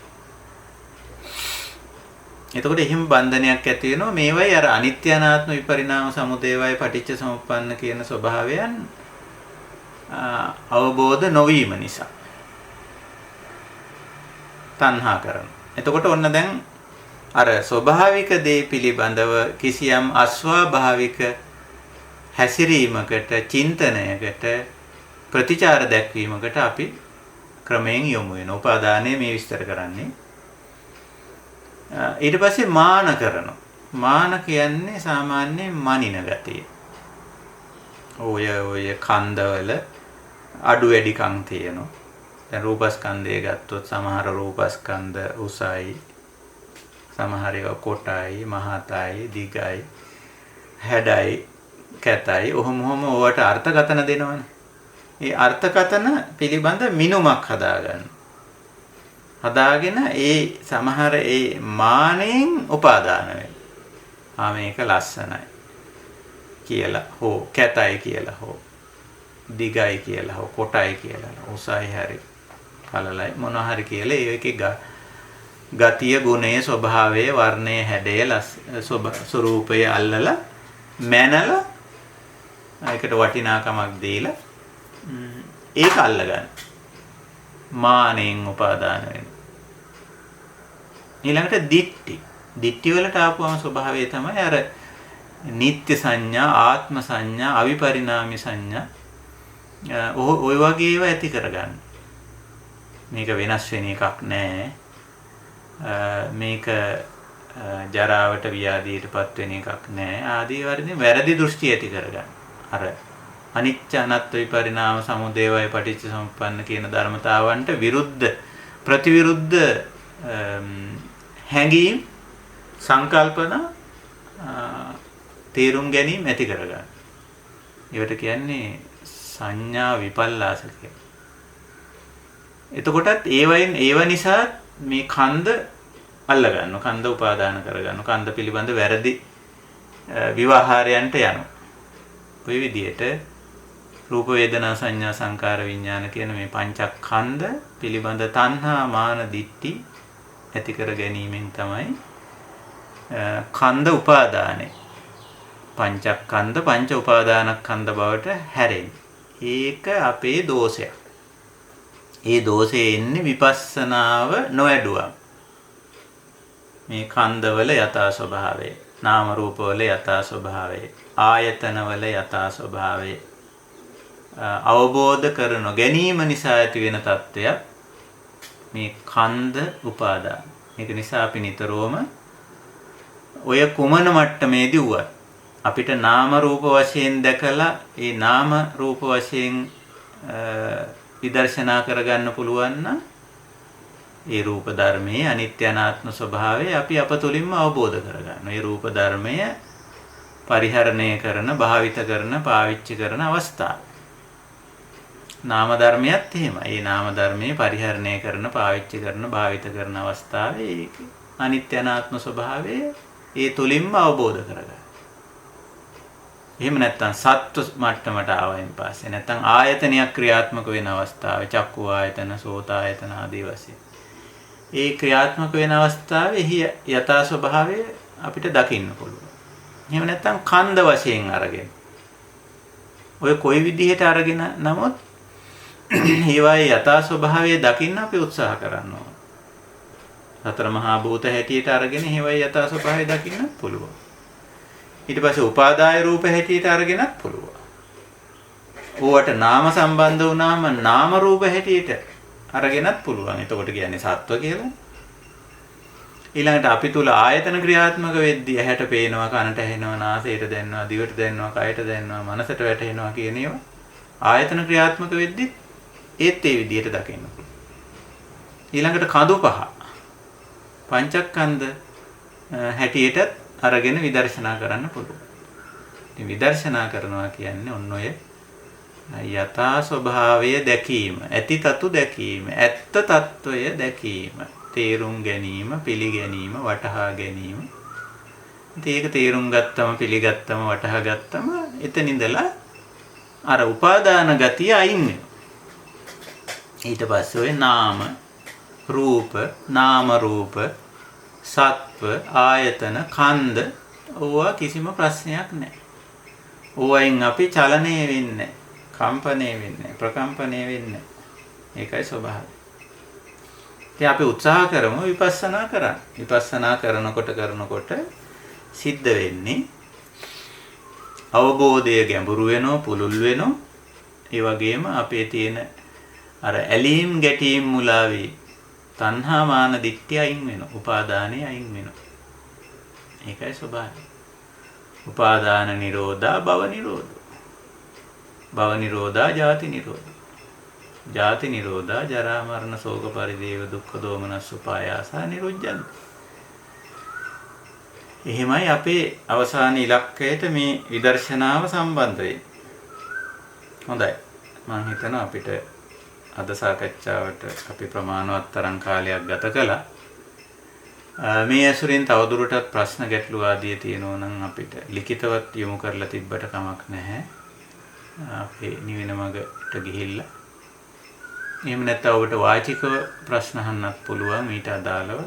එතකොට එහෙම බන්ධනයක් ඇති වෙනවා. මේවයි අර අනිත්‍ය අනාත්ම විපරිණාම සමුදයවයි පටිච්ච සමුප්පන්න කියන ස්වභාවයන් අවබෝධ නොවීම නිසා තණ්හා කරනවා. එතකොට ඔන්න දැන් අර ස්වභාවික දේ පිළිබඳව කිසියම් අස්වාභාවික හැසිරීමකට චින්තනයකට ප්‍රතිචාර දැක්වීමකට අපි ක්‍රමයෙන් යොමු වෙනවා. උපාදානය මේ විස්තර කරන්නේ. ඊට පස්සේ මාන කරනවා. මාන කියන්නේ සාමාන්‍යයෙන් මනින ගතිය. ඔය කන්දවල අඩු වැඩිකම් තියෙනවා. දැන් රූපස්කන්ධය ගත්තොත් සමහර රූපස්කන්ධ උසයි, සමහර ඒවා කොටයි, මහතයි, දිගයි. හැඩයි කැතයි ඔහොම ඕවට අර්ථකථන දෙනවනේ. ඒ අර්ථකථන පිළිබඳ මිනුමක් හදාගෙන ඒ සමහර ඒ මානෙන් උපාදාන වෙනවා. මේක ලස්සනයි කියලා හෝ කැතයි කියලා හෝ දිගයි කියලා හෝ කොටයි කියලා උසයි හරි පළලයි මොනවා හරි කියලා ඒකේ ගතිය ගුණය ස්වභාවය වර්ණය හැඩය ස්වරූපය අල්ලලා මැනලා ඒකට වටිනාකමක් දීලා ඒක අල්ලගන්න මානෙන් උපාදාන වෙන ඊළඟට දිට්ටි වලට ආපුවම ස්වභාවය තමයි අර නිත්‍ය සංඥා ආත්ම සංඥා අවිපරිණාමී සංඥා ඔය වගේ ඒවා ඇති කරගන්න මේක වෙනස් වෙන එකක් නෑ මේක ජරාවට ව්‍යාධියටපත් වෙන එකක් නෑ ආදී වර්ධනේ වැරදි දෘෂ්ටි ඇති කරගන්න අර අනිච්ච අනත්ත් විපරිණාම සමුදය වය පටිච්ච සමුප්පන්න කියන ධර්මතාවන්ට ප්‍රතිවිරුද්ධ හැඟීම් සංකල්පන තේරුම් ගැනීම ඇති කරගන්න. ඒවට කියන්නේ සංඥා විපල්ලාස කියලා. එතකොටත් ඒව නිසා මේ කන්ද අල්ල ගන්නවා. කන්ද උපාදාන කර ගන්නවා. කන්ද පිළිබඳ වැරදි විවහාරයන්ට යනවා. ඔය විදිහට රූප වේදනා සංඥා සංකාර විඥාන කියන මේ පංචස්කන්ධ පිළිබඳ තණ්හා මාන දිට්ඨි ඇති කර ගැනීමෙන් තමයි කන්ද උපාදානේ පංචස්කන්ධ පංච උපාදානස්කන්ධ බවට හැරෙන්නේ. ඒක අපේ දෝෂයක්. ඒ දෝෂේ එන්නේ විපස්සනාව නොඇඩුවම. මේ කන්දවල යථා ස්වභාවය, නාම රූපවල යථා ස්වභාවය, ආයතනවල යථා ස්වභාවය අවබෝධ කර නොගැනීම නිසා ඇති වෙන තත්ත්වයක් මේ කන්ද උපාදාන. ඒක නිසා අපි නිතරම ඔය කුමන මට්ටමේදී වුවත් අපිට නාම රූප වශයෙන් දැකලා ඒ නාම රූප වශයෙන් විදර්ශනා කරගන්න පුළුවන් නම් ඒ රූප ධර්මයේ අනිත්‍ය අනාත්ම ස්වභාවය අපි අප තුළින්ම අවබෝධ කරගන්න. ඒ රූප ධර්මය පරිහරණය කරන, භාවිත කරන, පාවිච්චි කරන අවස්ථාව. නාම ධර්මයත් එහෙමයි. ඒ නාම ධර්මයේ පරිහරණය කරන, පාවිච්චි කරන, භාවිත කරන අවස්ථාවේ අනිත්‍ය අනාත්ම ස්වභාවය ඒ තුලින්ම අවබෝධ කරගන්න. එහෙම නැත්නම් සත්ව මට්ටමට ආවයින් පස්සේ නැත්නම් ආයතනයක් ක්‍රියාත්මක වෙන අවස්ථාවේ චක්කු ආයතන, සෝත ආයතන ආදී වශයෙන් ඒ ක්‍රියාත්මක වෙන අවස්ථාවේ එහි යථා ස්වභාවය අපිට දකින්න පුළුවන්. එහෙම නැත්නම් කන්ද වශයෙන් අරගෙන ඔය කොයි විදිහට අරගෙන නමුත් ඒවායේ යථා ස්වභාවය දකින්න අපි උත්සාහ කරනවා. සතර මහා භූත හැටියට අරගෙන ඒවායේ යථා ස්වභාවය දකින්න පුළුවන්. ඊට පස්සේ උපාදාය රූප හැටියට අරගෙනත් පුළුවන්. ඕවට නාම සම්බන්ධ වුණාම නාම රූප හැටියට අරගෙනත් පුළුවන්. එතකොට කියන්නේ සත්ව කියලා. ඊළඟට අපි තුල ආයතන ක්‍රියාත්මක වෙද්දී ඇහැට පේනවා, කනට ඇහෙනවා, නාසයට දැනෙනවා, දිවට දැනෙනවා, කයට දැනෙනවා, මනසට වැටෙනවා කියන ඒවා ආයතන ක්‍රියාත්මක වෙද්දී ඒත් ඒ විදිහට දකින්න පුළුවන්. ඊළඟට කඳු පහ පංචස්කන්ධ හැටියට අරගෙන විදර්ශනා කරන්න පුළුවන්. ඉතින් විදර්ශනා කරනවා කියන්නේ ඔන්න ඔය යථා ස්වභාවය දැකීම, ඇති තතු දැකීම, ඇත්ත తত্ত্বය දැකීම, තේරුම් ගැනීම, පිළිගැනීම, වටහා ගැනීම. ඉතින් ඒක තේරුම් ගත්තම, පිළිගත්තම, වටහා ගත්තම එතනින්දලා අර උපාදාන ගතිය අයින් වෙනවා. ඊට පස්සේ ඔය නාම රූප, සත්ව, ආයතන, කන්ද ඕවා කිසිම ප්‍රශ්නයක් නැහැ. ඕවයින් අපි චලනය වෙන්නේ, කම්පණය වෙන්නේ, ප්‍රකම්පණය වෙන්නේ. ඒකයි ස්වභාවය. ඉතින් අපි උත්සාහ කරමු විපස්සනා කරන්න. විපස්සනා කරනකොට සිද්ධ වෙන්නේ අවබෝධය ගැඹුරු වෙනවා, පුළුල් වෙනවා. ඒ වගේම අපේ තියෙන අර ඇලීම් ගැටීම් මුලාවේ තණ්හා මාන දිට්ඨිය අයින් වෙනවා. උපාදානෙ අයින් වෙනවා. ඒකයි ස්වභාවය. උපාදාන නිරෝධා භව නිරෝධෝ. භව නිරෝධා ජාති නිරෝධෝ. ජාති නිරෝධා ජරා මරණ ශෝක පරිදේව දුක්ඛ දෝමනස් උපායාසා නිරුද්ධං. එහෙමයි අපේ අවසාන ඉලක්කයට මේ විදර්ශනාව සම්බන්ධ වෙන්නේ. හොඳයි. මම හිතනවා අපිට අද සාකච්ඡාවට අපි ප්‍රමාණවත් තරම් කාලයක් ගත කළා. මේ ඇසුරින් තවදුරටත් ප්‍රශ්න ගැටලු ආදී තියෙනවා නම් අපිට ලිඛිතවත් යොමු කරලා තිබ්බට කමක් නැහැ. අපේ නිවෙන මගට ගිහිල්ලා. එහෙම නැත්නම් ඔබට වාචිකව ප්‍රශ්න අහන්නත් පුළුවන් ඊට අදාළව.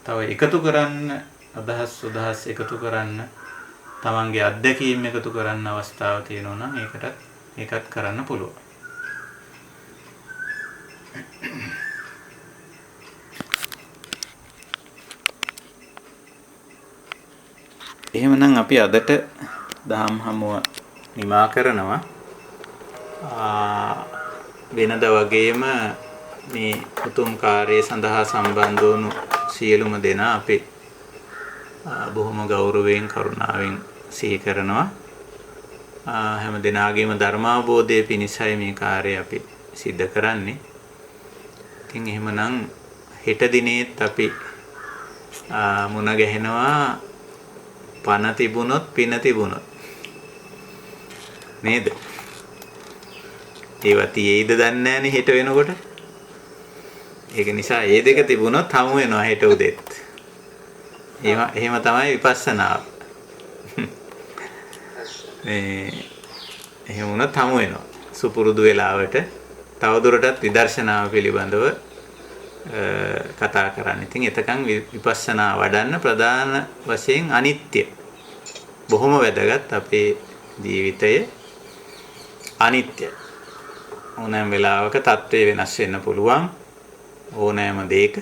තව එකතු කරන්න අදහස් එකතු කරන්න තමන්ගේ අත්දැකීම් එකතු කරන්න අවස්ථාව තියෙනවා නම් ඒකත් කරන්න පුළුවන්. එහෙමනම් අපි අදට දහම් හමුව නිමා කරනවා. වෙනද වගේම මේ උතුම් කාර්යය සඳහා සම්බන්ධ වුණු සියලුම දෙනා අපි බොහොම ගෞරවයෙන් කරුණාවෙන් සිහි කරනවා. හැම දිනාගේම ධර්මාවබෝධය පිණිසයි මේ කාර්යය අපි සිද්ධ කරන්නේ. ඉතින් එහෙමනම් හෙට දිනේත් අපි මුණ ගැහෙනවා පණ තිබුණොත් පින තිබුණොත් නේද? ඒවා තියෙයිද දන්නේ නැහනේ හෙට වෙනකොට. ඒක නිසා මේ දෙක තිබුණොත් හමු වෙනවා හෙට උදේත්. එහෙම තමයි විපස්සනාව. එහෙම වුණත් හමු වෙනවා. සුපුරුදු වෙලාවට තවදුරටත් විදර්ශනාව පිළිබඳව කතා කරන්න. ඉතින් එතකන් විපස්සනා වඩන්න ප්‍රධාන වශයෙන් අනිත්‍ය. බොහොම වැදගත් අපේ ජීවිතයේ අනිත්‍ය. ඕනෑම වෙලාවක තත්ත්වය වෙනස් වෙන්න පුළුවන්. ඕනෑම දෙයක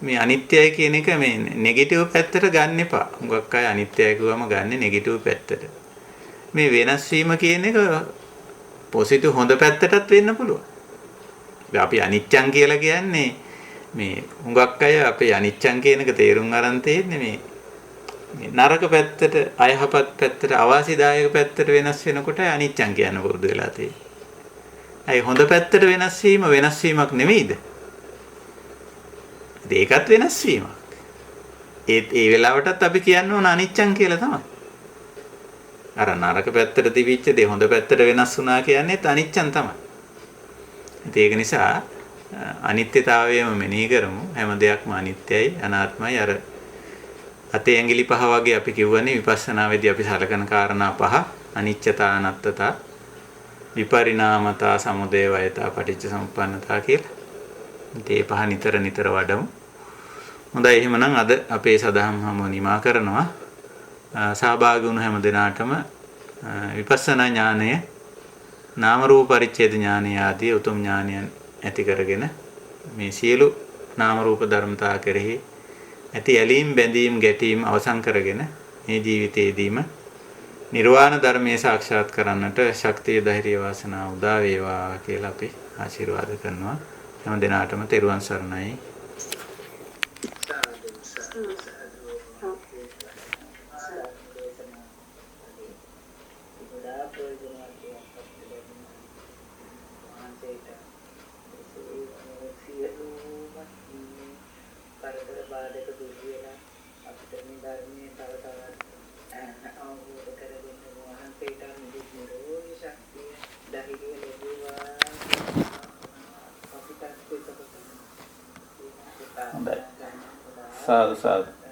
මේ අනිත්‍යයි කියන එක මේ නෙගටිව් පැත්තට ගන්න එපා. හුඟක් අය අනිත්‍යයි කියවම ගන්න නෙගටිව් පැත්තට. මේ වෙනස් වීම කියන එක පොසිටිව් හොඳ පැත්තටත් වෙන්න පුළුවන්. අපි අනිච්චං කියලා කියන්නේ මේ හුඟක් අය අපේ අනිච්චං කියන එක තේරුම් අරන් තියෙන්නේ මේ නරක පැත්තට, අයහපත් පැත්තට, අවාසිදායක පැත්තට වෙනස් වෙනකොට අනිච්චං කියන පුරුදු වෙලා තියෙන්නේ. අය හොඳ පැත්තට වෙනස් වීමක් නෙවෙයිද? ඒකත් වෙනස් වීමක්. ඒ වෙලාවටත් අපි කියන්න ඕන අනිච්චං කියලා තමයි. අර නරක පැත්තට තිබිච්ච දේ හොඳ පැත්තට වෙනස් වුණා කියන්නේත් අනිච්චං තමයි. ඒක නිසා අනිත්‍යතාවයම මෙනෙහි කරමු. හැම දෙයක්ම අනිත්‍යයි, අනාත්මයි. අර අතේ ඇඟිලි පහ වගේ අපි කියවනේ විපස්සනාවේදී අපි සලකන කාරණා පහ: අනිච්චතා, අනත්තතා, විපරිණාමතා, සමුදය වයතා, පටිච්ච සමුප්පන්නතා කියලා. මේ පහ නිතර වඩමු. හොඳයි එහෙමනම් අද අපේ සදහම් හමුව නිමා කරනවා. සහභාගී වුණු හැම දිනාටම විපස්සනා ඥානය, නාම රූප පරිච්ඡේද ඥානය ආදී උතුම් ඥානයන් ඇති කරගෙන මේ සියලු නාම රූප ධර්මතා කෙරෙහි ඇති ඇලීම් බැඳීම් ගැටීම් අවසන් කරගෙන මේ ජීවිතයේදීම නිර්වාණ ධර්මයේ සාක්ෂාත් කරන්නට ශක්තිය ධෛර්ය වාසනාව උදා වේවා කියලා අපි ආශිර්වාද කරනවා. හැම දිනාටම තෙරුවන් සරණයි. Sadhu sadhu.